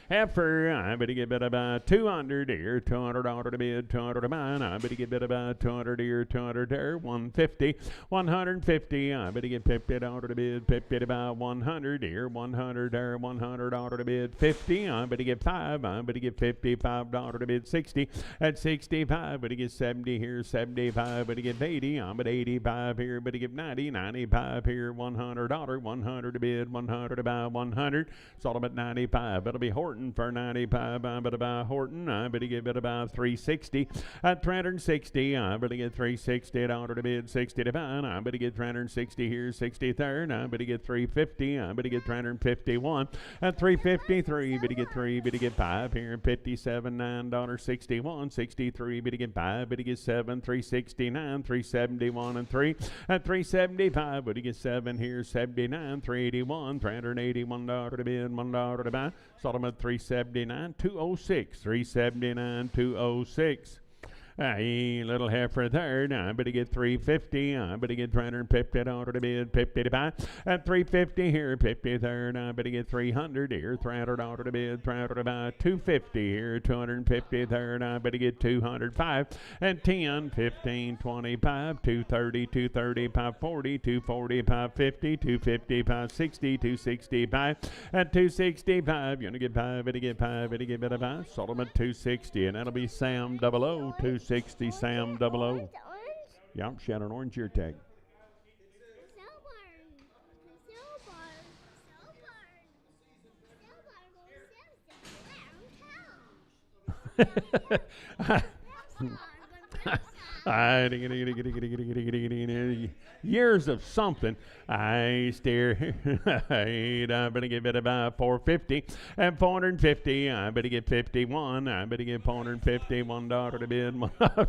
Heifer, I better get better by 200 here, $200 to bid, 200 to buy, I better get better by 200 here, 200 there, 150, 150, I better get $50 to bid, 50 to buy, 100 here, 100 there, $100 to bid, 50, I better get 5, I better get $55 to bid, 60, at 65, better get 70 here, 75, better get 80, I'm at 85 here, better get 90, 95 here, $100, 100 to bid, 100 to buy, 100, sold them at 95, it'll be Horton for 95, I better buy Horton, I better get better buy 360, at 360, I better get $360 to bid, 60 to buy, I better get 360 here, 60 third, I better get 350, I better get 351, at 353, better get 3, better get 5 here, 57, $9.61, 63, better get 5, better get 7, 369, 371 and 3, at 375, better get 7 here, 79, 381, $381 to bid, $1 to buy, sold them at 379, 206, 379, 206. Hey, little heifer third, I better get 350, I better get $350 to bid, 50 to buy, at 350 here, 50 third, I better get 300 here, $300 to bid, 300 to buy, 250 here, 250 third, I better get 205, at 10, 15, 25, 230, 230, 540, 240, 550, 250, 560, 265, at 265, you're gonna get 5, better get 5, better get better buy, sold them at 260, and that'll be Sam 00, 260 Sam 00. Yeah, she had an orange ear tag. Years of something. I stare. I better get better by 450 and 450. I better get 51. I better get $451 to bid.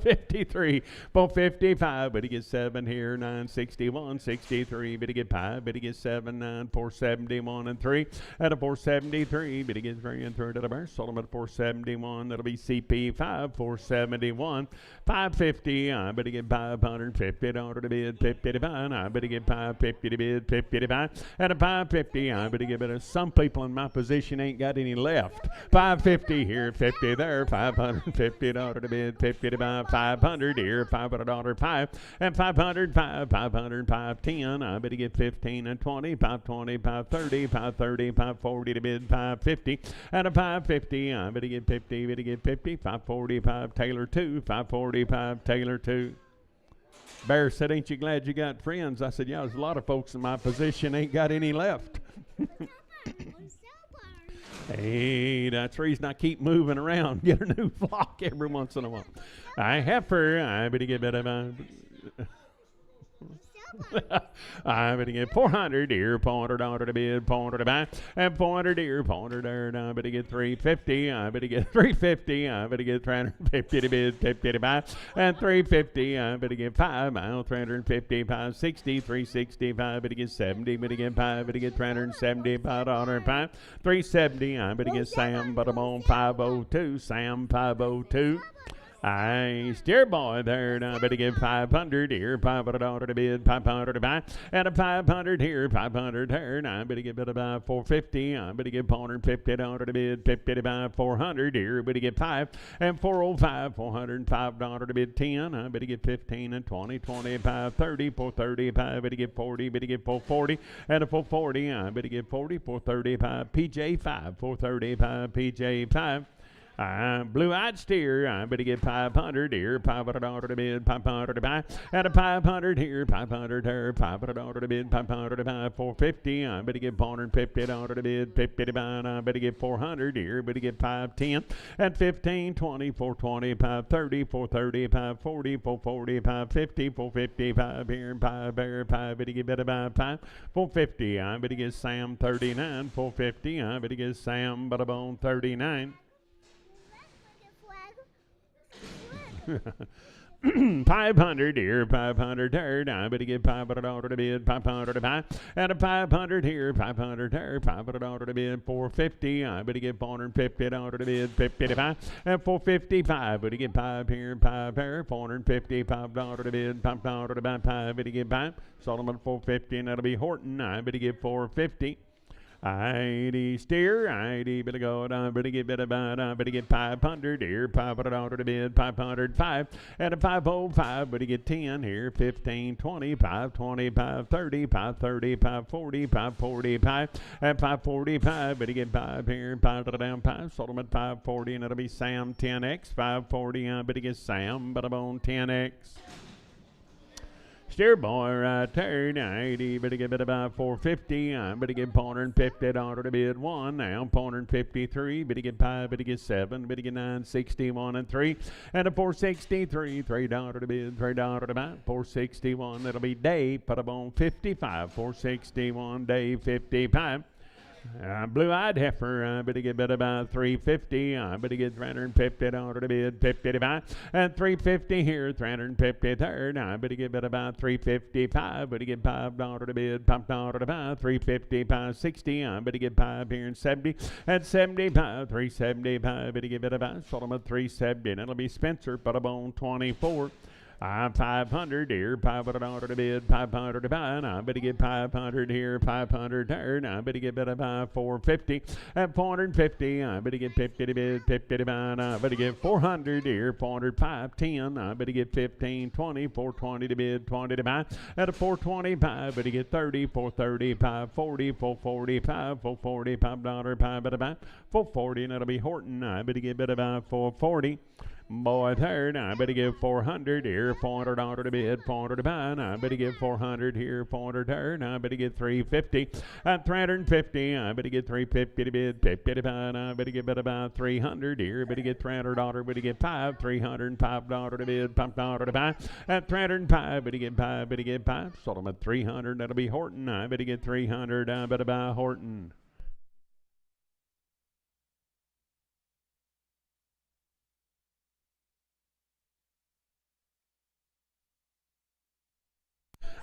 53. 455. Better get 7 here. 961. 63. Better get 5. Better get 7. 9. 471 and 3. At a 473. Better get 3 and 3 to the burst. Sold them at 471. That'll be CP 5. 471. 550. I better get $550 to bid, 50 to buy. I better get $550 to bid, 50 to buy. At a $550, I better get better. Some people in my position ain't got any left. $550 here, 50 there, $550 to bid, 50 to buy. 500 here, $500 5, and 500 5, 500 510. I better get 15 and 20, 520, 530, 530, 540 to bid, 550. At a 550, I better get 50, better get 50, 545 Taylor 2, 545 Taylor 2. Bear said, ain't you glad you got friends? I said, yeah, there's a lot of folks in my position ain't got any left. Hey, that's the reason I keep moving around, get a new flock every once in a while. I heifer, I better get better. I better get 400 here, $400 to bid, 400 to buy, and 400 here, 400 there. I better get 350. I better get 350. I better get 350 to bid, 50 to buy, and 350. I better get 5. I'll 350, 560, 365. Better get 70. Better get 5. Better get $375, 5, 370. I better get Sam, but I'm on 502. Sam 502. I steer boy there, I better give 500 here, 500 to the bid, 500 to buy, and a 500 here, 500 there, and I better give it about 450, I better give 450 to the bid, 50 to buy, 400 here, better give 5, and 405, 405 to the bid, 10, I better give 15 and 20, 25, 30, 435, better give 40, better give 440, and a 440, I better give 40, 435, PJ 5, 435, PJ 5. Blue-eyed steer, I better get 500 here, 500 to bid, 500 to buy, and a 500 here, 500 there, 500 to bid, 500 to buy, 450, I better get 450 to bid, 50 to buy, and I better get 400 here, better get 510, and 15, 20, 425, 30, 430, 540, 440, 550, 455 here, 5 there, 5, better get better buy 5, 450, I better get Sam 39, 450, I better get Sam Butterbone 39. 500 here, 500 there, I better get 500 to bid, 500 to buy, and a 500 here, 500 there, 500 to bid, 450, I better get 450 to bid, 50 to buy, and 455, better get 5 here, 5 there, 450, $5 to bid, $5 to buy, 5, better get 5, Solomon 450, and that'll be Horton, I better get 450. I steer, I better go, I better get better buy, I better get 500 here, 500 to bid, 505, and a 505, better get 10 here, 15, 20, 525, 30, 530, 540, 545, and 545, better get 5 here, 5 to the down 5, sold them at 540, and it'll be Sam 10X, 540, I better get Sam, but I'm on 10X. Steer boy right there, 90, better get about 450, I better get $450 to bid 1, now $453, better get 5, better get 7, better get 9, 61 and 3, and a 463, $3 to bid, $3 to buy, 461, that'll be Dave, put up on 55, 461, Dave 55. Blue-eyed heifer, I better get about 350, I better get $350 to bid, 50 to buy, and 350 here, 350 third, I better get about 355, better get $5 to bid, $5 to buy, 355, 60, I better get 5 here and 70, and 75, 375, better get about, sold them at 370, and it'll be Spencer, put up on 24. 500 here, $500 to bid, 500 to buy, and I better get 500 here, 500 there, and I better get better buy 450, and 450, I better get 50 to bid, 50 to buy, and I better get 400 here, 405, 10, I better get 15, 20, 420 to bid, 20 to buy, at a 425, better get 30, 430, 540, 445, $445, 5 better buy, 440, and that'll be Horton, I better get better buy 440. Boy third, I better give 400 here, $400 to bid, 400 to buy, and I better give 400 here, 400 there, and I better get 350, and 350, I better get 350 to bid, 50 to buy, and I better get about 300 here, better get $300, better get 5, $305 to bid, $5 to buy, and 305, better get 5, better get 5, sold them at 300, that'll be Horton, I better get 300, I better buy Horton.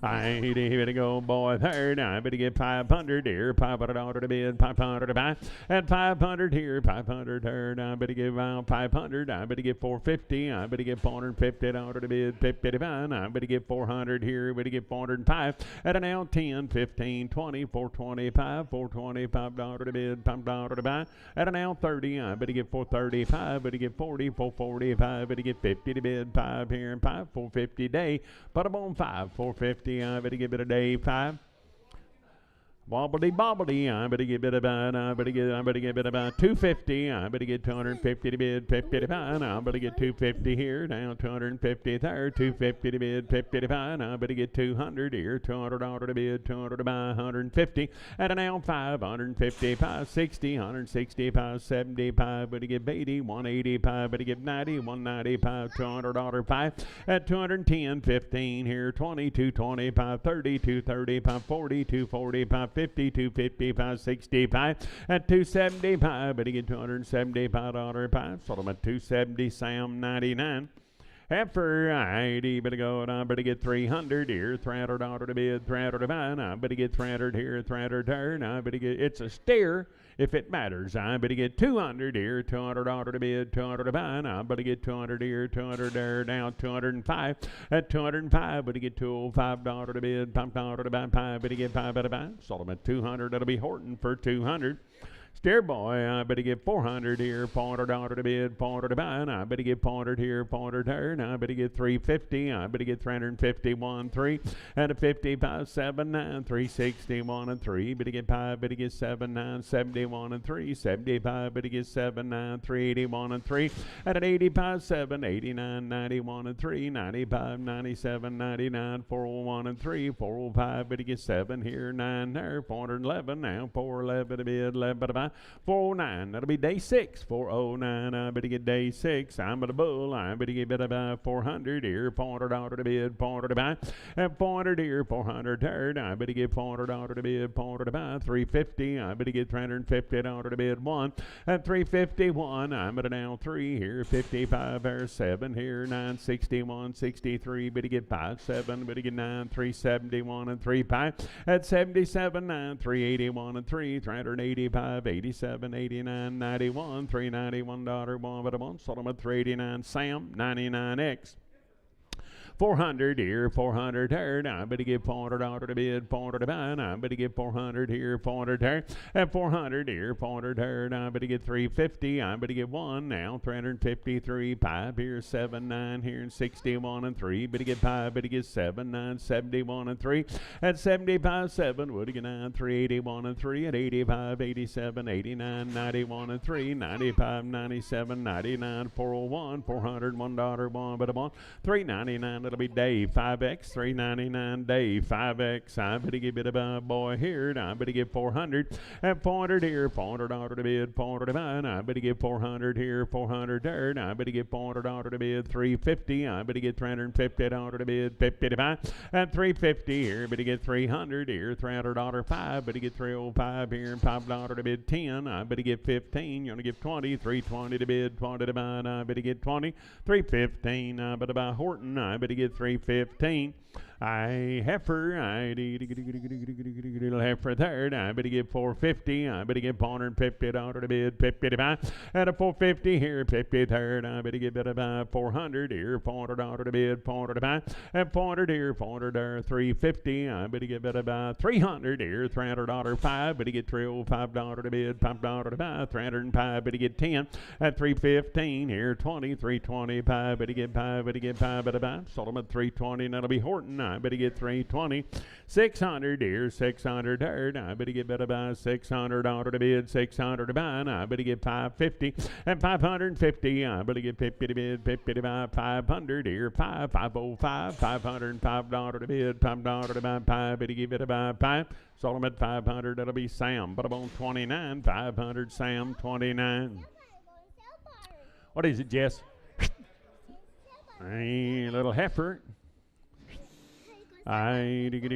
I better go, boy, third. I better get 500 here, $500 to bid, 500 to buy, and 500 here, 500 third. I better give 500. I better get 450. I better get $450 to bid, 50 to buy. I better get 400 here. Better get 405. At an L 10, 15, 20, 425, $425 to bid, $5 to buy. At an L 30, I better get 435. Better get 40, 445. Better get 50 to bid, 5 here and 5, 450 day. Put them on 5, 450. I better give it a day 5. Wobbly bobbly, I better get it about, I better get it about 250. I better get 250 to bid, 50 to buy. I better get 250 here, down 250 there, 250 to bid, 50 to buy. I better get 200 here, $200 to bid, 200 to buy, 150. At an L 5, 150, 560, 160, 575. Better get 80, 185. Better get 90, 195, $200 5. At 210, 15 here, 20, 225, 30, 230, 540, 240, 550. 250, 565, at 275, better get $275, 5, sold them at 270, Sam 99. Heifer, I better go, and I better get 300 here, $300 to bid, $300 to buy, and I better get 300 here, $300 there, and I better get, it's a steer, if it matters. I better get 200 here, 200 order to bid, 200 to buy. I better get 200 here, 200 there, now 205. At 205, better get 205 order to bid, pump order to buy, better get 5 better buy. Sold them at 200. That'll be Horton for 200. Steer boy, I better get 400 here, $400 to bid, $400 to buy, and I better get 400 here, 400 there, and I better get 350, I better get 351, 3, and a 55, 79, 361 and 3, better get 5, better get 79, 71 and 3, 75, better get 79, 381 and 3, and an 85, 7, 89, 91 and 3, 95, 97, 99, 401 and 3, 405, better get 7 here, 9 there, 411 now, 411 to bid, 11 to buy. 409, that'll be day 6. 409, I better get day 6. I'm at a bull, I better get better by 400 here, $400 to bid, $400 to buy, and 400 here, 400 third, I better get $400 to bid, $400 to buy, 350, I better get $350 to bid, 1, and 351, I'm at a now 3 here, 55 there, 7 here, 961, 63, better get 5, 7, better get 9, 371 and 3, 5, at 77, 9, 381 and 3, 385, 87, 89, 91, $391, 1 but a 1, sold them at 389, Sam, 99X. 400 here, 400 there. I better get $400 to bid, $400 to buy. I better get 400 here, 400 there, and 400 here, 400 there. I better get 350. I better get 1 now, 353. 5 here, 7, 9 here, and 61 and 3. Better get 5. Better get 7, 9, 71 and 3. At 75, 7. Would get 9, 381 and 3. At 85, 87, 89, 91 and 3. 95, 97, 99, 401, $401, 1 but a 1. 399. It'll be Dave, 5X, 399 Dave, 5X. I better give it a boy here, and I better get 400, and 400 here, $400 to bid, $400 to buy, and I better get 400 here, 400 there, and I better get $400 to bid, 350, I better get $350 to bid, 50 to buy, and 350 here, better get 300 here, $300, 5, better get 305 here, and $5 to bid, 10, I better get 15, you're gonna get 20, 320 to bid, 20 to buy, and I better get 20, 315, I better buy Horton, I better get 315. I heifer, I little heifer third. I better get 450. I better get $450 to bid, 50 to buy, and a 450 here, 50 third. I better get better buy 400 here, $400 to bid, 400 to buy, and 400 here, 400 there, 350. I better get better buy 300 here, $300 5. Better get $305 to bid, $5 to buy, 305. Better get 10 at 315 here, 20, 325. Better get 5. Better get 5. Better buy. Sold them at 320, and that'll be Horton. I better get 320, 600 here, 600 there. I better get better buy $600 to bid, 600 to buy, and I better get 550 and 550. I better get 50 to bid, 50 to buy, 500 here, 505, $505 to bid, $5 to buy, 5. Better give it a buy 5. Sold them at 500. That'll be Sam. But I'm on 29, 500 Sam, 29. What is it, Jess? A little heifer. I better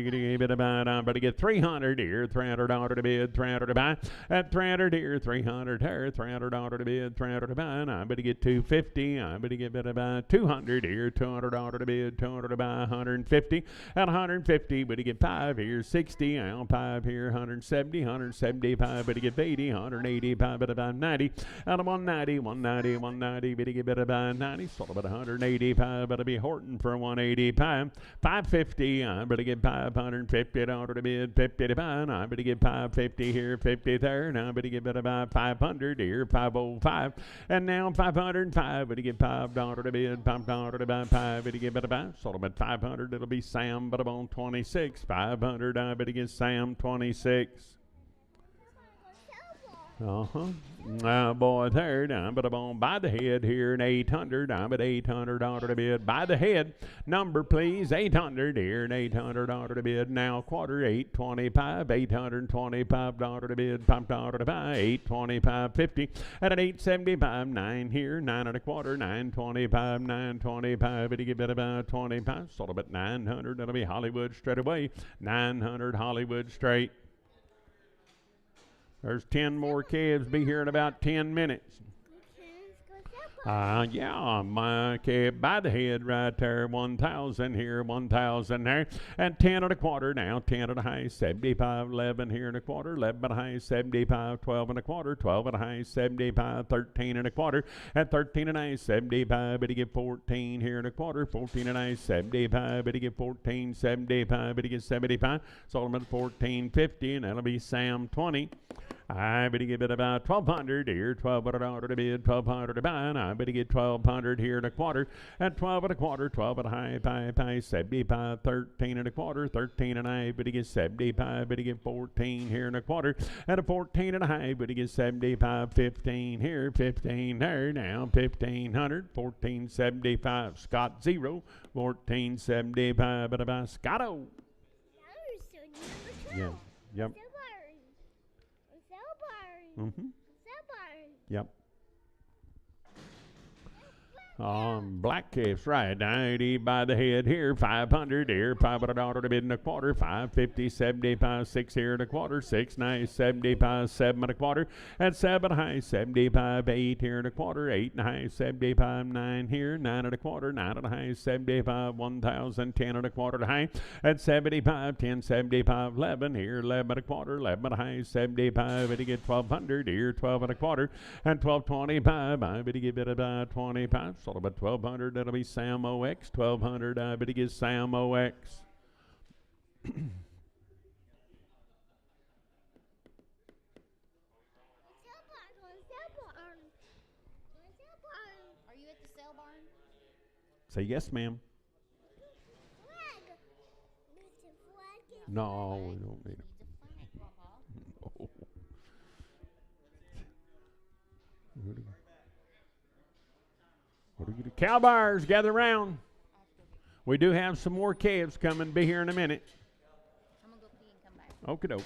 get 300 here, $300 to bid, 300 to buy, at 300 here, 300 here, $300 to bid, 300 to buy, and I better get 250. I better get better buy 200 here, $200 to bid, 200 to buy, 150, at 150. Better get 5 here, 60, and 5 here, 170, 175. Better get 80, 185. Better buy 90, and 190, 190, 190. Better get better buy 90. Sold about 185. Better be Horton for 185, 550. I better get $550 to bid, 50 to buy, and I better get 550 here, 50 there, and I better get better buy 500 here, 505, and now 505. Better get $5 to bid, $5 to buy, 5. Better get better buy. Sold them at 500. It'll be Sam, but I'm on 26, 500. I better get Sam 26. Boy, third, I'm but I'm on by the head here in 800. I'm at $800 to bid. By the head, number please, 800 here and $800 to bid. Now quarter, 825, $825 to bid, $5 to buy, 825.50 at an 875, 9 here, 9 and a quarter, 925, 925. It'll get about 25. Sold them at 900. That'll be Hollywood straight away. 900 Hollywood straight. There's 10 more calves. Be here in about 10 minutes. Yeah, my cab by the head right there, 1,000 here, 1,000 there, and 10 and a quarter now, 10 and a high, 75, 11 here and a quarter, 11 and a high, 75, 12 and a quarter, 12 and a high, 75, 13 and a quarter, and 13 and a high, 75, but he get 14 here and a quarter, 14 and a high, 75, but he get 14, 75, but he get 75, Solomon 14.50, and that'll be Sam 20. I better give it about 1,200 here, 1,200 to bid, 1,200 to buy, and I better get 1,200 here and a quarter, and 12 and a quarter, 12 and a high, 5, 75, 13 and a quarter, 13 and a high, better get 75, better get 14 here and a quarter, and a 14 and a high, better get 75, 15 here, 15 there, now 1,500, 14.75, Scott 0, 14.75, but about Scotto. Yeah, yep. Mm-hmm. Yep. Black caps right, 90 by the head here, 500 here, $500 to bid and a quarter, 550, 75, 6 here and a quarter, 6 nice, 75, 7 and a quarter, and 7 high, 75, 8 here and a quarter, 8 and a high, 75, 9 here, 9 and a quarter, 9 and a high, 75, 1,000, 10 and a quarter to high, and 75, 10, 75, 11 here, 11 and a quarter, 11 and a high, 75, and you get 1,200 here, 12 and a quarter, and 12.25, I bet you give it about 25. So about 1,200, that'll be Sam OX. 1,200, I bet he gets Sam OX. Are you at the sale barn? Say yes, ma'am. No, we don't need it. No. What are you cow buyers, gather round. We do have some more calves coming. Be here in a minute. I'm going to go pee and come back. Okie doke.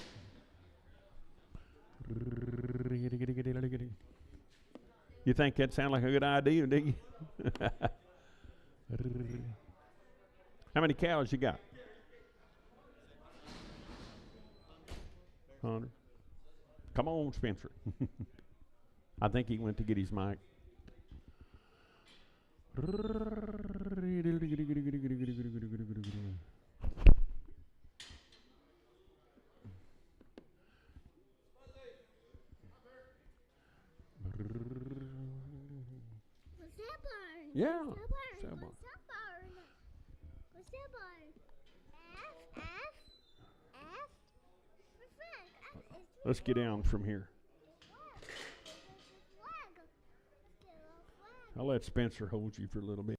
You think that sounds like a good idea, do you? How many cows you got? 100. Come on, Spencer. I think he went to get his mic. Yeah. Let's get down from here. I'll let Spencer hold you for a little bit.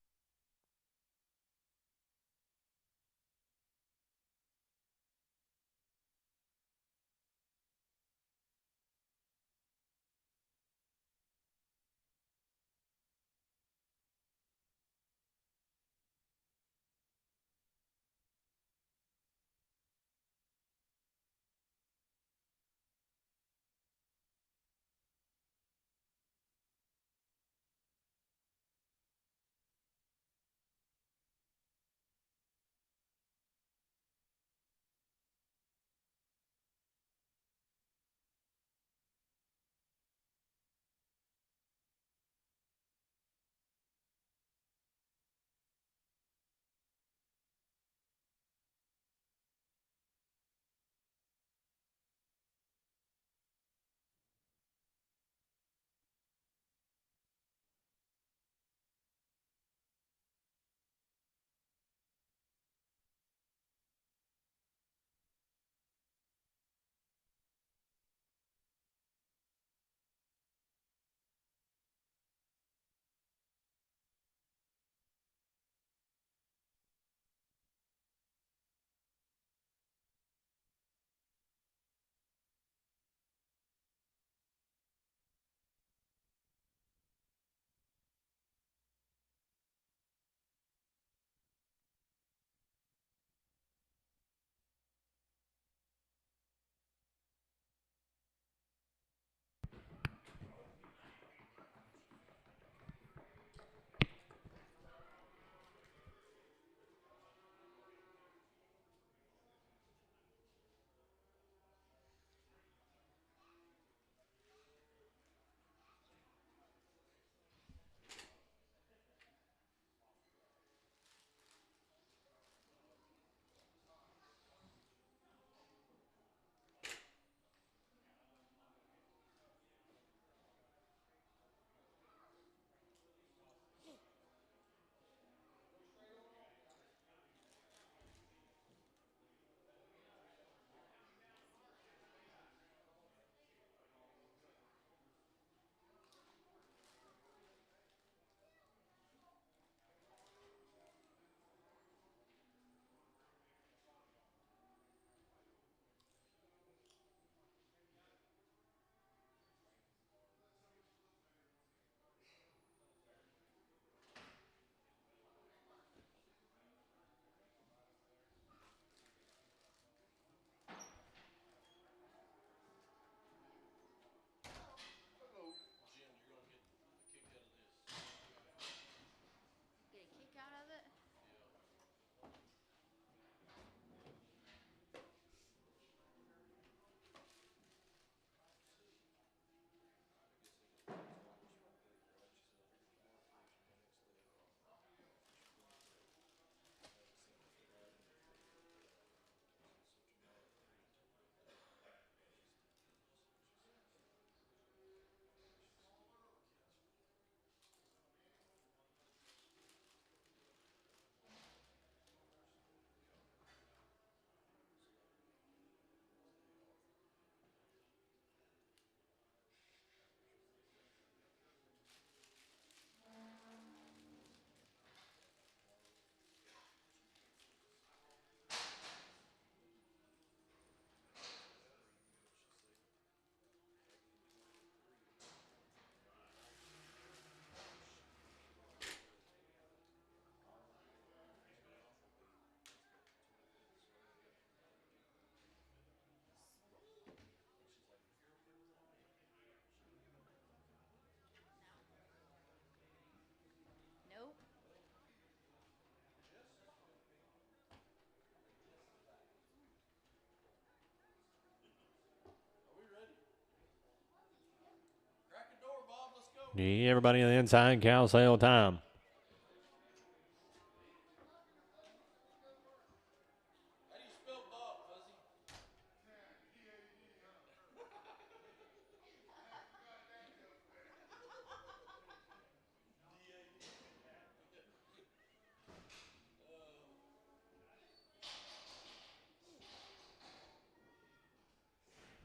Everybody on the inside, cow sale time.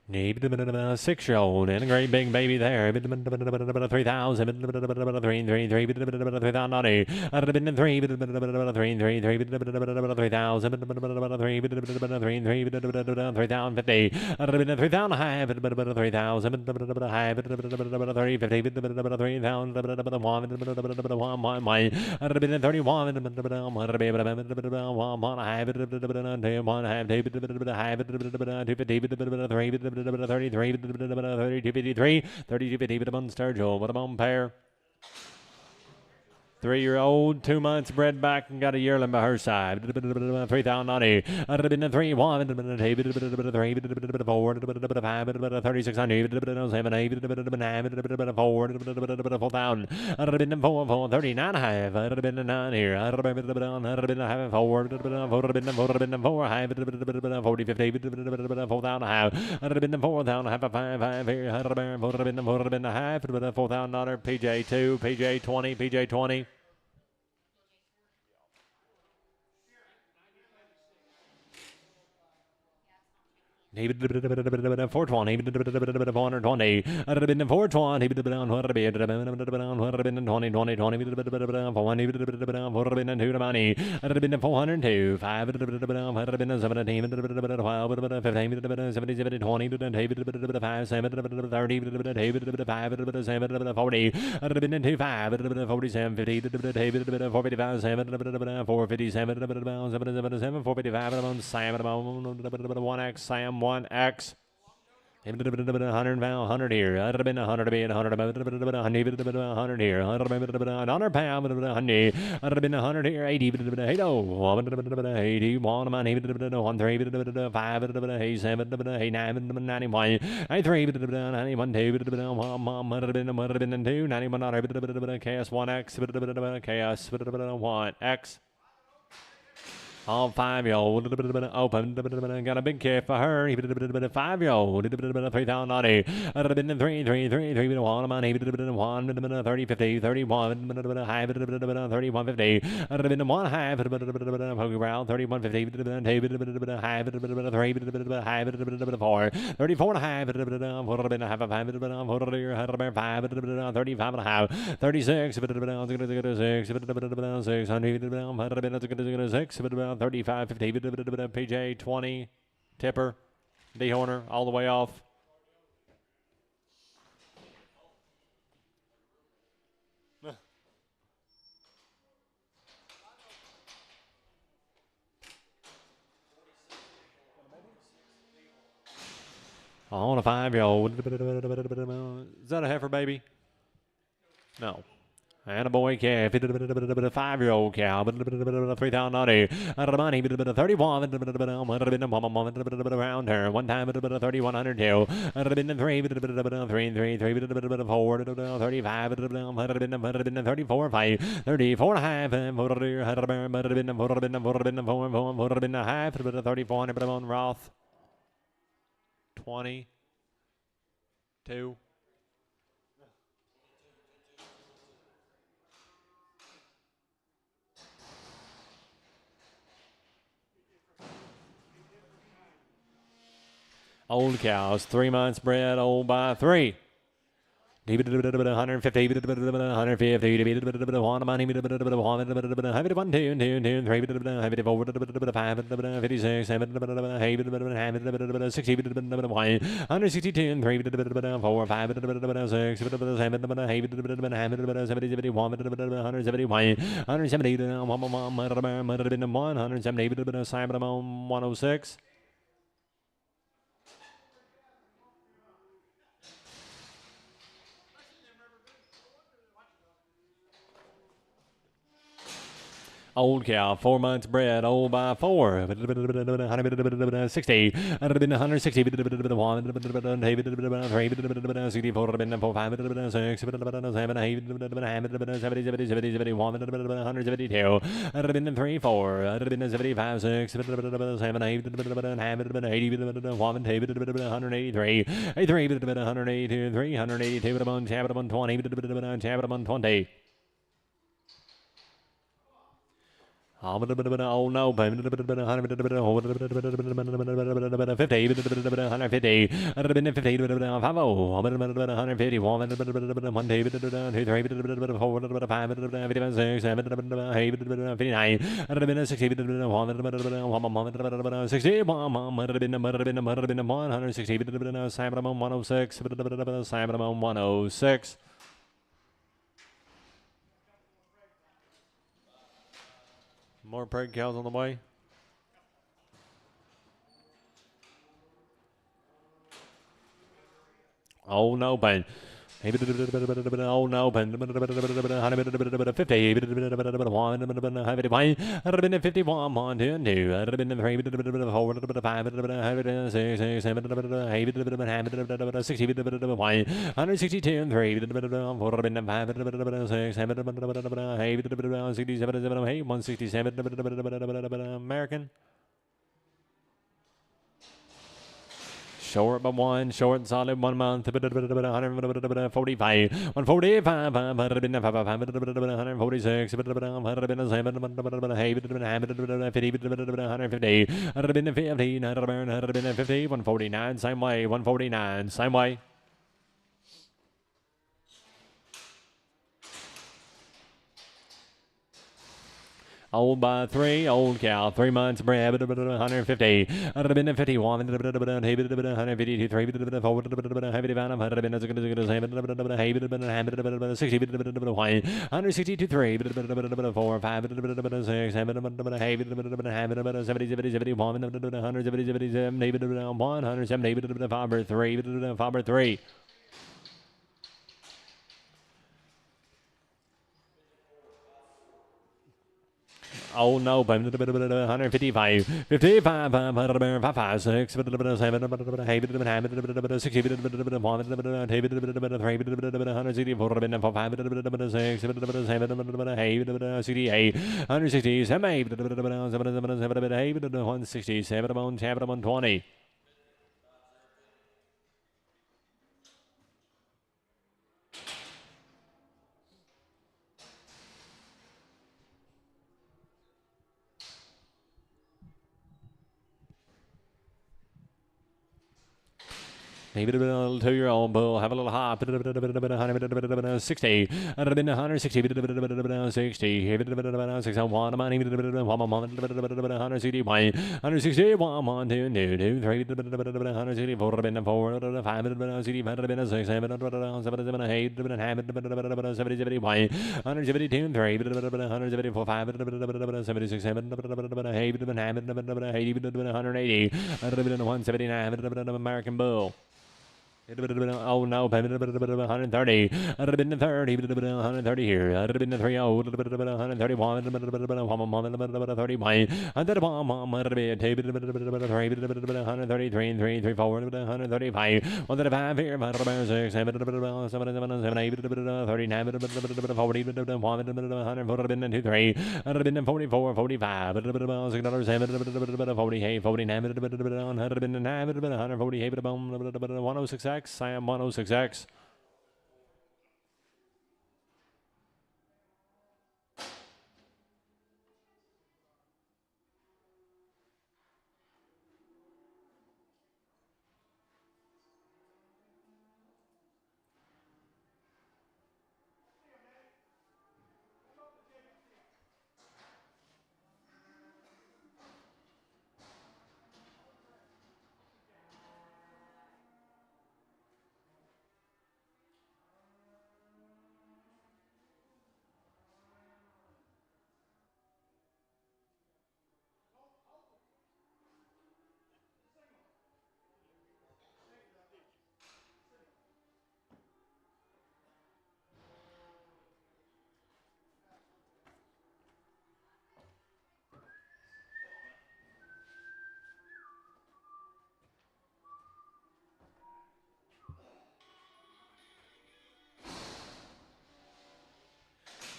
Need 6-year-old and a great big baby there. 3,000, 3,000, 32, 53, 32, 50, Sturgill. What a bone pair. 3-year-old, 2 months, bred back and got a yearling by her side. 3,090. 3, 1, 3, 4, 3,600, 7, 8, 4, 4,000. 4, 39 half. 9 here. 4, 4, 40, 50, 4,000 half. 4,000 half, 5 here. 4,000 half, $4,000. PJ2, PJ20, PJ20. He would 420, 420, 420, 420, 402, 5, 17, 15, 17, 20, 5, 7, 30, 5, 7, 40, 2, 5, 47, 50, 455, 7, 457, 7, 455, 7, 1x, Sam. 1x. 100 here. 100 100 here. 100 here. 100 pound. 100 here. 80 80 1 1 3 5 7 9 91 3 91 2 91 chaos 1x chaos 1x. All 5-year-old, open, got a big kid for her. 5-year-old, 3,090. 3, 3, 3, 3, 1, 1, 30, 50, 31, 31, 50. 1 half, Pokey Brown, 31, 50, 2, half, 3, 4, 34 and a half, 35 and a half, 36, 600, 35, 50, PJ 20, Tipper, D-Horner, all the way off. On a 5-year-old. Is that a heifer, baby? No. And a boy calf, 5-year-old cow, 3,090. Out of the money, 31, around her. One time, 3,102. Out of the 3, 4, 35, 34, 5, 34 and a half, 4 and a half, 34 on Roth. 22. Old cows, 3 months bred, old by 3. 150, 150, 1 money, 1, 2, 2, 3, 4, 5, 56, 7, 8, 60, 162, 3, 4, 5, 6, 7, 8, 71, 170, 170, 106. Old cow, 4 months bred, old by 4. 60. 160. 160. 64. 4. 5. 6. 7. 8. 70. 70. 70. 71. 172. 3. 4. 75. 6. 7. 8. 80. 183. 83. 182. 382. 120. 120. Oh no, 50, 150, 106. More preg cows on the way. Oh no, Ben. Oh no, Ben. 50. 51. 1, 2, 2. 3, 4, 5, 6, 7, 8, 60, 162, 3, 4, 5, 6, 7, 8, 67, 167, American. Short by 1, short solid 1 month, 145, 145, 146, 150, 149, same way, 149, same way. Old by 3, old cow, 3 months bred, 150, 151, 152, 3, 4, 162, 3, 4, 5, 6, 7, 8, 70, 71, 177, 170, 3. Oh no, 155, 55, 5, 6, 7, 8, 60, 168, 167, 120. Maybe a little 2-year-old bull, have a little hop, 60, 160, 60, 601, 161, 1, 2, 2, 3, 164, 4, 5, 6, 7, 8, 71, 172, 3, 174, 5, 76, 7, 8, 180, 179, American bull. Oh no, 130, 130 here, 130, 131, 131, 133, 135, 135 here, 136, 7, 7, 8, 39, 40, 143, 144, 45, 48, 49, 148, 106X, Sam 106X.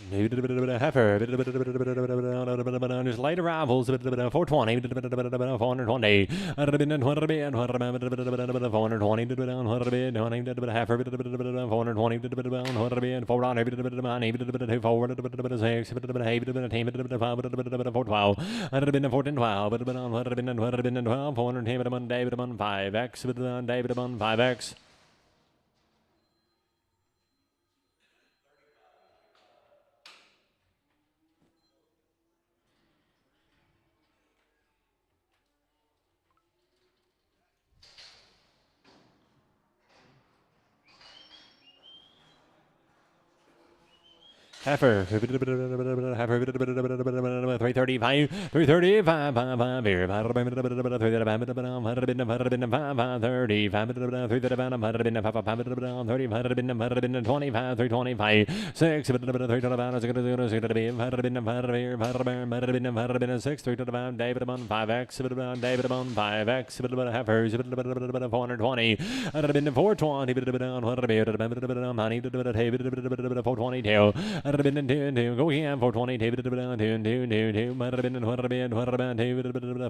Heifer, just late arrivals, 420, 420, 420, heifer, 420, 5X. Heifer, 335, 335, 422. Go again, 420,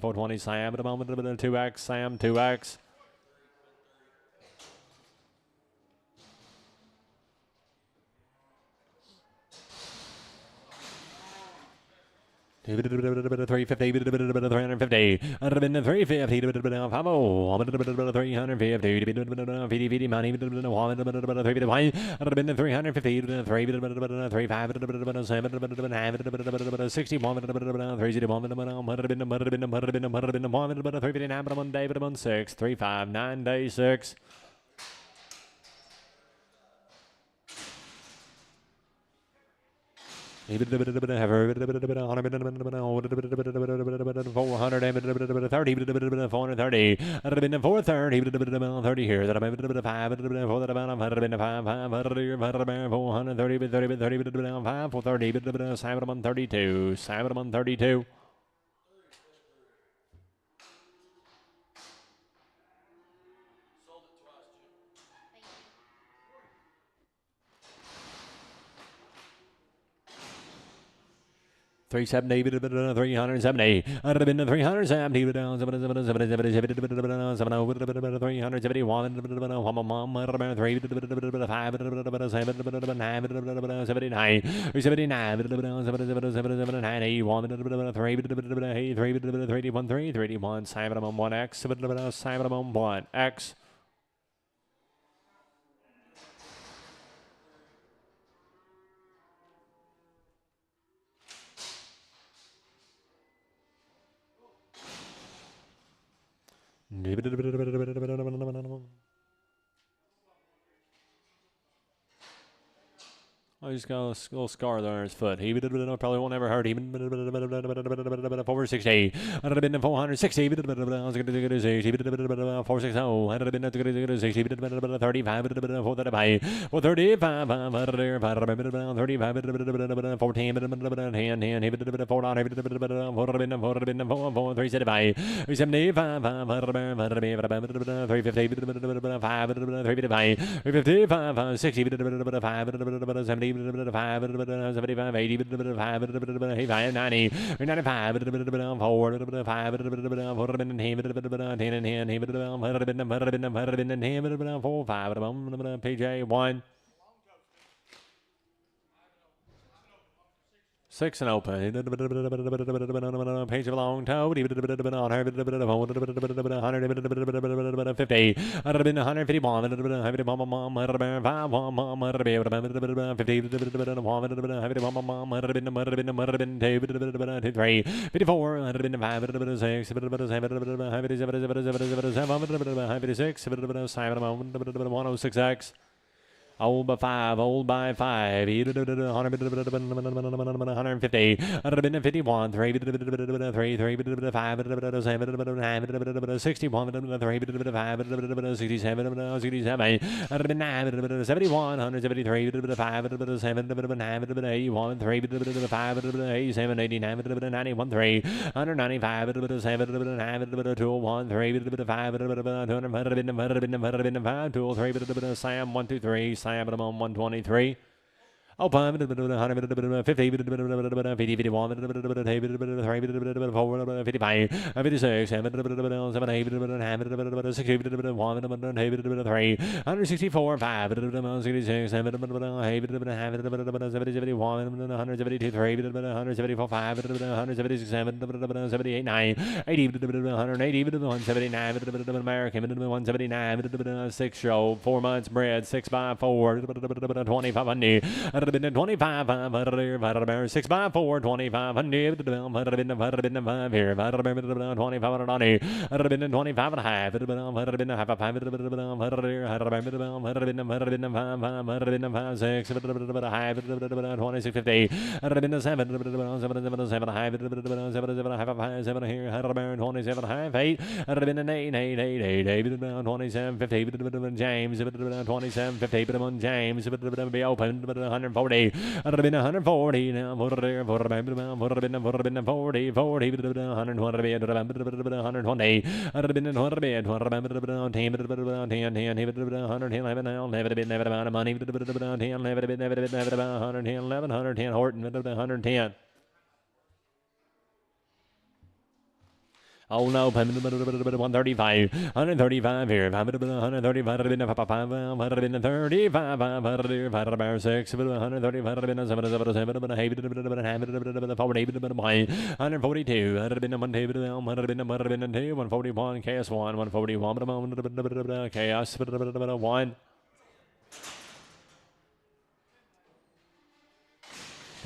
420, Sam, 2X, Sam, 2X. 350, 350, 359, 400, 30, 430, 430 here, that I'm 430, 32. 370, 370, 370, 1X. 'Oh, he's got a little scar there on his foot. He probably won't ever hurt him. 460. 460. 460. 35. 435. 75, 80, 90, 95, PJ1. 6 and open. Page of long toe. 150. 106X. Old by 5, old by 5, 150, 51, 3, 3, 5, 61, 3, 5, 67, 71, 173, 5, 7, 81, 3, 5, 87, 89, 91, 3, 195, 7, 201, 3, 5, 205, 3, Sam, 123. Sam, 123. Oh, 150, 50, 51, 55, 56, 7, 164, 5, 66, 7, 172, 3, 174, 5, 176, 7, 78, 9, 80, 180, 179, American, 179, 6 show, 4 months bred, 6 by 4, 2500. 25, 6 by 4, 2500, 5 here, 25, 25 and a half, 6, 2650, 7 here, 27 and a half, 8, 2750, James, 2750, James, be open, 140, 140 now, 40, 120, 120, 120, never amount of money, 110, Horton, 110. Oh no, 135, 135 here, 135, 135, 6, 135, 142, 141, chaos 1, 141, chaos 1.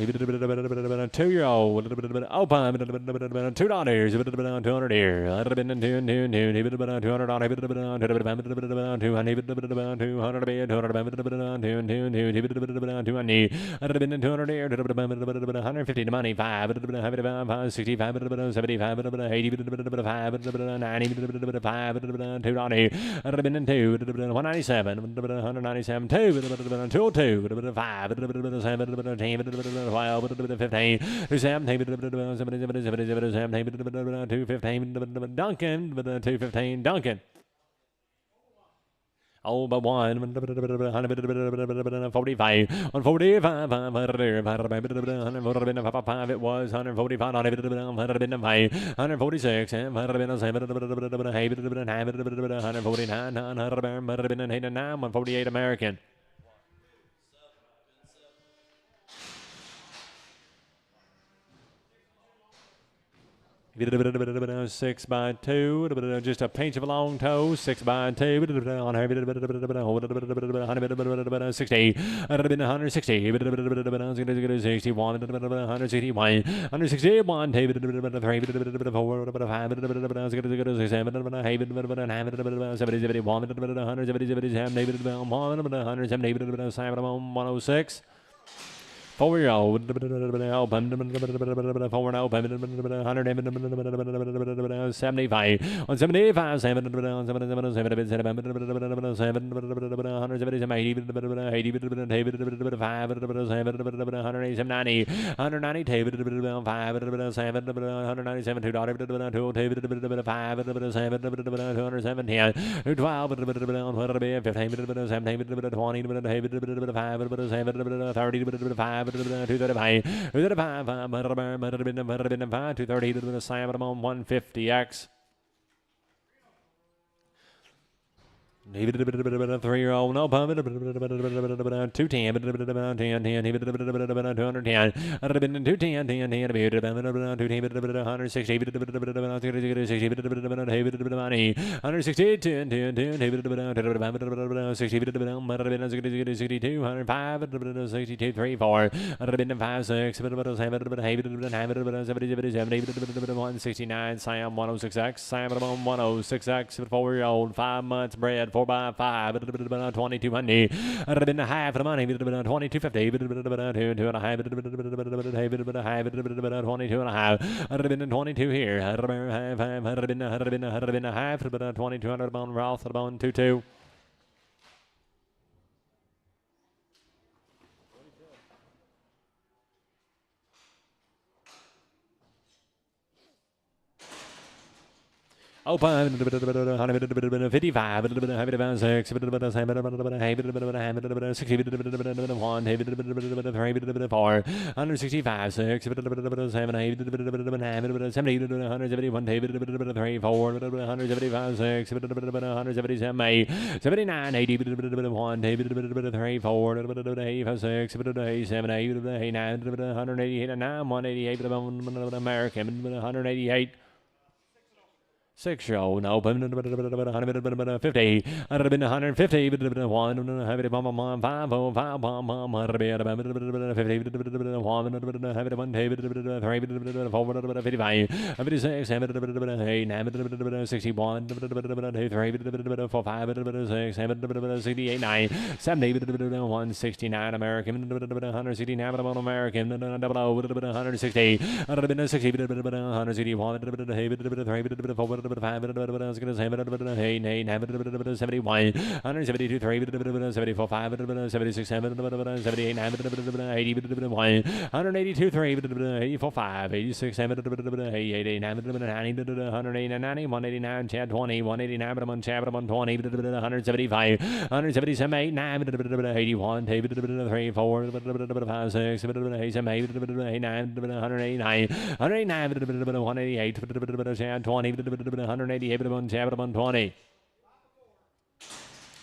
2-year-old, open, $2, 200 here, 200 150 to money, 5, 65, 75, 80, 90, 5, $2, 197, 197, 2, 202, 5, 7, 12, 15, 17, 215, Duncan, 215, Duncan. Oh, but 145, 145, 145, it was 145, 146, 149, 148 American. 6 by 2, just a pinch of a long toe, 6 by 2, 60, 160, 61, 161, 161, 3, 4, 5, 7, 106. 4-year-old, 175, 175, 150x. 3-year-old, no pump, 210, 210, 210, 160, 62, 105, 62, 3, 4, 5, 6, 169, Sam 106x, Sam 106x, 4-year-old, 5 months bred, 4 by 5, 2200, half of the money, 2250, 2.5, 22 and a half, 22 here, 2200 bone Roth, bone 22. Open 55, 6, 60, 1, 4, 165, 6, 7, 8, 70, 171, 3, 4, 175, 6, 177, 8, 79, 80, 1, 3, 4, 85, 6, 7, 8, 9, 188, 9, 188, American, 188. 6 show, no, 50, 150, 1, 5, 169 American, 169 American, 160, 161, 71, 172, 3, 74, 5, 76, 7, 78, 9, 81, 182, 3, 84, 5, 86, 7, 88, 9, 90, 189, 189, Chad 20, 189, Chad 20, 175, 177, 8, 9, 81, 3, 4, 5, 6, 7, 8, 9, 189, 188, Chad 20, 188, 120.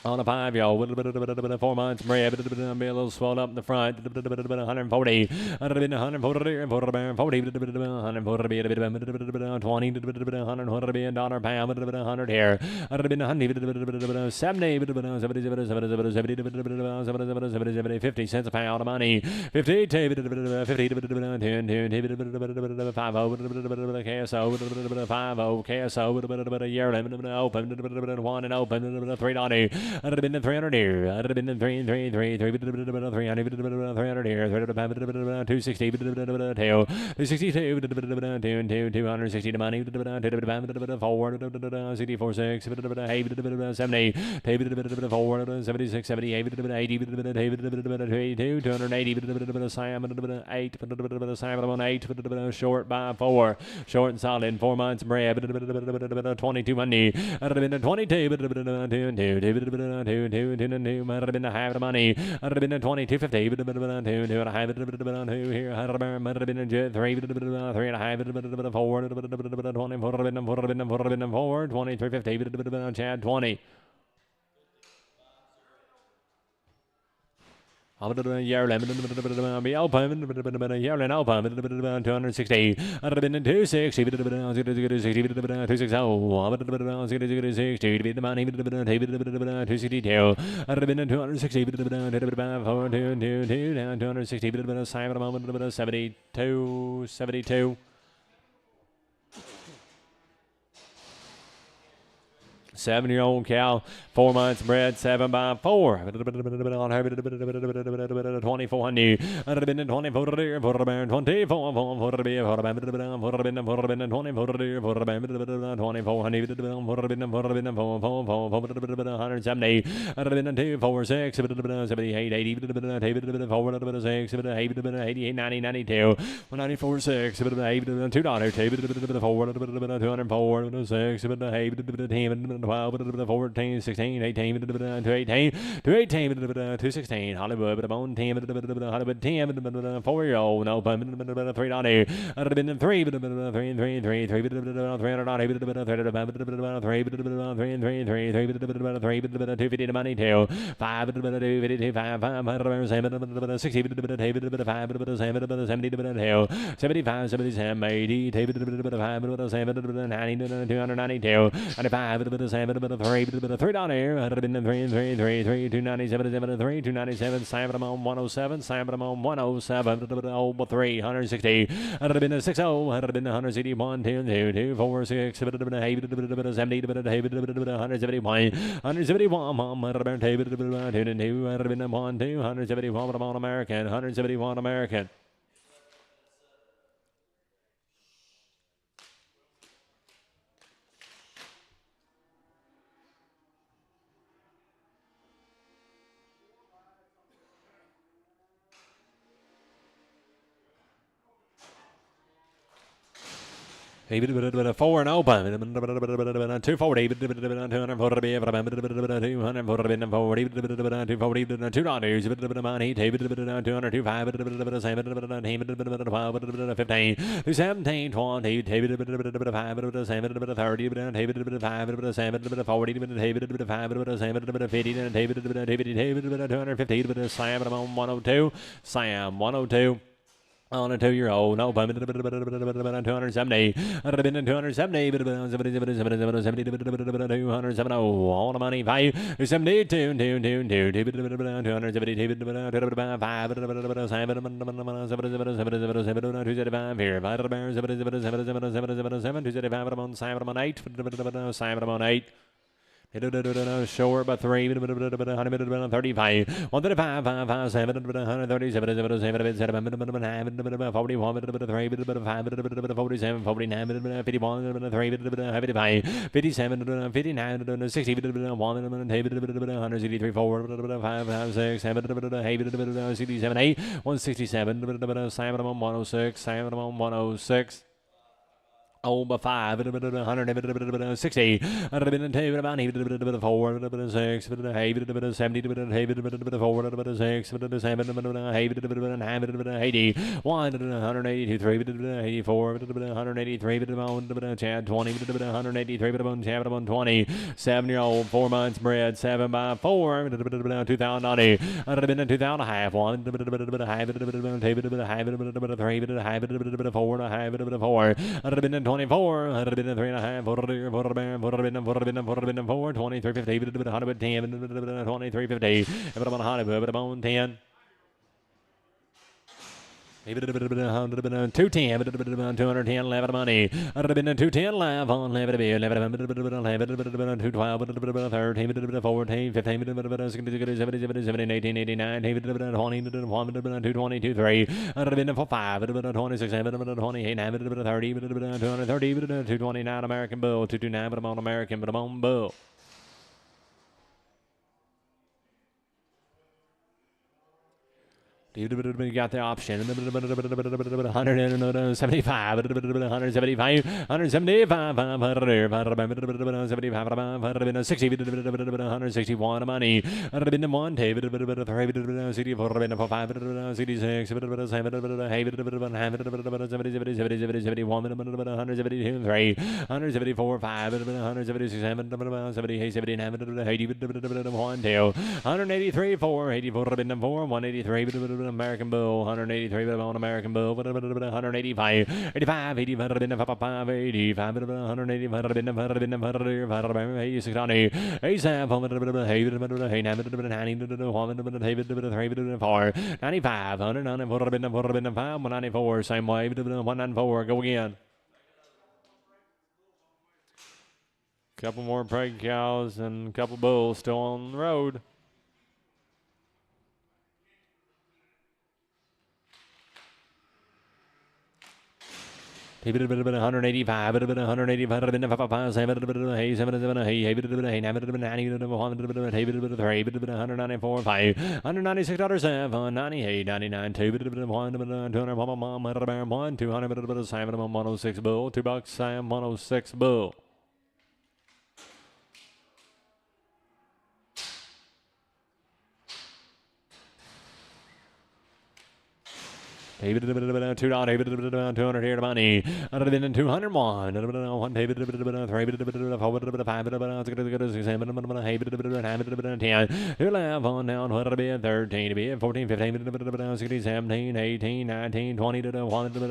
On a 5-year-old, 4 months, be a little swelled up in the front, 140, 140, 120, $1 pound, 100 here, 70, 50 cents a pound of money, 50, 50, 10, 5, KSO, 5, KSO, year limit, open, 1 and open, $3. I'd have been in 300 here. I'd have been in 300 here. 260, 262, 260 to money, 4, 64, 6, 70, 4, 76, 78, 80, 280, Sam, 8, Sam, 8, short by 4, short and solid in 4 months, bread, 22 money, I'd have been in 22, might have been a half the money. I'd have been a 2250, but two and a half here. Might have been a jet 3, 3.5, 4, 24, 2350, Chad 20. I'm going to year limit, be open, year limit open, 260. I'd have been in 260, 260, 260, to be the money, 262. I'd have been in 260, 260, 72, 72. 7-year-old cow, 4 months bred, 7 by 4. 2400. I'd have been in 24 deer, 24, 24 170. I'd have been in 2, 4, 6, 78, 80, 4, 6, 88, 90, 92, 194, 6, $2, 204, 6, 12, 14, 16, 18, 218, 216, Hollywood, bone 10, Hollywood 10, 4-year-old, no, $3. I'd have been in 3, 3, 3, 3, 3, 250 to money, 2, 5, 250, 5, 60, 75, 77, 80, 292, 95, $3. I'd have been in 3, 3, 3, 3, 297, 3, 297, Sam 107, Sam 107, over 3, 160. I'd have been in 60, I'd have been 161, 2, 2, 2, 4, 6, 70, 171, 171, Mom, I'd have been 2, 2, I'd have been 1, 2, 171, American, 171 American. 4 and open. 240. 240. 240. Money. 205. 15. 17. 20. 250. Sam 102. Sam 102. On a 2-year-old, no, 270, 270, 270, all the money, value, 72, 8. Short by 3, 135, 135, 5, 7, 137, 41, 47, 49, 51, 55, 57, 59, 60, 163, 4, 5, 6, 7, 8, 67, 8, 167, 106, 106. Over 5, 160, 102, 4, 6, 8, 70, 4, 6, 7, 80, 182, 3, 84, 183, 20, 183, 20, 7-year-old, 4 months bred, 7 by 4, 2090, 2,000 half, 1, 3, 4, 24, 3.5, 4, 2350, 110, 2350, 10. 210, 210, 11 money. 210, 11 on 11, 212, 13, 14, 15, 16, 17, 18, 89, 20, 220, 3, 5, 26, 28, 30, 230, 229 American Bull, 229, but I'm on American, but I'm on Bull. You got the option. 175, 175, 175, 160, 161 money. 1, 64, 5, 66, 7, 172, 3, 174, 5, 176, 7, 78, 79, 80, 1, 2, 183, 4, 84, 4, 183, American Bull, 183, on American Bull, 185, 85, 85, 85, 85, 185, 86, 87, 95, 194, same way, 194, go again. Couple more preg cows and a couple bulls still on the road. He bit a bit 185, bit a bit 185, bit a 5, 7, 8, 7, 7, 8, bit a bit 8, 9, bit a bit 90, bit a 100, bit a 8, bit a bit 3, bit a bit 194, 5, $196, 98, 99, 2, bit a bit 1, bit 200, 1, 200, bit a bit 7, 106 bull, $2, Sam 106 bull. $2, 200 here to money. 201, 1, 3, 5, 6, 7, 10, 11, down, 13, 14, 15, 16, 17, 18, 19, 20, 1, 3,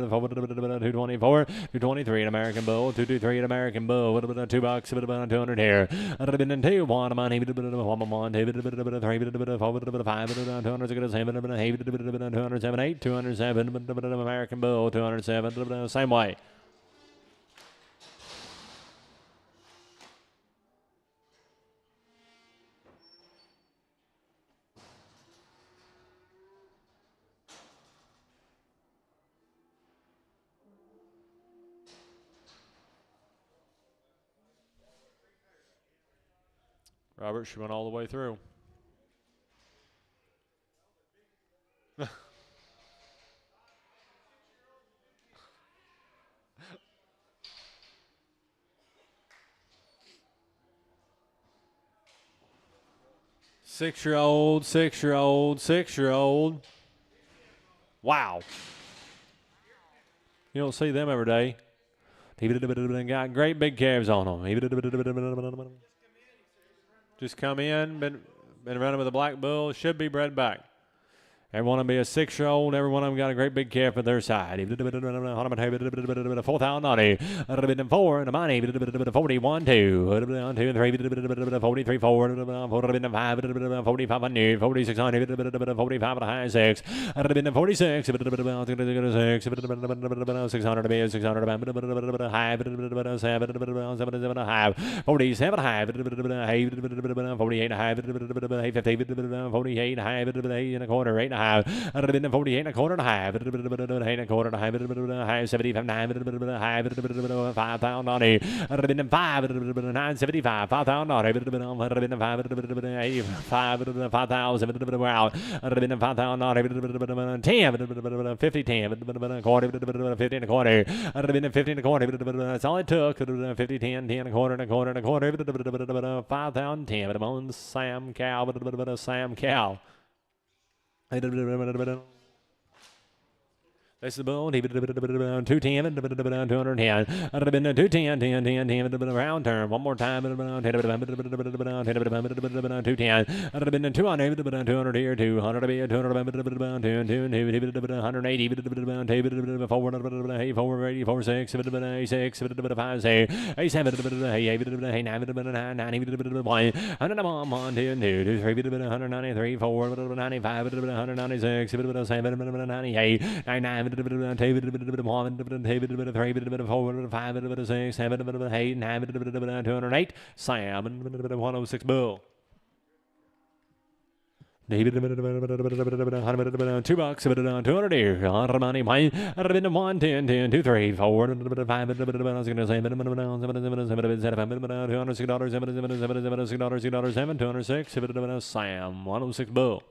4, 224, 223 American Bull, 223 American Bull, $2, 200 here. 2, 1, money, 1, 2, 3, 4, 5, 207, 8, 207, American Bull, 207, same way. Robert, she went all the way through. 6-year-old, 6-year-old, 6-year-old. Wow. You don't see them every day. Got great big calves on them. Just come in, been running with a black bull, should be bred back. Every one of them be a 6-year-old. Every one of them got a great big calf at their side. 4,000 naughty. 4 and a money. 41, 2, 2 and 3, 43, 4, 5, 4,500, 4,600, 45 and a high 6. 46, 600 to be 600 high, 7 high, 47 high, 48 high, 48 high, 8 and a quarter, 8 and a half. 48 and a quarter and a half. 8 and a quarter and a half. 75 9 high. 5,000 naughty. 5 975 5,000 naughty. 85 5,000 wow. 5,000 naughty. 10 50 10 quarter 50 and a quarter. 50 and a quarter. That's all it took. 50 10 10 and a quarter and a quarter and a quarter. 5,000 10. Sam Cow. Sam Cow. That's the bull. 210, 210. 210, round turn. One more time. 210. 200 here. 200 to be 180. 4 84 6 6 5 7 1 193 4 95 196 7 98 99 3 4 5 6 7 8 9 208 Sam 106 Bull. $2, 200 here. 100 money, 1, 10, 10, 2, 3, 4, 5, 206 Sam 106 Bull.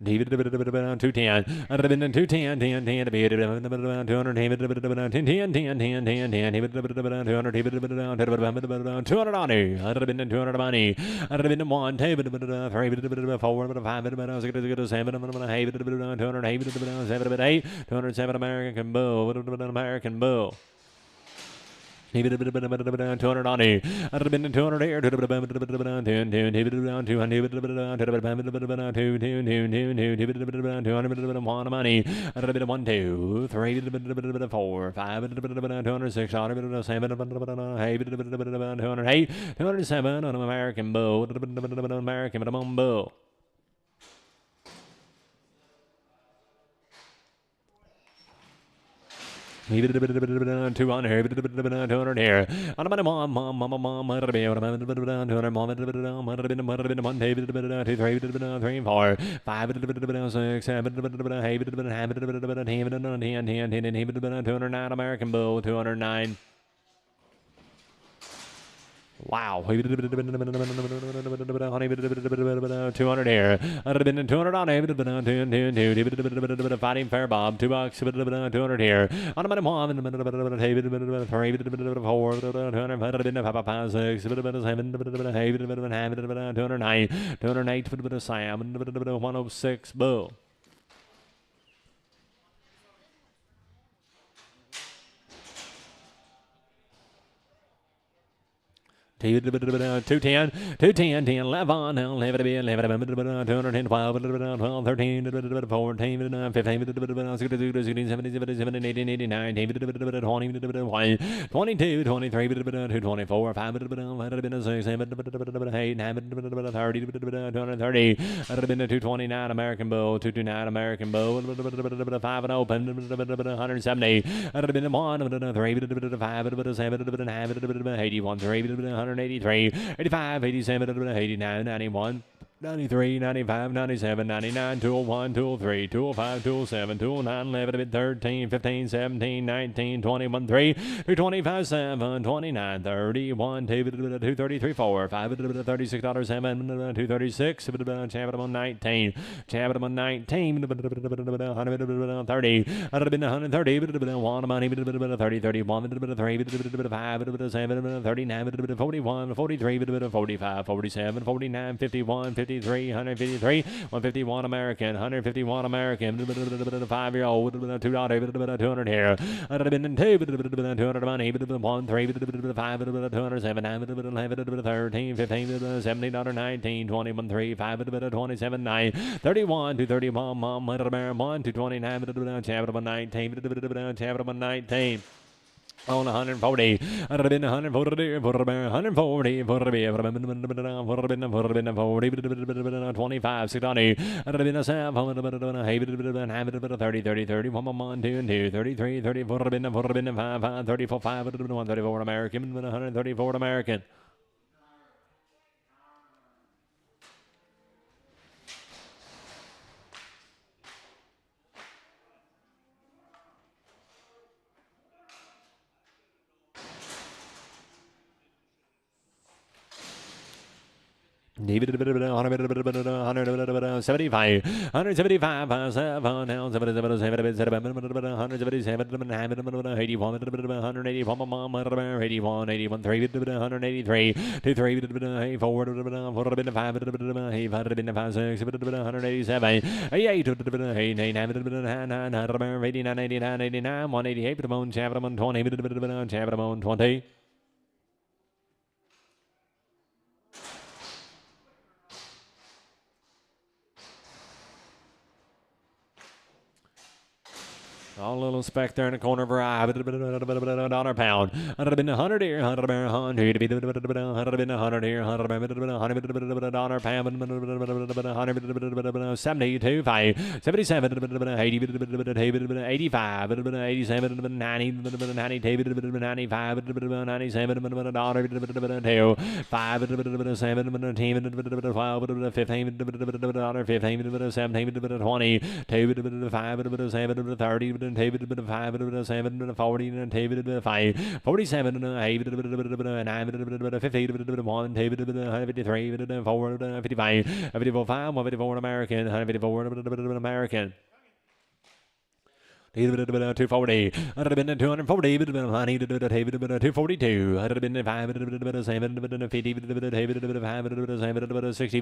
David 210, 210, 10, 10 to be 200, 10, 200 on it. 200 money. 1, 2, 3, 4, 5, 7, 208, 207 American Bull, American Bull. 200 on it. 200 here. 200 money. 1, 2, 3, 4, 5, 206 7, 208, 207 on American Bull, American Bull. 200 here. On a mom, 3, 4, 5, 6, 7, 209 American Bull, 209. Wow. 200 here. 200 on it. Fighting Fair Bob. $2. 200 here. On a minute, 1, 3, 4, 5, 6, 7, 209. 208 Sam. 106 Bull. $210, 210, 10, 11, 11, 210, 12, 12, 13, 14, 15, 16, 17, 18, 19, 20, 22, 23, 24, 5, 6, 7, 8, 9, 30, 230, 229 American Bull, 229 American Bull, 5 and open, 170, 1, 3, 5, 7, 81, 3, 183, 85, 87, 89, 91, 93, 95, 97, 99, 201, 203, 205, 207, 209, 11, 13, 15, 17, 19, 21, 3, 225, 7, 29, 31, 233, 4, 5, $36, 7, 236, champion 19, champion 19, 130, 130, 1 money, 30, 31, 3, 5, 7, 39, 41, 43, 45, 47, 49, 51, 53, 153, 151 American, 151 American, 5-year-old, $2, 200 here, 200 money, 1, 3, 5, 207, 9, 11, 13, 15, 17, 19, 21, 3, 5, 27, 9, 31, 231, 1, 229, chapter 19, chapter 19. On 140, I'd have been 140, 140, 25, 620, I'd have been a 7, 30, 30, 30, 1, 2, and 2, 33, 34, 5, 34, 5, 134 American, 134 American. David 175, 175, 7, 177, 81, 81, 81, 3, 183, 2, 3, 4, 5, 5, 6, 187, 88, 89, 89, 188, chapter 20, chapter 20. All little speck there in the corner for $1 pound. I'd have been 100 here, 100 here, 100 here, 100 here, 100 $1 pound, 72, 5, 77, 80, 85, 87, 90, 90, 95, 97, $2, 5, 7, 10, 12, 15, $15, 17, 20, 2, 5, 7, 30, David 5, 7, 40, David 5, 47, 8, 9, 50, 1, David 53, 4, 55, 54, 5, 154 American, 154 American. 240. I'd have been 240, but money to 242. I'd have been 5, 7, 50, 5, 60,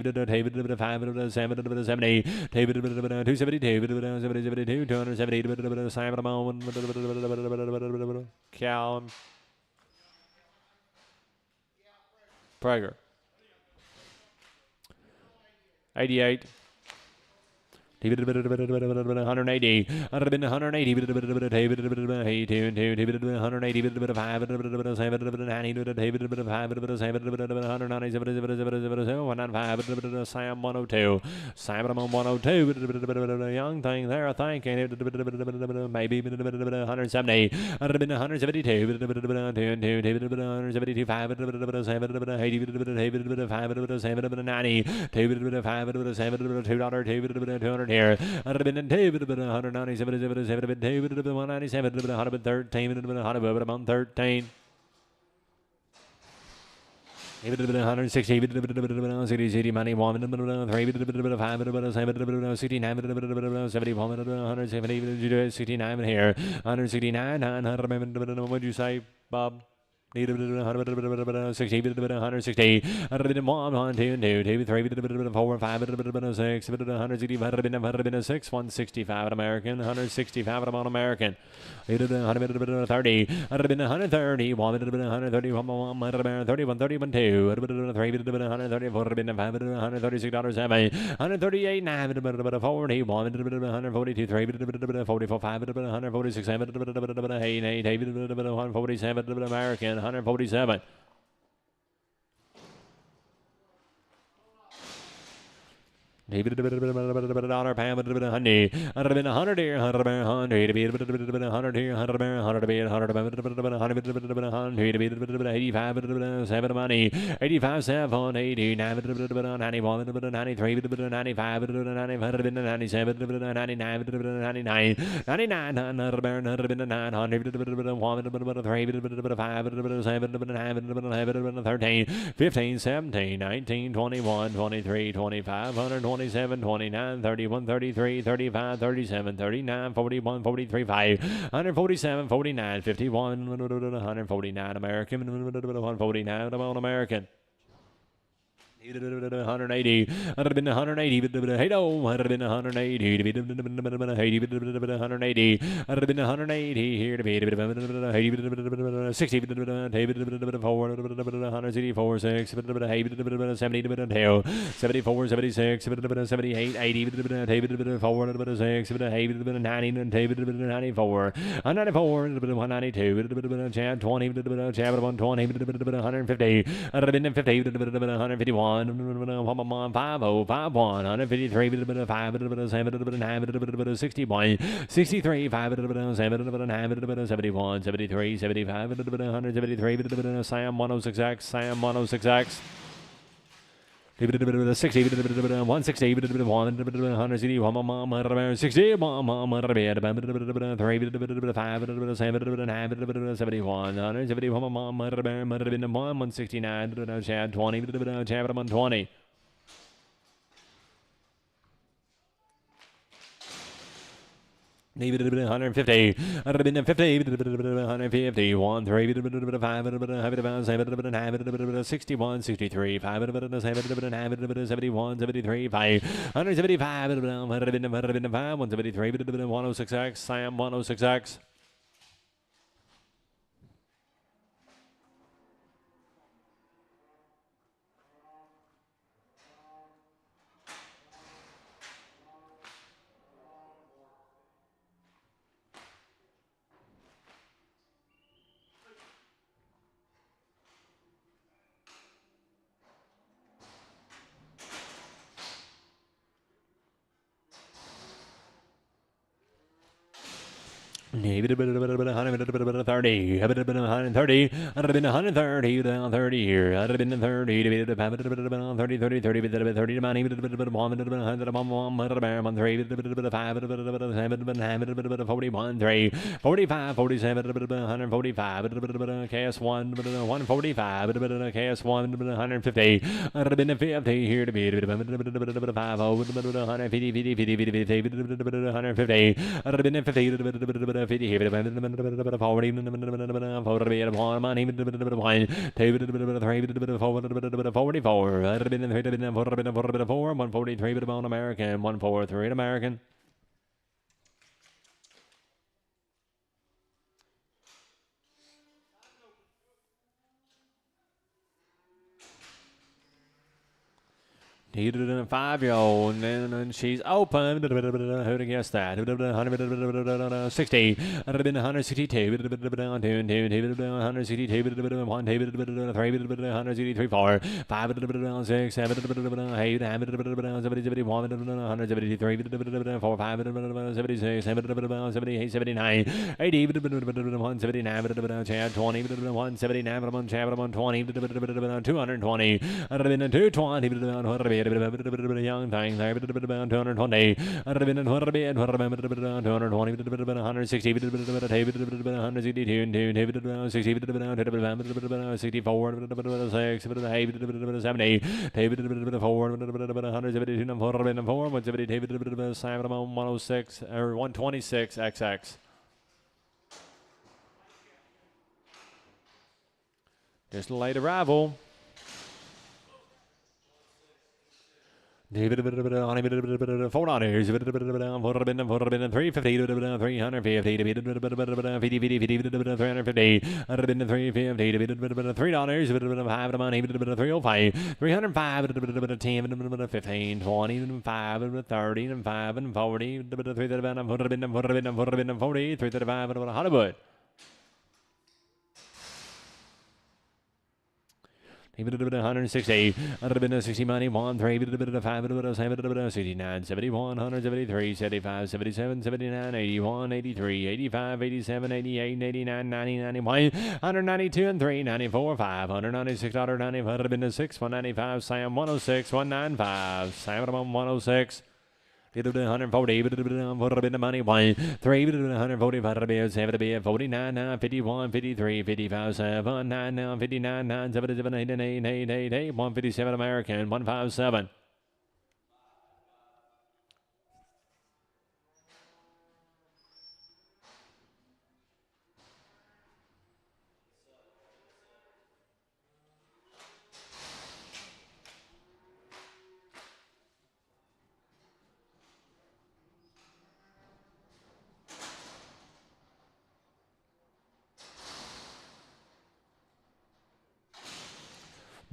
5, 7, 70, 272, 270, Simon, Cal, Prager. 88. 180. I'd have been 180. 180. Sam 102. Simon 102. Young thing there, I think. Maybe 170. I'd have been 172. 172. 5. 80. 5. 2. $200 here. I'd have been 2, 197, 197, 113, 113. 160, 60 money, 1, 3, 5, 7, 69, 71, 170, 69 here, 169, 900, what would you say, Bob? 160, 160, 101, 2, 2, 3, 4, 5, 6, 106, 165 American, 165 American, 130, 130, 131, 31, 2, 3, 134, 5, $136, 7, 138, 9, 40, 142, 3, 44, 5, 146, 7, 8, 147 American. 147. $100 pound, honey. 100 here, 100 bear, 100 to be 100 here, 100 bear, 100 to be 100 85 7 money, 85 7 89 91 93 95 97 99 99 99 100 bear, 100 900 1 3 5 7 13 15 17 19 21 23 25 127 29 31 33 35 37 39 41 43 5 147 49 51 149 American 149 American 180. I'd have been 180. Hey, no, I'd have been 180. 180. I'd have been 180 here to be 60. 184, 6, 70, 74, 76, 78, 80, 4, 6, 90, 94, 94, 192, Chad 20, Chad 120, 150. I'd have been 50, 151. 50, 153, 61, 63, 5, 71, 73, 75, 173, Sam 106X, Sam 106X. 60, 160, 160, 160, 169, Chad 20, Chad 120. Maybe 150. I'd have been 50. 150. 1, 3, 5, 61, 63, 5, 71, 73, 5, 175. I'd have been 5, 173, 106X, Sam 106X. Maybe 130. I'd have been 130. I'd have been 130 here. I'd have been 30 to be 30, 30, 30, 30 to money, 1, 3, 5, 41, 3, 45, 47, 145, KS1, 145, KS1, 150. I'd have been 50 here to be 150, 150. I'd have been 50 50 here, 40, 1, 2, 3, 44. I'd have been 4, 143 American, 143 American. He did a 5-year-old, and she's open. Who'd have guessed that? 60. I'd have been 162. 162. 1, 2, 163, 4, 5, 6, 7, 8, 71, 173, 4, 5, 76, 78, 79, 80, 179, Chad 20, 179, Chad 120, 220. I'd have been 220. Young thing there, 220. I'd have been 220, 160, 162, 64, 6, 70, 4, 172, 106 or 126 XX. Just a late arrival. $4, 350, 350, I'd have been 350, $3, 5 money, 305, 305, 10, 15, 20, 5, 30, 5, 40, 40, 335, Hollywood. 160, 160 money, 1, 3, 5, 7, 69, 71, 173, 75, 77, 79, 81, 83, 85, 87, 88, 89, 90, 91, 192 and 3, 94, 5, 196, 195, 195, Sam 106, 195, Sam 106. 140, the money, 1, 3, 145, 7, 49, 51, 53, 55, 7, 9, 59, 9, 7, 7, 8, 8, 8, 8, 8, 157 American, 157.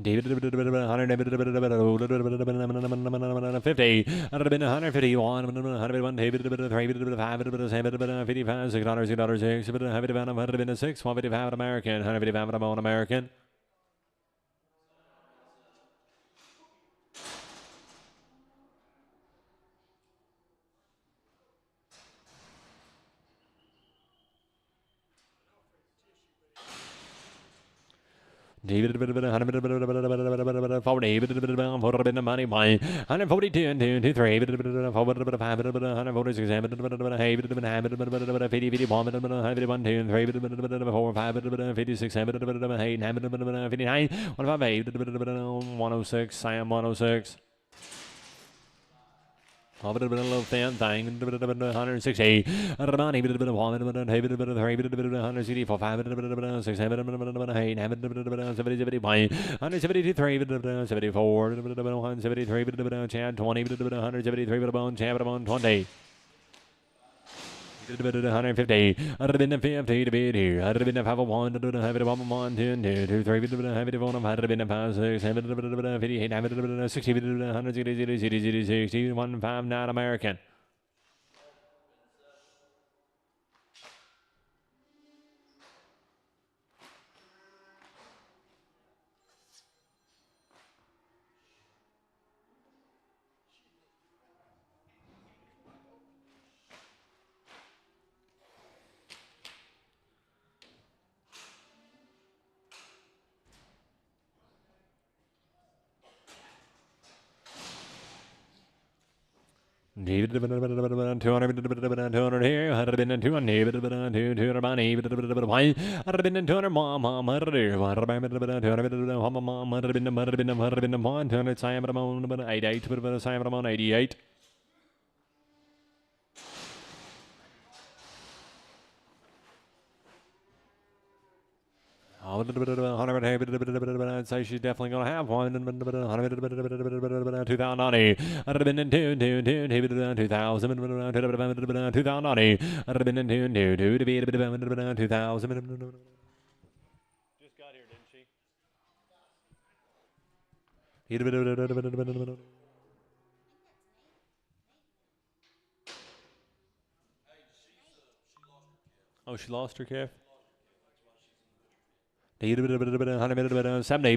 David 100, 50, 151, 101, David 3, 5, 7, 55, $6, $6, 156, 155 American, 155 American. David 140, 40 money, 142 and 2, 2, 3, 5, 146, 50, 51, 151, 2, 3, 4, 5, 56, 7, 8, 59, 158, 106, Sam 106. A little thin thing, 160, 164, 5, 6, 7, 8, 172, 3, 74, 173, Chad 20, 173, Chad 20. 150, 150 to be here. 151, 151, 2, 2, 3, 105, 6, 7, 58, 60, 160, 60, 1, not American. David 200 here, 100 200, 200 money, 100 200 mom, 100 Simon 88, Simon 88. I'd say she's definitely going to have one. 2090. I'd have been in 2000. 2090. I'd have been in 2000. Just got here, didn't she? Oh, she lost her calf? 170,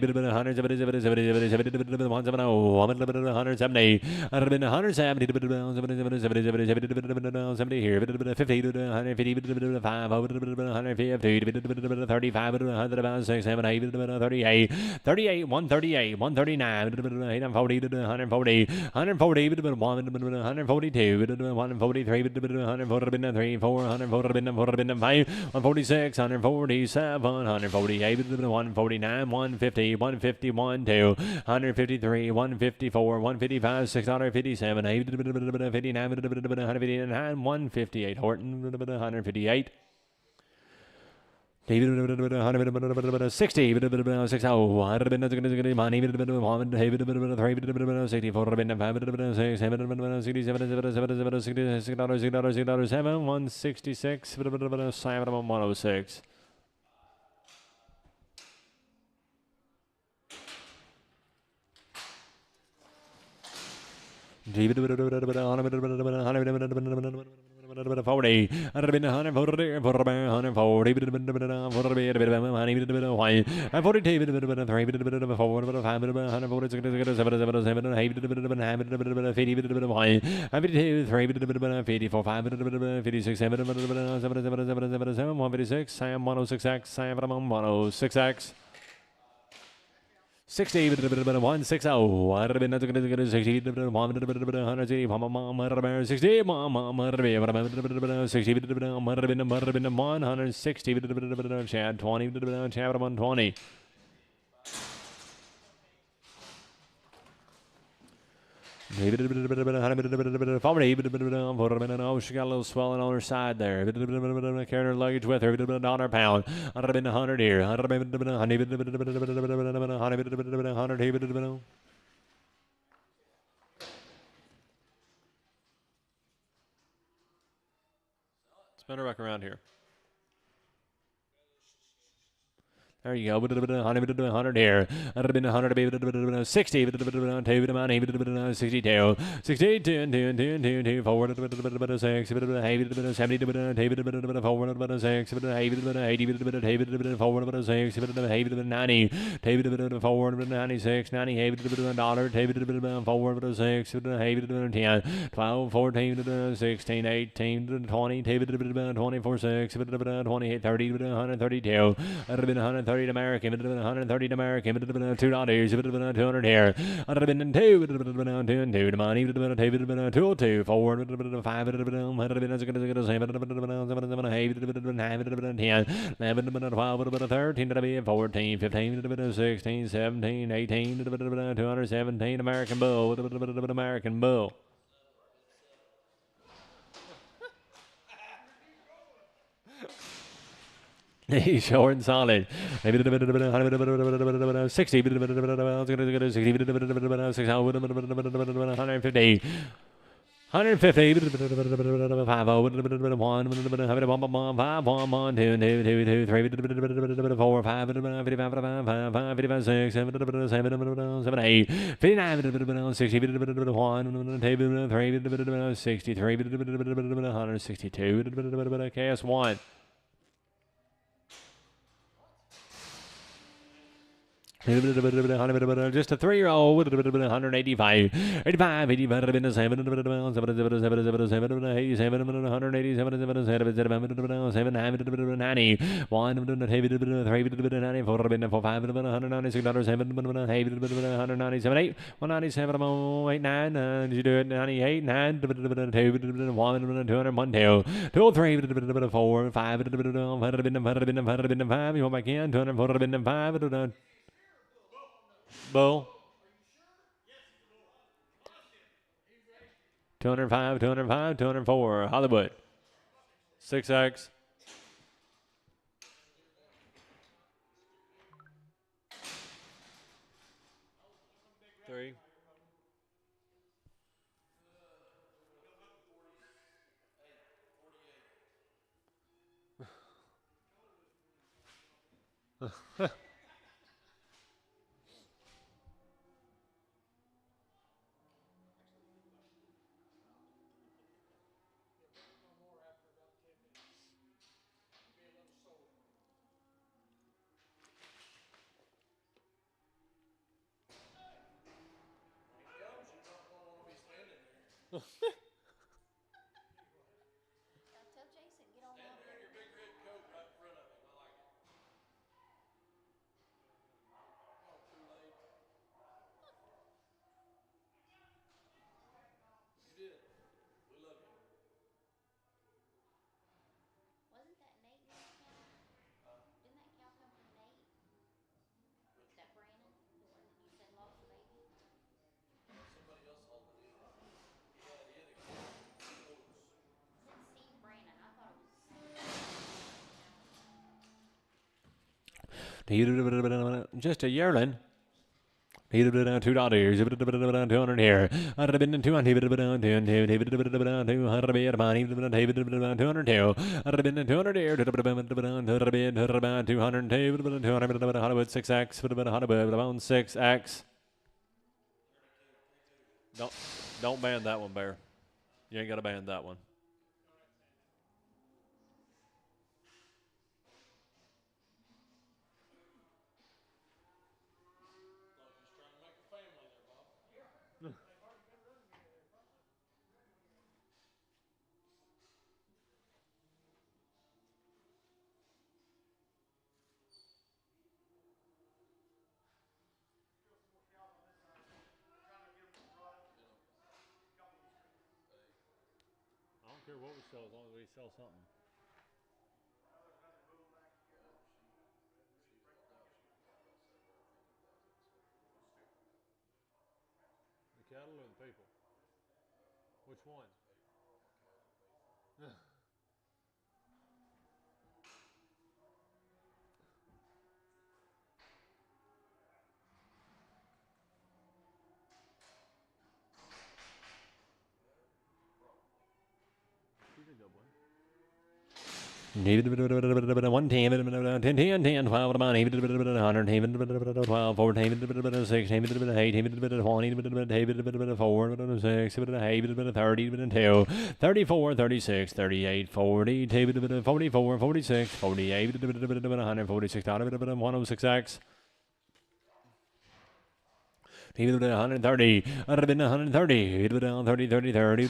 170, 170, 170 here, 50, 150, 5, 150, 35, 106, 7, 8, 38, 38, 138, 139, 140, 140, 140, 142, 143, 143, 4, 145, 146, 147, 148. 149, 150, 151, 2, 153, 154, 155, 657, 859, 159, 158, Horton, 158. David 60, 60, money, 166, 106. David 40. I'd have been 140, 140, Sam 106X, Sam 106X. 60, 160. I'd have been 60, 160, 60, 160, Chad 20, Chad 120. Oh, she got a little swelling on her side there. Carrying her luggage with her. On her pound. I'd have been 100 here. I'd have been 100. Spin her back around here. There you go. 100 here. I'd have been 100. 60. 62. 62. Forward. 6. 70. Forward. 6. 80. Forward. 6. 90. Forward. 96. 90. Dollar. Forward. 6. 10. 12. 14. 16. 18. 20. 24. 6. 28. 30. 132. I'd have been 130 American, $130 American, $2, $200 here. I'd have been 2, 2 to money, 2, 2, 4, 5, 10, 11, 12, 13, 14, 15, 16, 17, 18, 217 American Bull, American Bull. He's short and solid. 60, 150, 150, 5, 1, 2, 3, 4, 5, 55, 56, 7, 8, 59, 60, 1, 2, 3, 63, 162, KS1. Just a 3-year-old, 185, 85, 85, 87, 87, 187, 90, 1, 197, 8, 197, 8, 9, did you do it? 98, 9, 2, 1, 200, 1, 2, 2, 3, 4, 5, 5, you want back in, 204, 5, Bull. 205, 205, 204. Hollywood. 6X. 3. Tell Jason, get on up. Wasn't that Nate in that cow? Didn't that cow come from Nate? That Brandon, the one that you said lost the baby? Steve Brandon. I thought it was. Just a yearling. $2, 200 here. I'd have been 200, 200, 200 here, 202. I'd have been 200 here, 202, Hollywood 6X, Hollywood 6X. Don't ban that one, Bear. You ain't got to ban that one. care what we sell as long as we sell something. The cattle or the people? Which one? She's a good one. 1 10 10 10 12 money 100 12 14 16 18 20 4 6 30 34 36 38 40 44 46 48 146 106x 130, 130, 30, 30, 30,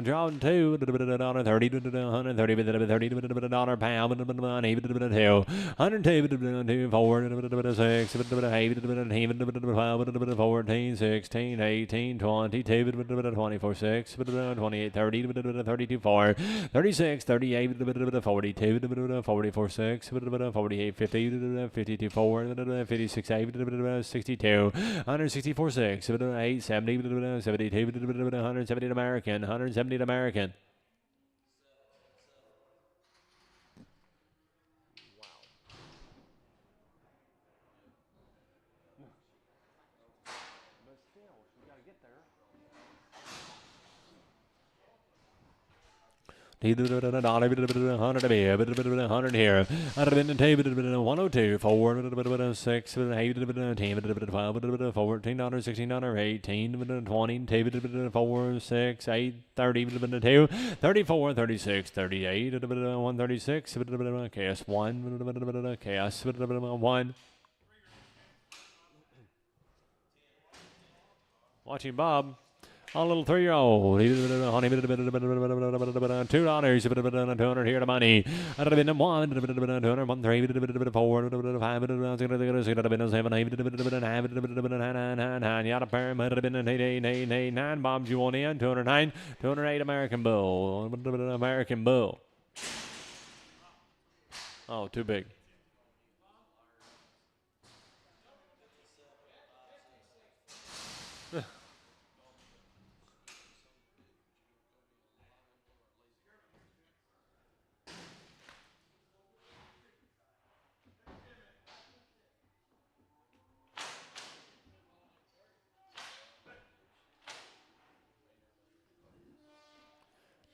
John 2, 30, 130, dollar pound, money, 2, 102, 4, 6, 12, 14, 16, 18, 22, 24, 6, 28, 30, 32, 4, 36, 38, 42, 44, 6, 48, 50, 52, 4, 56, 8, 62, 164, 6, 8, 70, 72, 170 American, 170 American. But still, she got to get there. 100 here, 100 here. 102, 4, 6, 8, 10, 12, 14, 16, 18, 20, 4, 6, 8, 30, 2, 34, 36, 38, 136, chaos 1, chaos 1. Watching Bob. A little 3-year-old. $2. 200 here to money. 1, 200, 1, 3, 4, 5, 6, 7, 8, Yada pair, 9 bombs you want in. 209, 208 American Bull. American Bull. Oh, too big.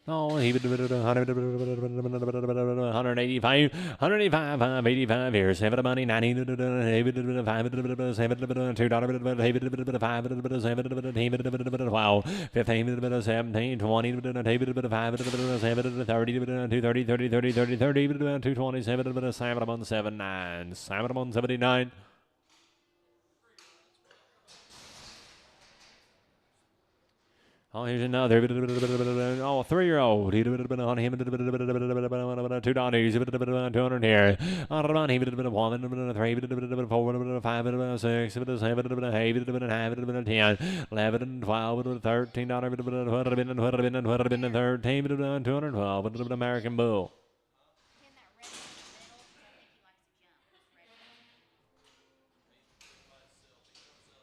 Oh, he would 185, 185, 85 here. 7 money, 90, 5, $2, 5, 12, 15, 17, 20, 5, 30, 230, 30, 30, 30, 30, 227, 7, 79. Oh, here's another. Oh, 3-year-old. $2, 200 here. 1, 3, 4, 5, 6, 7, 8, 10, 11, 12, $13, 13, 212, American Bull. Pin that red one in the middle, 'cause I think he likes to jump. This red one.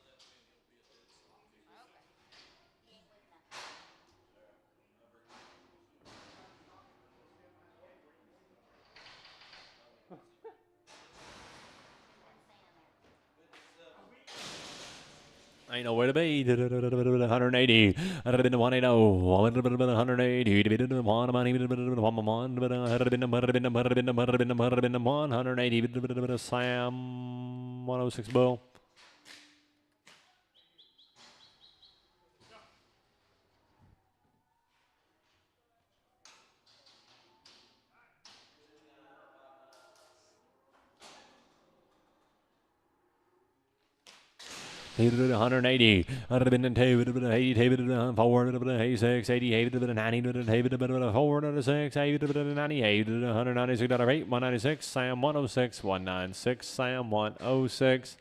Okay. He ain't with nothing. Ain't nowhere to be. 180. 180. 180. 180. Sam 106 Bull. He did 180, 102, 82, 4, 86, 88, 90, 4, 6, 8, 98, 196, 8, 196, Sam 106, 196, Sam 106.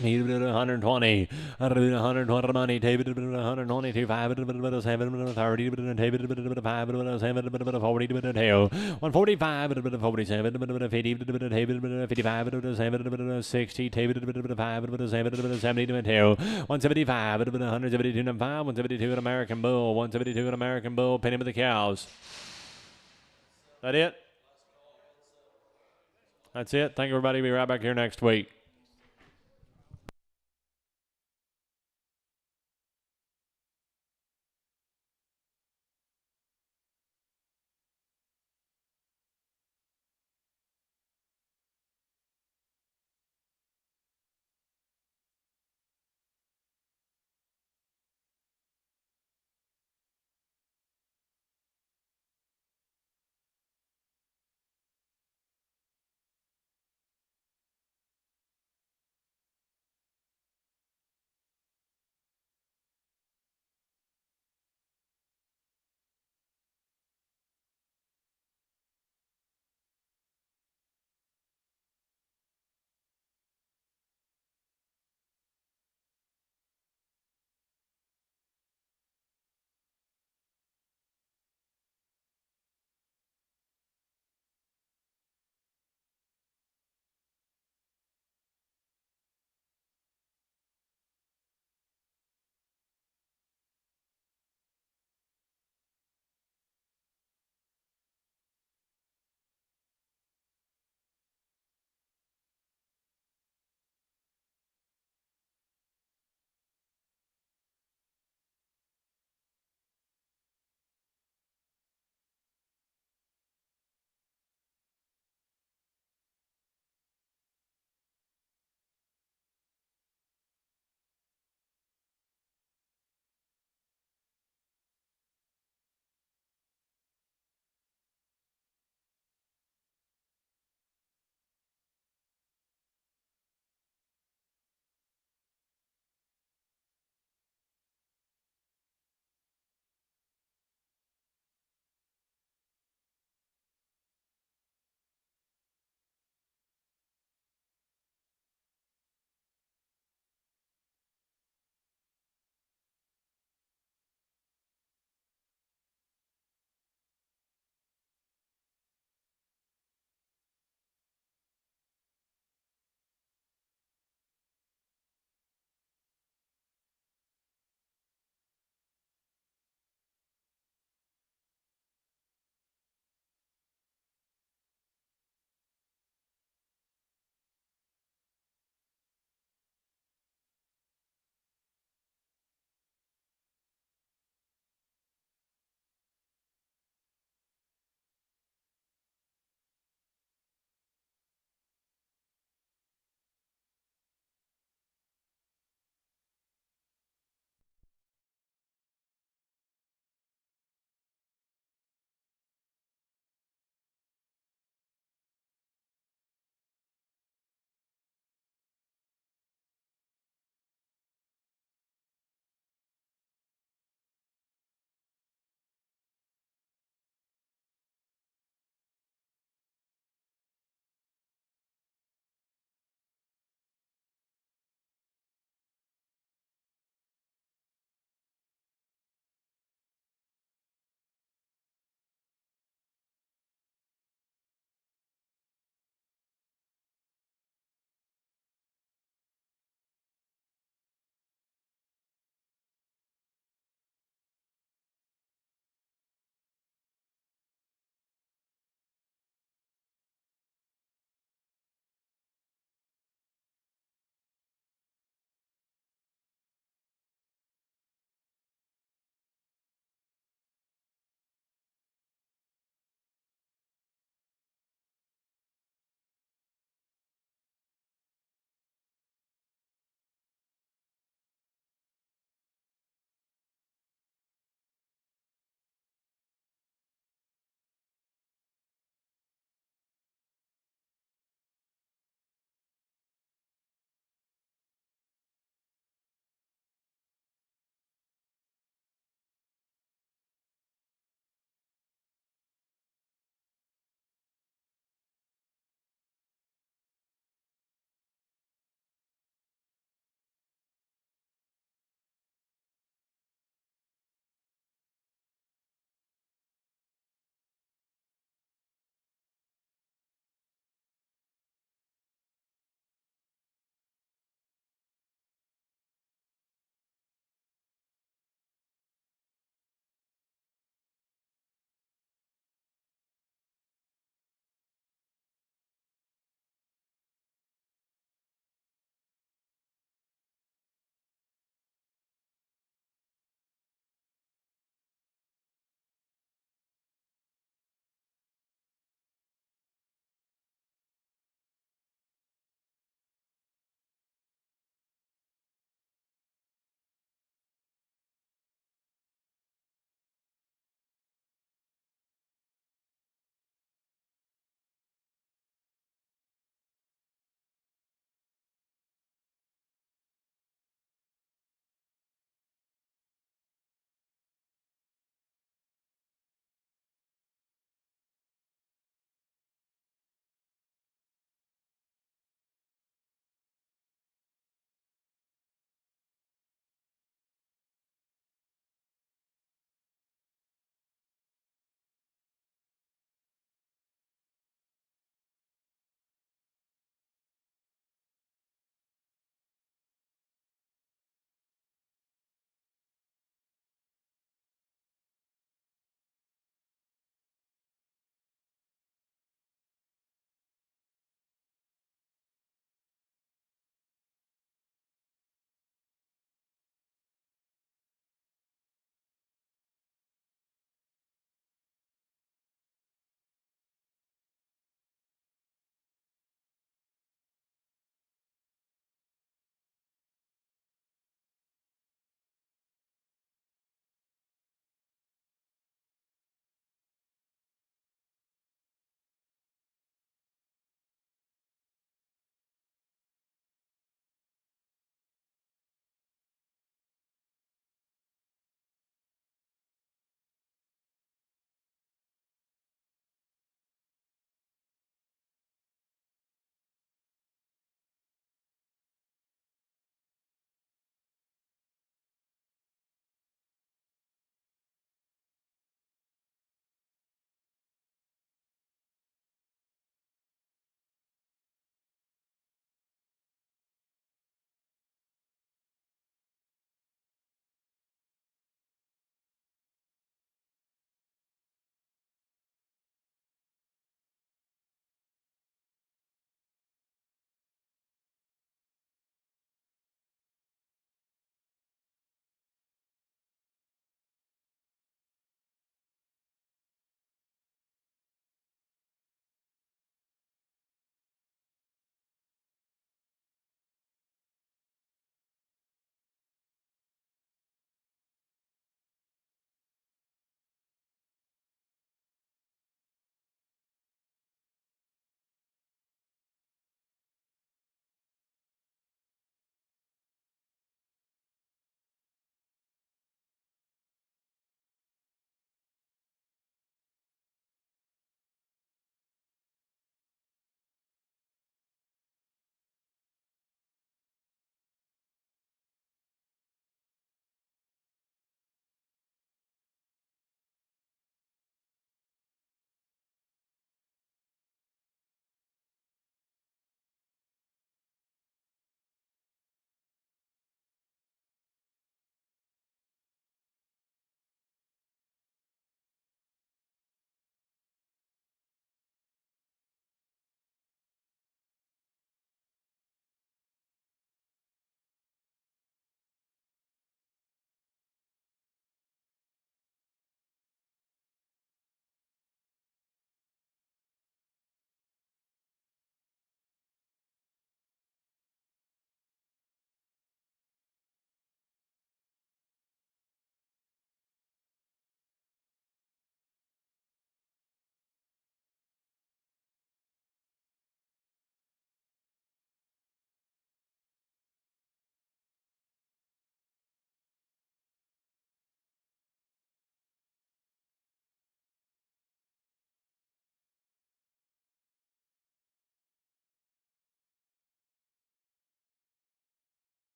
120, 120 money, David 122, 5, 7, 30, 5, 7, 40, 145, 47, 50, 55, 7, 60, 5, 7, 72, 175, 172, 5, 172 an American Bull, 172 an American Bull, penny with the cows. That it? That's it. Thank you, everybody. Be right back here next week.